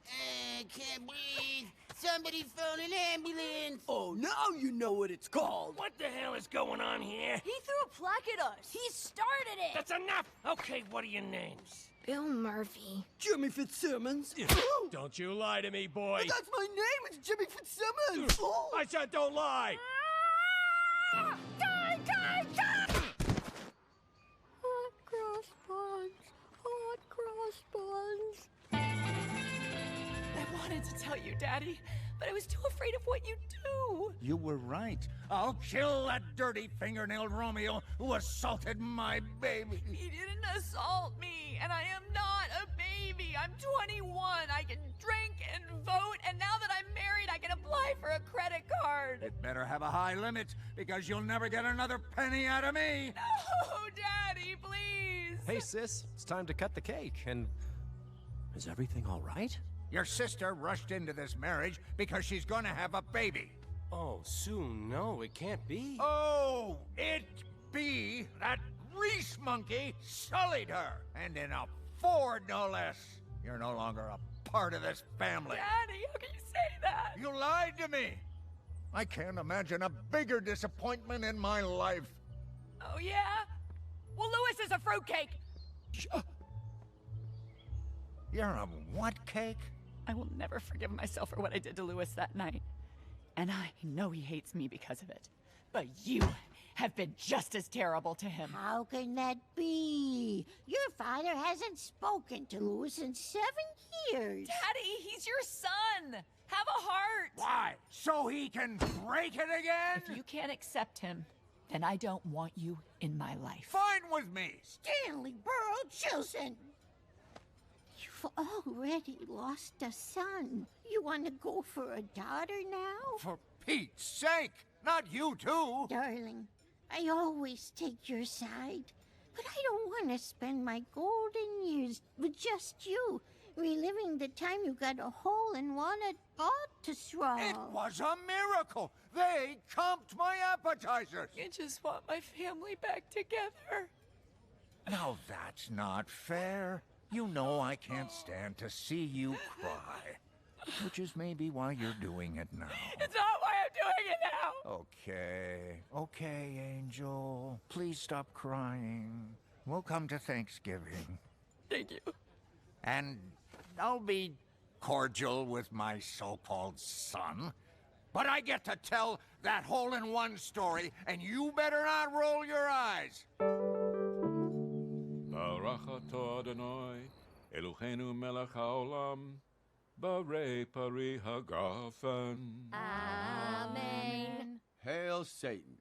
Can't breathe. Somebody Somebody phone an ambulance! Oh, now you know what it's called. What the hell is going on here? He threw a plaque at us. He started it. That's enough! Okay, what are your names? Bill Murphy. Jimmy Fitzsimmons. Don't you lie to me, boy! But that's my name. It's Jimmy Fitzsimmons. I said don't lie! Die, die, die! Hot cross buns. Hot cross buns. I wanted to tell you, Daddy, but I was too afraid of what you'd do. You were right. I'll kill that dirty fingernailed Romeo who assaulted my baby. He didn't assault me, and I am not a baby. I'm 21. I can drink and vote, and now that I'm married, I can apply for a credit card. It better have a high limit, because you'll never get another penny out of me. No, Daddy, please. Hey, sis, it's time to cut the cake, and is everything all right? Your sister rushed into this marriage because she's gonna have a baby. Oh, Sue, no, it can't be. Oh, it be that Reese monkey sullied her, and in a Ford, no less. You're no longer a part of this family. Daddy, how can you say that? You lied to me. I can't imagine a bigger disappointment in my life. Oh, yeah? Well, Lewis is a fruitcake. You're a what cake? I will never forgive myself for what I did to Lewis that night. And I know he hates me because of it. But you have been just as terrible to him. How can that be? Your father hasn't spoken to Louis in 7 years. Daddy, he's your son. Have a heart. Why? So he can break it again? If you can't accept him, then I don't want you in my life. Fine with me. Stanley Burrow Chilson! You've already lost a son. You want to go for a daughter now? For Pete's sake! Not you too! Darling, I always take your side. But I don't want to spend my golden years with just you, reliving the time you got a hole in one at Baltusrol. It was a miracle! They comped my appetizers! You just want my family back together. Now that's not fair. You know I can't stand to see you cry. Which is maybe why you're doing it now. It's not why I'm doing it now! Okay, Angel. Please stop crying. We'll come to Thanksgiving. Thank you. And I'll be cordial with my so-called son. But I get to tell that hole-in-one story, and you better not roll your eyes. Barachato Adonai, Eloheinu melech haolam, Barei pari hagafen. Amen. Hail Satan.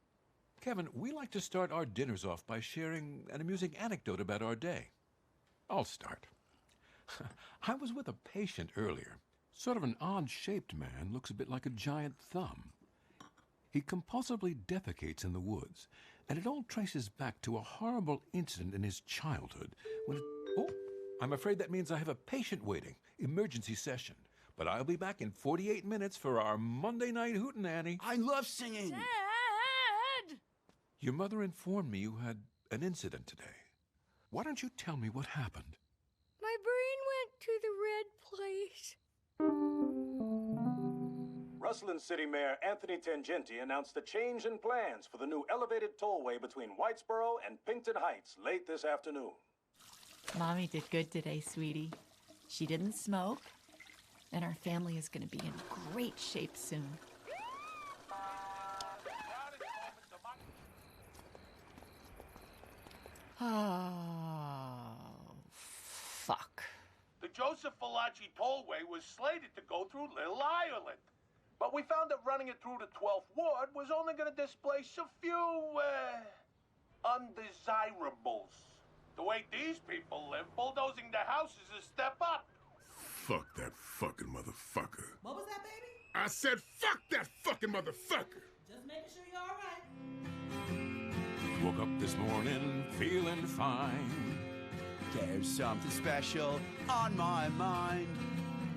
Kevin, we like to start our dinners off by sharing an amusing anecdote about our day. I'll start. I was with a patient earlier. Sort of an odd-shaped man, looks a bit like a giant thumb. He compulsively defecates in the woods, and it all traces back to a horrible incident in his childhood when it... Oh, I'm afraid that means I have a patient waiting. Emergency session. But I'll be back in 48 minutes for our Monday night hootenanny. I love singing. Dad! Your mother informed me you had an incident today. Why don't you tell me what happened? My brain went to the red place. Rustland City Mayor Anthony Tangenti announced a change in plans for the new elevated tollway between Whitesboro and Pinkton Heights late this afternoon. Mommy did good today, sweetie. She didn't smoke, and our family is going to be in great shape soon. Oh, fuck. The Joseph Fallaci Tollway was slated to go through Little Ireland. But we found that running it through the 12th Ward was only going to displace a few, undesirables. The way these people live, bulldozing their houses is a step up. Fuck that fucking motherfucker. What was that, baby? I said fuck that fucking motherfucker. Just making sure you're all right. Woke up this morning feeling fine. There's something special on my mind.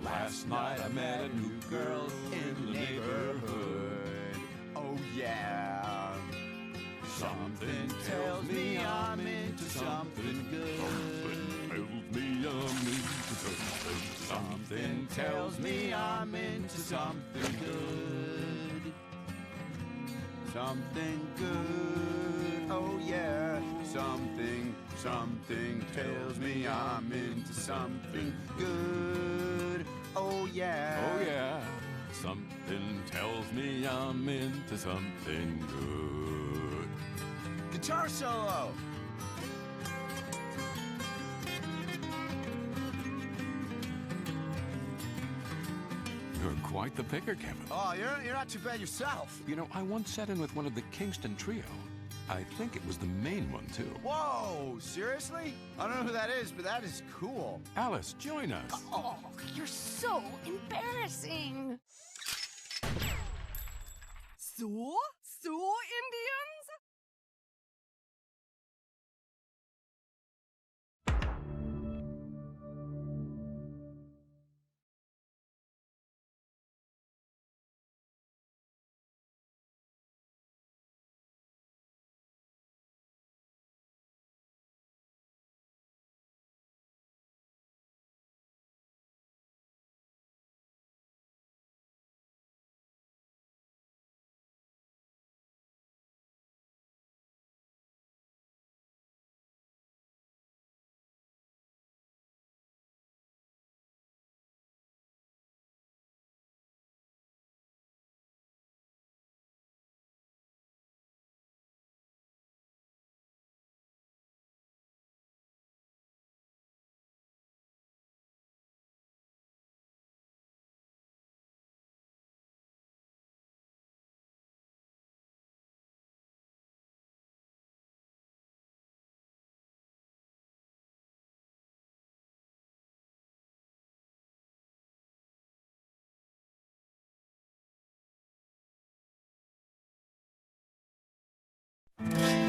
Last night I met a new girl in the neighborhood. Oh yeah. Something tells me I'm into something good. Something tells me I'm into something. Something tells me I'm into something good. Something good, oh yeah. Something tells me I'm into something good, oh yeah. Oh yeah, something tells me I'm into something good. Guitar solo. You're quite the picker, Kevin. Oh, you're not too bad yourself. You know, I once sat in with one of the Kingston Trio. I think it was the main one, too. Whoa, seriously? I don't know who that is, but that is cool. Alice, join us. Oh, you're so embarrassing. So, Indians?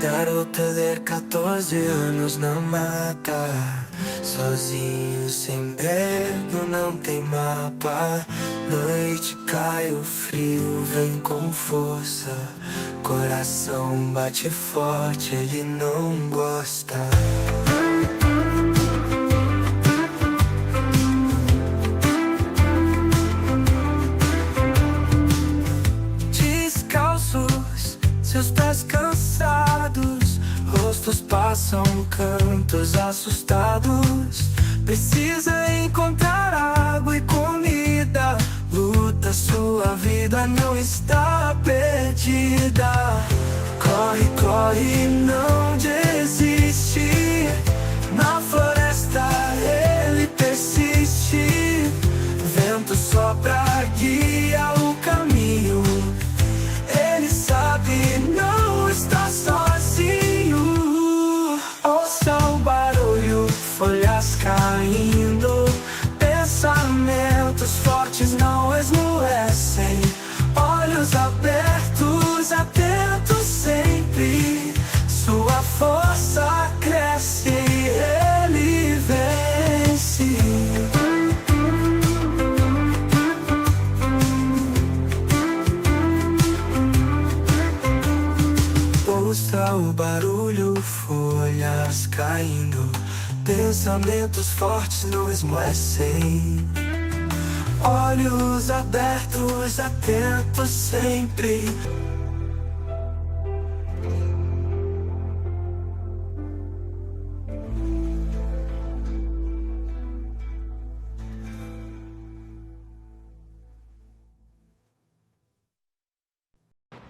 Garota de 14 anos na mata, sozinho, sem bredo, não tem mapa. Noite cai o frio, vem com força. Coração bate forte, ele não gosta. Descalços, seus pés cansados, rostos passam cantos assustados. Precisa encontrar água e comida. Luta, sua vida não está perdida. Corre, corre, não desiste. Na floresta ele persiste. Vento sopra, guia o caminho. Ele sabe, não está sozinho. Ouça o barulho, folhas caindo. Pensamentos fortes não esmorecem. Olhos abertos, atentos sempre. Sua força cresce, ele vence. Ouça o barulho, folhas caindo. Pensamentos fortes não esmorecem. Olhos abertos, atentos sempre.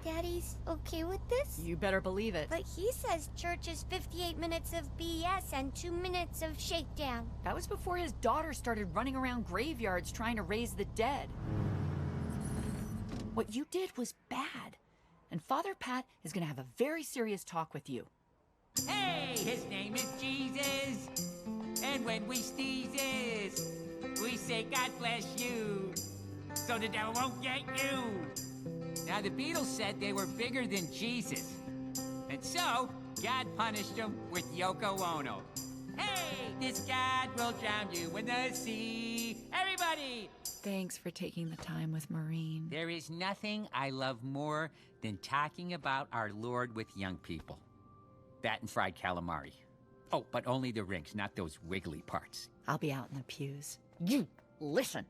Daddy's okay with this? You better believe it. But he says church is 58 minutes of BS and 2 minutes of shakedown. That was before his daughter started running around graveyards trying to raise the dead. What you did was bad. And Father Pat is gonna have a very serious talk with you. Hey, his name is Jesus. And when we sneezes, we say God bless you. So the devil won't get you. Now, the Beatles said they were bigger than Jesus. And so, God punished them with Yoko Ono. Hey, this God will drown you in the sea. Everybody! Thanks for taking the time with Maureen. There is nothing I love more than talking about our Lord with young people. That and fried calamari. Oh, but only the rings, not those wiggly parts. I'll be out in the pews. You listen.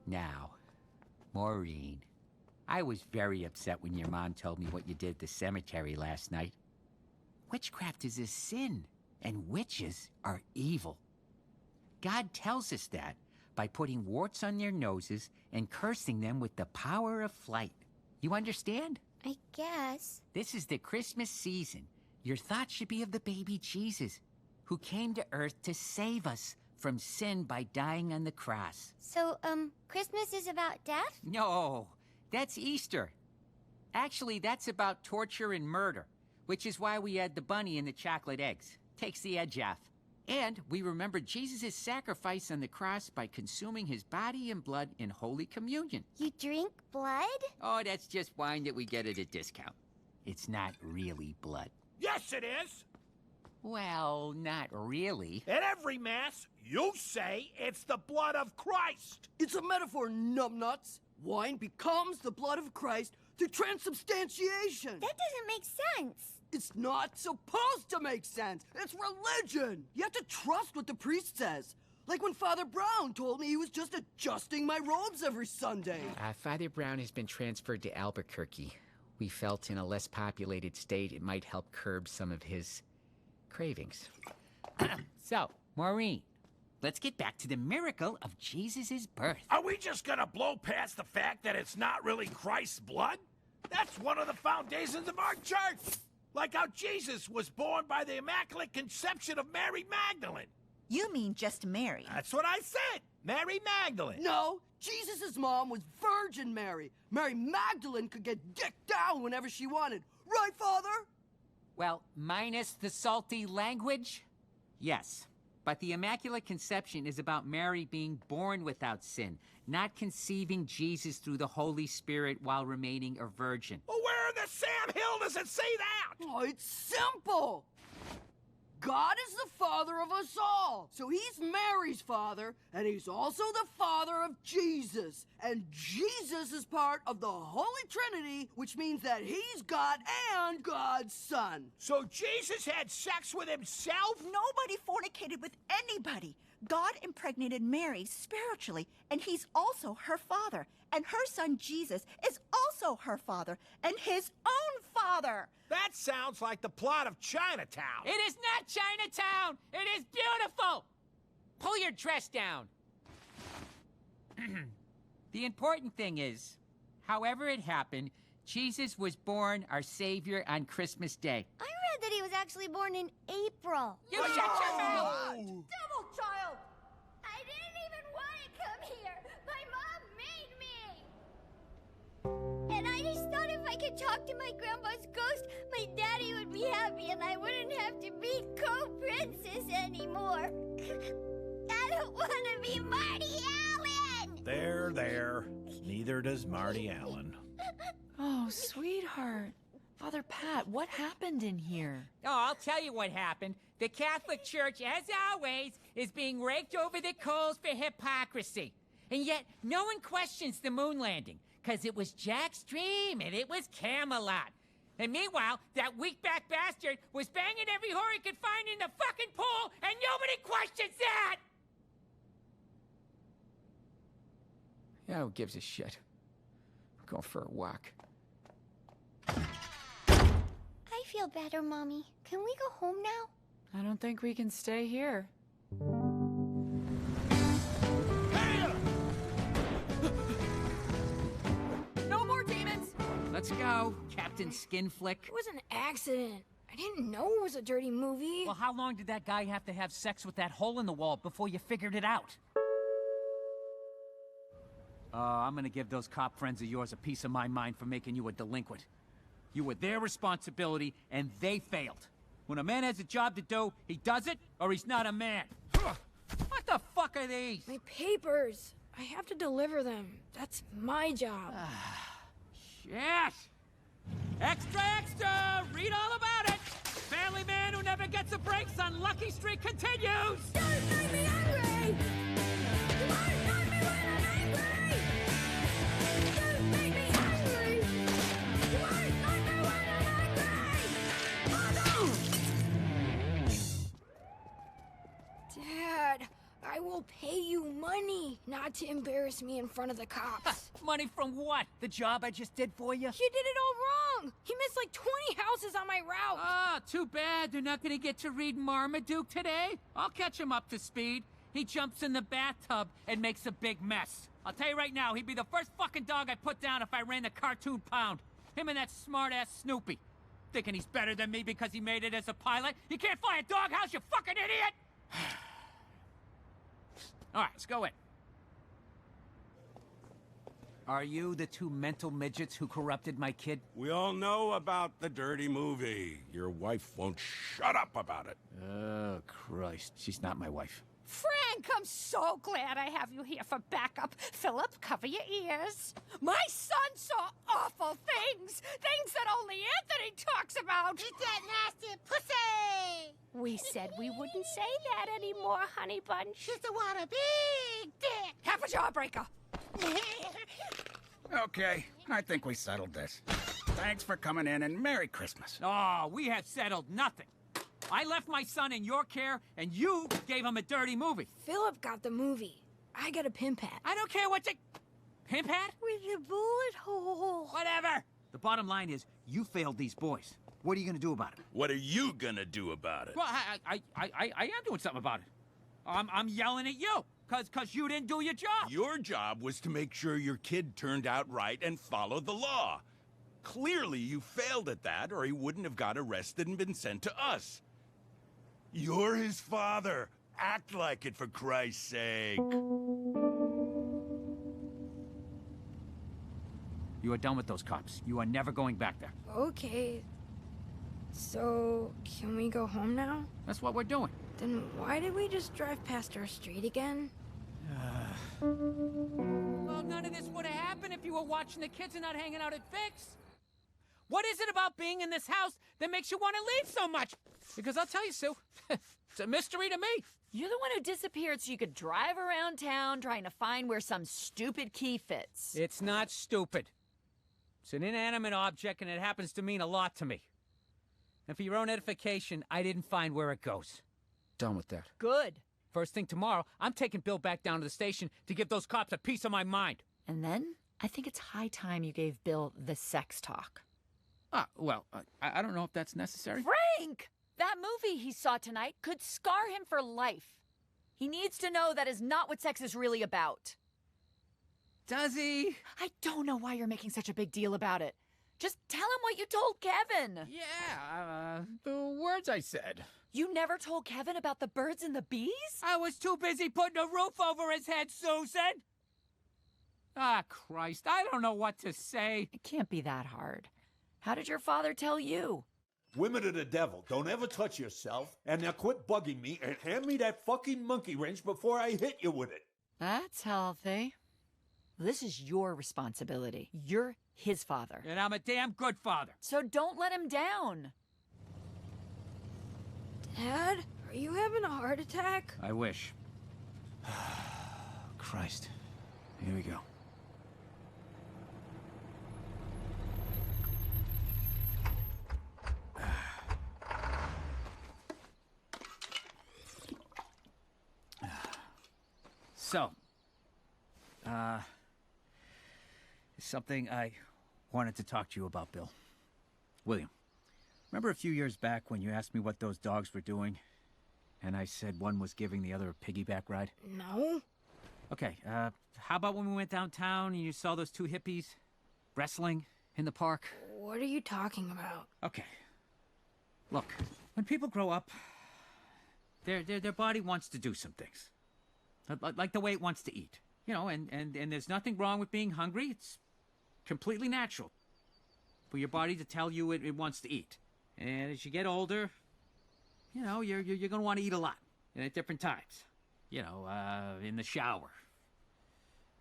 Now, Maureen, I was very upset when your mom told me what you did at the cemetery last night. Witchcraft is a sin, and witches are evil. God tells us that by putting warts on their noses and cursing them with the power of flight. You understand? I guess. This is the Christmas season. Your thoughts should be of the baby Jesus, who came to Earth to save us from sin by dying on the cross. So, Christmas is about death? No, that's Easter. Actually, that's about torture and murder, which is why we add the bunny and the chocolate eggs. Takes the edge off. And we remember Jesus' sacrifice on the cross by consuming his body and blood in Holy Communion. You drink blood? Oh, that's just wine that we get at a discount. It's not really blood. Yes, it is. Well, not really. At every Mass, you say it's the blood of Christ. It's a metaphor, numbnuts. Wine becomes the blood of Christ through transubstantiation. That doesn't make sense. It's not supposed to make sense. It's religion. You have to trust what the priest says. Like when Father Brown told me he was just adjusting my robes every Sunday. Father Brown has been transferred to Albuquerque. We felt in a less populated state it might help curb some of his cravings. So, Maureen, let's get back to the miracle of Jesus' birth. Are we just gonna blow past the fact that it's not really Christ's blood? That's one of the foundations of our church. Like how Jesus was born by the Immaculate Conception of Mary Magdalene. You mean just Mary? That's what I said. Mary Magdalene. No, Jesus' mom was Virgin Mary. Mary Magdalene could get dicked down whenever she wanted. Right, Father? Well, minus the salty language? Yes. But the Immaculate Conception is about Mary being born without sin, not conceiving Jesus through the Holy Spirit while remaining a virgin. Well, where in the Sam Hill does it say that? Oh, it's simple. God is the father of us all. So he's Mary's father, and he's also the father of Jesus. And Jesus is part of the Holy Trinity, which means that he's God and God's son. So Jesus had sex with himself? Nobody fornicated with anybody. God impregnated Mary spiritually, and he's also her father. And her son Jesus is also her father, and his own father. That sounds like the plot of Chinatown. It is not Chinatown! It is beautiful! Pull your dress down. The important thing is, however it happened, Jesus was born our Savior on Christmas Day. I read that he was actually born in April. You shut your mouth! Devil child! I didn't even want to come here. My mom made me. And I just thought if I could talk to my grandpa's ghost, my daddy would be happy and I wouldn't have to be co-princess anymore. I don't want to be Marty Allen! There. Neither does Marty Allen. Oh, sweetheart. Father Pat, what happened in here? Oh, I'll tell you what happened. The Catholic Church, as always, is being raked over the coals for hypocrisy. And yet, no one questions the moon landing, because it was Jack's dream and it was Camelot. And meanwhile, that weak-back bastard was banging every whore he could find in the fucking pool, and nobody questions that! Yeah, who gives a shit? I'm going for a walk. I feel better, Mommy. Can we go home now? I don't think we can stay here. No more demons! Let's go, Captain Skinflick. It was an accident. I didn't know it was a dirty movie. Well, how long did that guy have to have sex with that hole in the wall before you figured it out? I'm gonna give those cop friends of yours a piece of my mind for making you a delinquent. You were their responsibility, and they failed. When a man has a job to do, he does it, or he's not a man. What the fuck are these? My papers. I have to deliver them. That's my job. Shit! Extra, extra! Read all about it! Family man who never gets a breaks on Lucky Street continues! Don't make me angry! You might not me when I'm angry! Don't make me angry! You might not me when I'm angry! Oh no! Dad, I will pay you money not to embarrass me in front of the cops. Money from what? The job I just did for you? You did it all wrong! He missed like 20 houses on my route! Ah, too bad. They're not gonna get to read Marmaduke today. I'll catch him up to speed. He jumps in the bathtub and makes a big mess. I'll tell you right now, he'd be the first fucking dog I put down if I ran the cartoon pound. Him and that smart-ass Snoopy. Thinking he's better than me because he made it as a pilot? You can't fly a doghouse, you fucking idiot! All right, let's go in. Are you the two mental midgets who corrupted my kid? We all know about the dirty movie. Your wife won't shut up about it. Oh, Christ. She's not my wife. Frank, I'm so glad I have you here for backup. Philip, cover your ears. My son saw awful things. Things that only Anthony talks about. Eat that nasty pussy! We said we wouldn't say that anymore, honey bunch. She's the one a big dick! Have a jawbreaker. Okay, I think we settled this. Thanks for coming in and Merry Christmas. Oh, we have settled nothing. I left my son in your care, and you gave him a dirty movie. Philip got the movie. I got a pimp hat. I don't care what you... Pimp hat? With a bullet hole. Whatever. The bottom line is, you failed these boys. What are you gonna do about it? What are you gonna do about it? Well, I am doing something about it. I'm yelling at you, cause you didn't do your job. Your job was to make sure your kid turned out right and followed the law. Clearly, you failed at that, or he wouldn't have got arrested and been sent to us. You're his father. Act like it, for Christ's sake. You are done with those cops. You are never going back there. Okay. So, can we go home now? That's what we're doing. Then why did we just drive past our street again? Well, none of this would have happened if you were watching the kids and not hanging out at Vic's. What is it about being in this house that makes you want to leave so much? Because I'll tell you, Sue, it's a mystery to me. You're the one who disappeared so you could drive around town trying to find where some stupid key fits. It's not stupid. It's an inanimate object, and it happens to mean a lot to me. And for your own edification, I didn't find where it goes. Done with that. Good. First thing tomorrow, I'm taking Bill back down to the station to give those cops a piece of my mind. And then, I think it's high time you gave Bill the sex talk. Well, I don't know if that's necessary. Frank! That movie he saw tonight could scar him for life. He needs to know that is not what sex is really about. Does he? I don't know why you're making such a big deal about it. Just tell him what you told Kevin. Yeah, the words I said. You never told Kevin about the birds and the bees? I was too busy putting a roof over his head, Susan. Ah, Christ, I don't know what to say. It can't be that hard. How did your father tell you? Women are the devil. Don't ever touch yourself. And now quit bugging me and hand me that fucking monkey wrench before I hit you with it. That's healthy. This is your responsibility. You're his father. And I'm a damn good father. So don't let him down. Dad, are you having a heart attack? I wish. Christ. Here we go. So, something I wanted to talk to you about, Bill. William, remember a few years back when you asked me what those dogs were doing? And I said one was giving the other a piggyback ride? No. Okay, how about when we went downtown and you saw those two hippies wrestling in the park? What are you talking about? Okay. Look, when people grow up, their body wants to do some things. Like the way it wants to eat. You know, and there's nothing wrong with being hungry. It's completely natural for your body to tell you it wants to eat. And as you get older, you know, you're going to want to eat a lot. And at different times. You know, in the shower.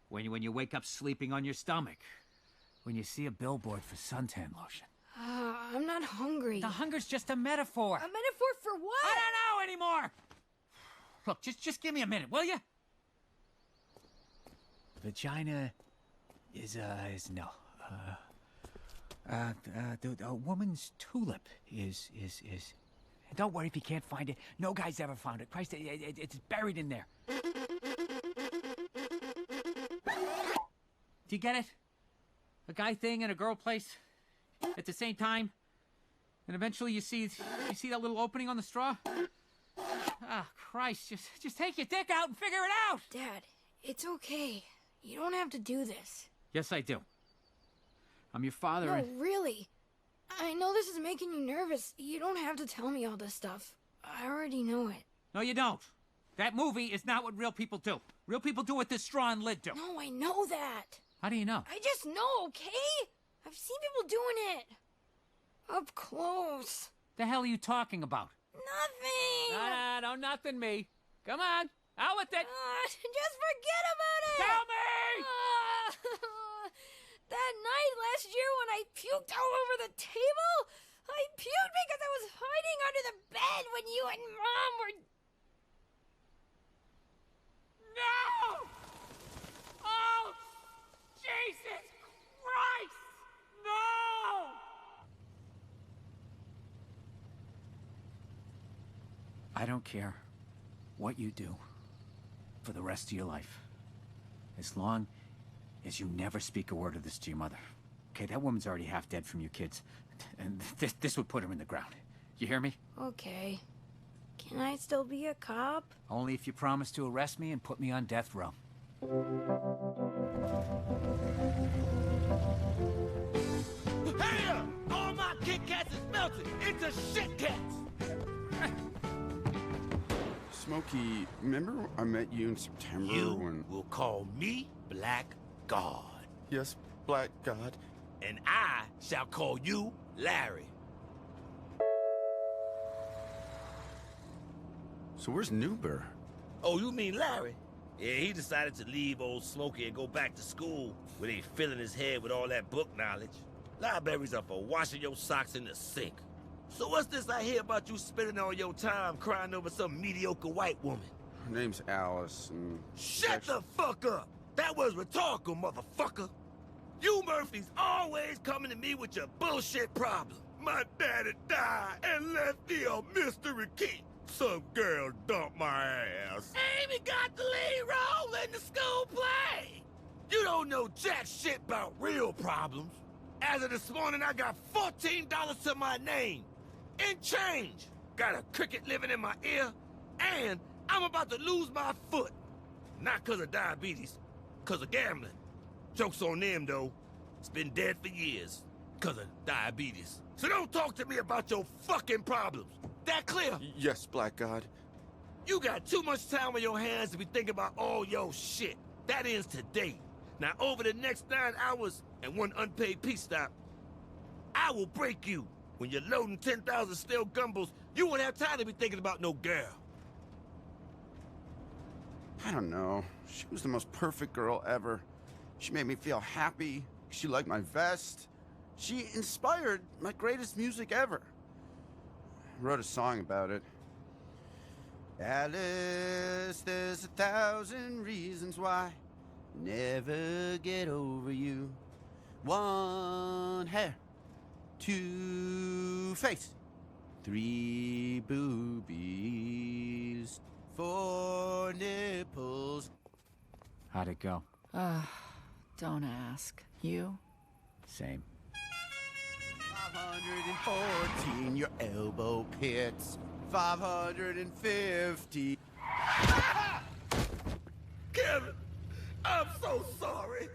When you wake up sleeping on your stomach. When you see a billboard for suntan lotion. I'm not hungry. The hunger's just a metaphor. A metaphor for what? I don't know anymore! Look, just give me a minute, will you? Vagina is no. A woman's tulip is Don't worry if you can't find it. No guy's ever found it. Christ, it's buried in there. Do you get it? A guy thing and a girl place at the same time, and eventually you see that little opening on the straw. Ah, Christ! Just take your dick out and figure it out. Dad, it's okay. You don't have to do this. Yes, I do. I'm your father. No, and... really. I know this is making you nervous. You don't have to tell me all this stuff. I already know it. No, you don't. That movie is not what real people do. Real people do what this straw and lid do. No, I know that. How do you know? I just know, okay? I've seen people doing it. Up close. The hell are you talking about? Nothing. No, nothing, me. Come on, out with it. Just forget about it. Tell me! That night last year when I puked all over the table, I puked because I was hiding under the bed when you and Mom were... No! Oh, Jesus Christ! No! I don't care what you do for the rest of your life, as long as you never speak a word of this to your mother. Okay, that woman's already half dead from you kids, and this would put her in the ground. You hear me? Okay. Can I still be a cop? Only if you promise to arrest me and put me on death row. Hey up! All my Kit Kats is melted into shit cats! Smokey, remember I met you in September when... will call me Black God. Yes, Black God. And I shall call you Larry. So where's Newber? Oh, you mean Larry? Yeah, he decided to leave old Smokey and go back to school where they filling his head with all that book knowledge. Libraries are for washing your socks in the sink. So what's this I hear about you spending all your time crying over some mediocre white woman? Her name's Alice, and... Shut the fuck up! That was rhetorical, motherfucker! You Murphys always coming to me with your bullshit problem. My daddy died and left me a mystery key. Some girl dumped my ass. Amy got the lead role in the school play. You don't know jack shit about real problems. As of this morning, I got $14 to my name. In change. Got a cricket living in my ear. And I'm about to lose my foot. Not because of diabetes, because of gambling. Joke's on them, though. It's been dead for years. Because of diabetes. So don't talk to me about your fucking problems. That clear? Yes, Black God. You got too much time on your hands to be thinking about all your shit. That ends today. Now, over the next 9 hours and one unpaid peace stop, I will break you. When you're loading 10,000 stale gumbos, you won't have time to be thinking about no girl. I don't know. She was the most perfect girl ever. She made me feel happy. She liked my vest. She inspired my greatest music ever. I wrote a song about it. Alice, there's 1,000 reasons why I never get over you. 1 hair, 2 face, 3 boobies, 4 nipples. How'd it go? Don't ask. You? Same. 514, your elbow pits. 550. Kevin, I'm so sorry.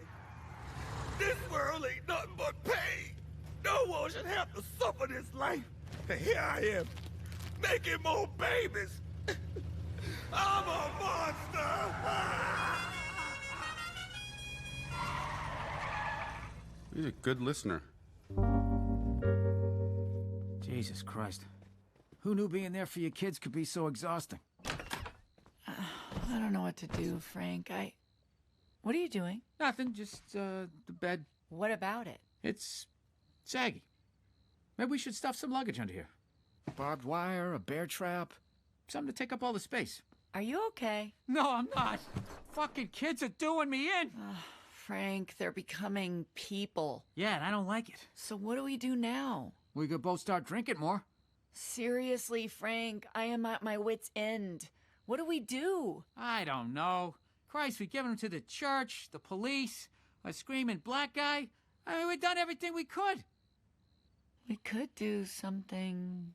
This world ain't nothing but pain. No one should have to suffer this life. And here I am, making more babies. I'm a monster. He's a good listener. Jesus Christ. Who knew being there for your kids could be so exhausting? I don't know what to do, Frank. What are you doing? Nothing, just, the bed. What about it? It's saggy. Maybe we should stuff some luggage under here. Barbed wire, a bear trap. Something to take up all the space. Are you okay? No, I'm not. Fucking kids are doing me in. Frank, they're becoming people. Yeah, and I don't like it. So what do we do now? We could both start drinking more. Seriously, Frank, I am at my wit's end. What do we do? I don't know. Christ, we given him to the church, the police, a screaming black guy. I mean, we've done everything we could. We could do something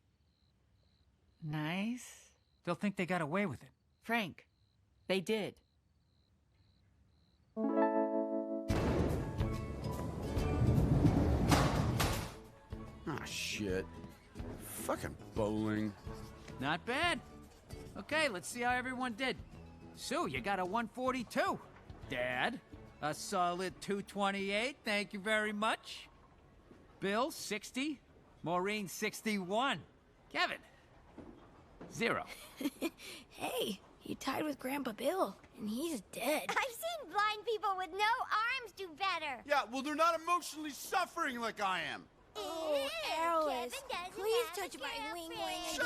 nice. They'll think they got away with it. Frank, they did. Ah, shit. Fucking bowling. Not bad. Okay, let's see how everyone did. Sue, you got a 142. Dad, a solid 228. Thank you very much. Bill, 60. Maureen, 61. Kevin, 0. Hey, you tied with Grandpa Bill, and he's dead. I've seen blind people with no arms do better. Yeah, well, they're not emotionally suffering like I am. Oh, Alice, please touch my wing again. Shut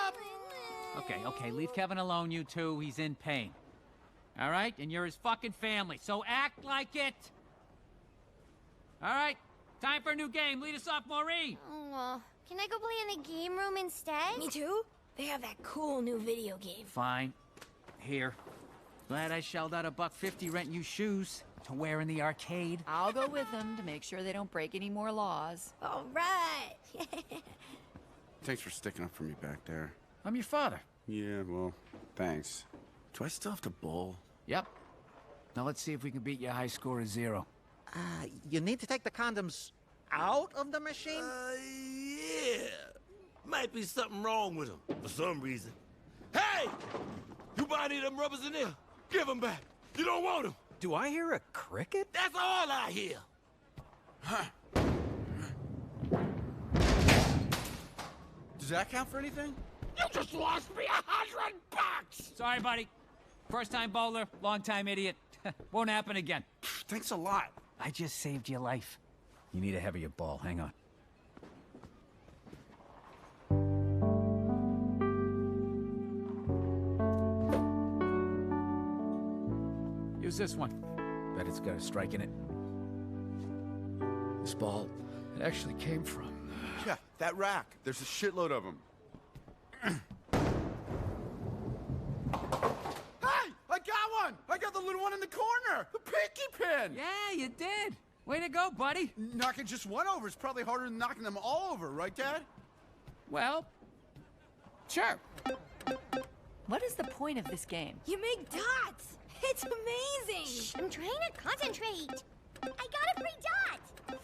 up! Okay, leave Kevin alone, you two. He's in pain. All right? And you're his fucking family, so act like it. All right, time for a new game. Lead us off, Maureen. Oh, can I go play in the game room instead? Me too. They have that cool new video game. Fine. Here. Glad I shelled out $1.50 renting you shoes to wear in the arcade. I'll go with them to make sure they don't break any more laws. All right. Thanks for sticking up for me back there. I'm your father. Yeah, well, thanks. Do I still have to bowl? Yep. Now let's see if we can beat your high score of 0. You need to take the condoms out of the machine? Yeah. Might be something wrong with them for some reason. Hey! You buy any of them rubbers in there? Give them back. You don't want them. Do I hear a cricket? That's all I hear. Does that count for anything? You just lost me $100. Sorry, buddy. First time bowler, long time idiot. Won't happen again. Thanks a lot. I just saved your life. You need a heavier ball. Hang on. Use this one. Bet it's got a strike in it. This ball, it actually came from... Yeah, that rack. There's a shitload of them. Hey! I got one! I got the little one in the corner! The pinky pin! Yeah, you did. Way to go, buddy. Knocking just one over is probably harder than knocking them all over, right, Dad? Well, sure. What is the point of this game? You make dots. It's amazing. Shh, I'm trying to concentrate. I got a free dot.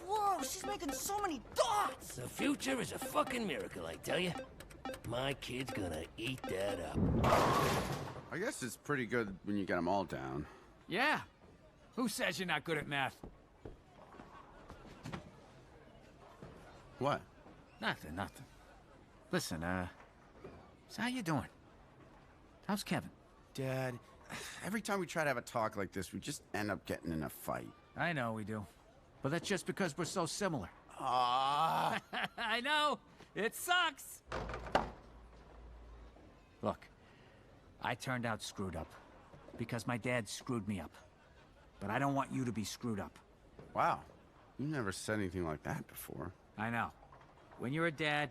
Whoa, she's making so many dots! The future is a fucking miracle, I tell you. My kid's gonna eat that up. I guess it's pretty good when you get them all down. Yeah. Who says you're not good at math? What? Nothing. Listen, so how you doing? How's Kevin? Dad, every time we try to have a talk like this, we just end up getting in a fight. I know we do. But that's just because we're so similar. Ah. I know. It sucks. Look, I turned out screwed up because my dad screwed me up. But I don't want you to be screwed up. Wow. You never said anything like that before. I know. When you're a dad,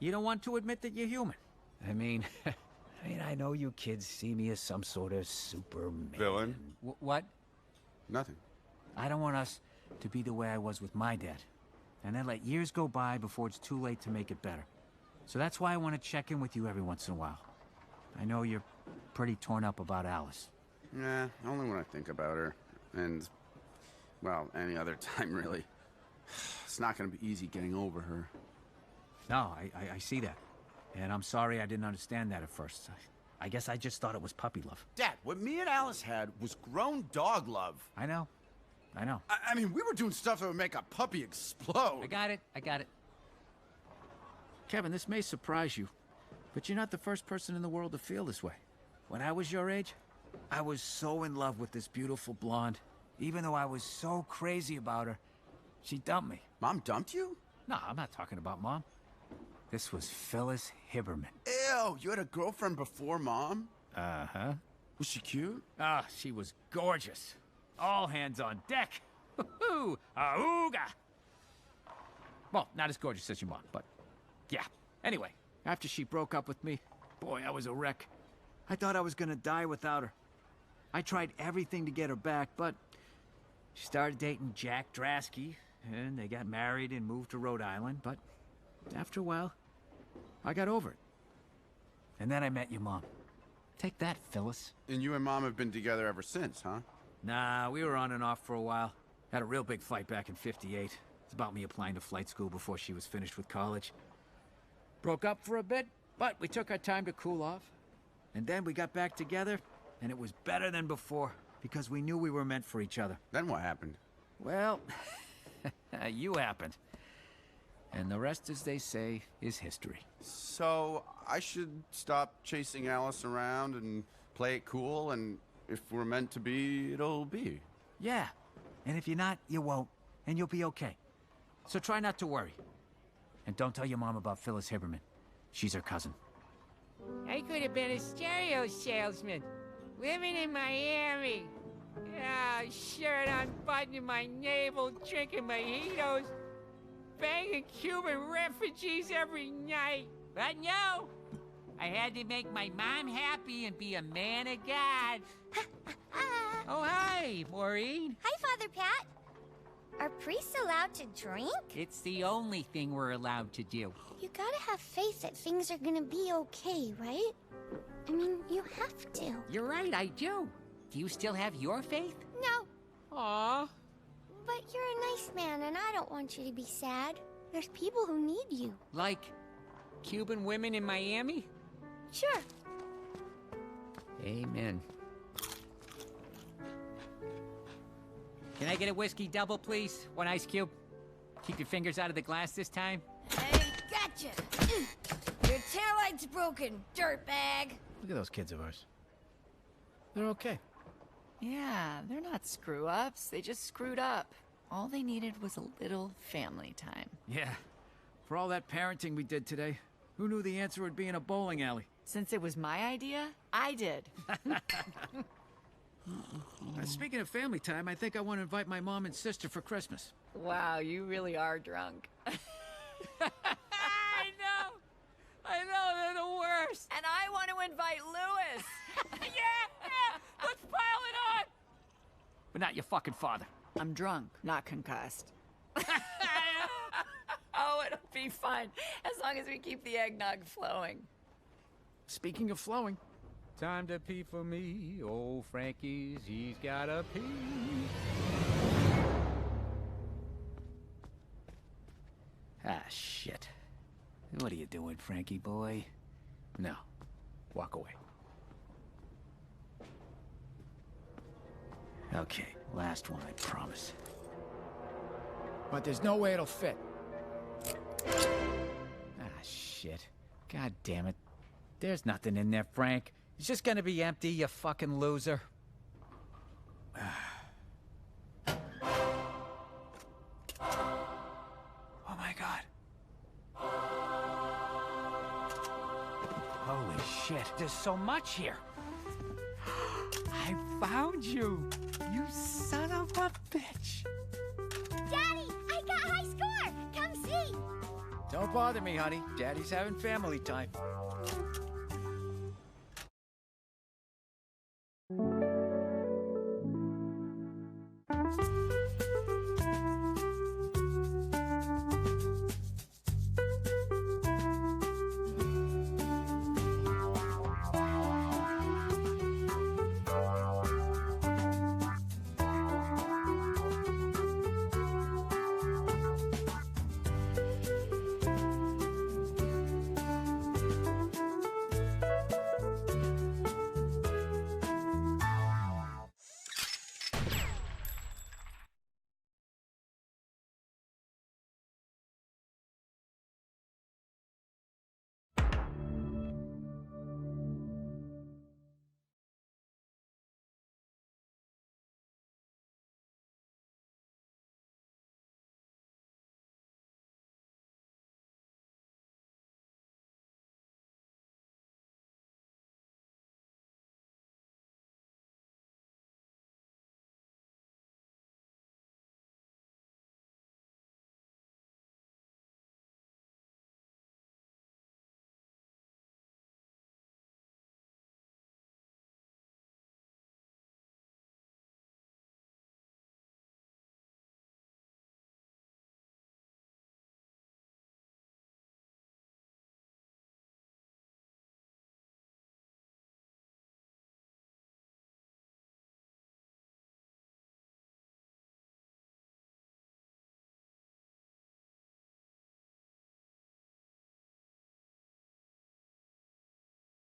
you don't want to admit that you're human. I mean, I know you kids see me as some sort of Superman. Villain? What? Nothing. I don't want us to be the way I was with my dad. And then let years go by before it's too late to make it better. So that's why I want to check in with you every once in a while. I know you're pretty torn up about Alice. Nah, only when I think about her. And, well, any other time, really. It's not going to be easy getting over her. No, I see that. And I'm sorry I didn't understand that at first. I guess I just thought it was puppy love. Dad, what me and Alice had was grown dog love. I know. I mean, we were doing stuff that would make a puppy explode. I got it. Kevin, this may surprise you, but you're not the first person in the world to feel this way. When I was your age, I was so in love with this beautiful blonde. Even though I was so crazy about her, she dumped me. Mom dumped you? No, I'm not talking about Mom. This was Phyllis Hibberman. Ew, you had a girlfriend before Mom? Uh-huh. Was she cute? Ah, she was gorgeous. All hands on deck. Hoo-hoo! Auga! Well, not as gorgeous as your mom, but yeah, Anyway, after she broke up with me, boy, I was a wreck. I thought I was gonna die without her. I tried everything to get her back, but she started dating Jack Drasky, and they got married and moved to Rhode Island, but after a while, I got over it. And then I met your mom. Take that, Phyllis. And you and Mom have been together ever since, huh? Nah, we were on and off for a while. Had a real big fight back in '58. It's about me applying to flight school before she was finished with college. Broke up for a bit, but we took our time to cool off. And then we got back together, and it was better than before, because we knew we were meant for each other. Then what happened? Well, you happened. And the rest, as they say, is history. So, I should stop chasing Alice around and play it cool, and if we're meant to be, it'll be. Yeah. And if you're not, you won't. And you'll be okay. So try not to worry. And don't tell your mom about Phyllis Hibberman. She's her cousin. I could have been a stereo salesman, living in Miami. Shirt unbuttoning my navel, drinking mojitos, banging Cuban refugees every night. But no, I had to make my mom happy and be a man of God. Oh, hi, Maureen. Hi, Father Pat. Are priests allowed to drink? It's the only thing we're allowed to do. You gotta have faith that things are gonna be okay, right? I mean, you have to. You're right, I do. Do you still have your faith? No. Aw. But you're a nice man, and I don't want you to be sad. There's people who need you. Like Cuban women in Miami? Sure. Amen. Can I get a whiskey double, please? One ice cube. Keep your fingers out of the glass this time. Hey, gotcha! Your taillight's broken, dirtbag! Look at those kids of ours. They're okay. Yeah, they're not screw-ups. They just screwed up. All they needed was a little family time. Yeah. For all that parenting we did today, who knew the answer would be in a bowling alley? Since it was my idea, I did. Speaking of family time, I think I want to invite my mom and sister for Christmas. Wow, you really are drunk. I know, they're the worst. And I want to invite Lewis. yeah, let's pile it on. But not your fucking father. I'm drunk, not concussed. Oh, it'll be fun, as long as we keep the eggnog flowing. Speaking of flowing. Time to pee for me, old Frankie's, he's gotta pee. Ah, shit. What are you doing, Frankie boy? No. Walk away. Okay, last one, I promise. But there's no way it'll fit. Ah, shit. God damn it. There's nothing in there, Frank. It's just gonna be empty, you fucking loser. Oh my God. Holy shit, there's so much here. I found you, you son of a bitch. Daddy, I got high score! Come see! Don't bother me, honey. Daddy's having family time.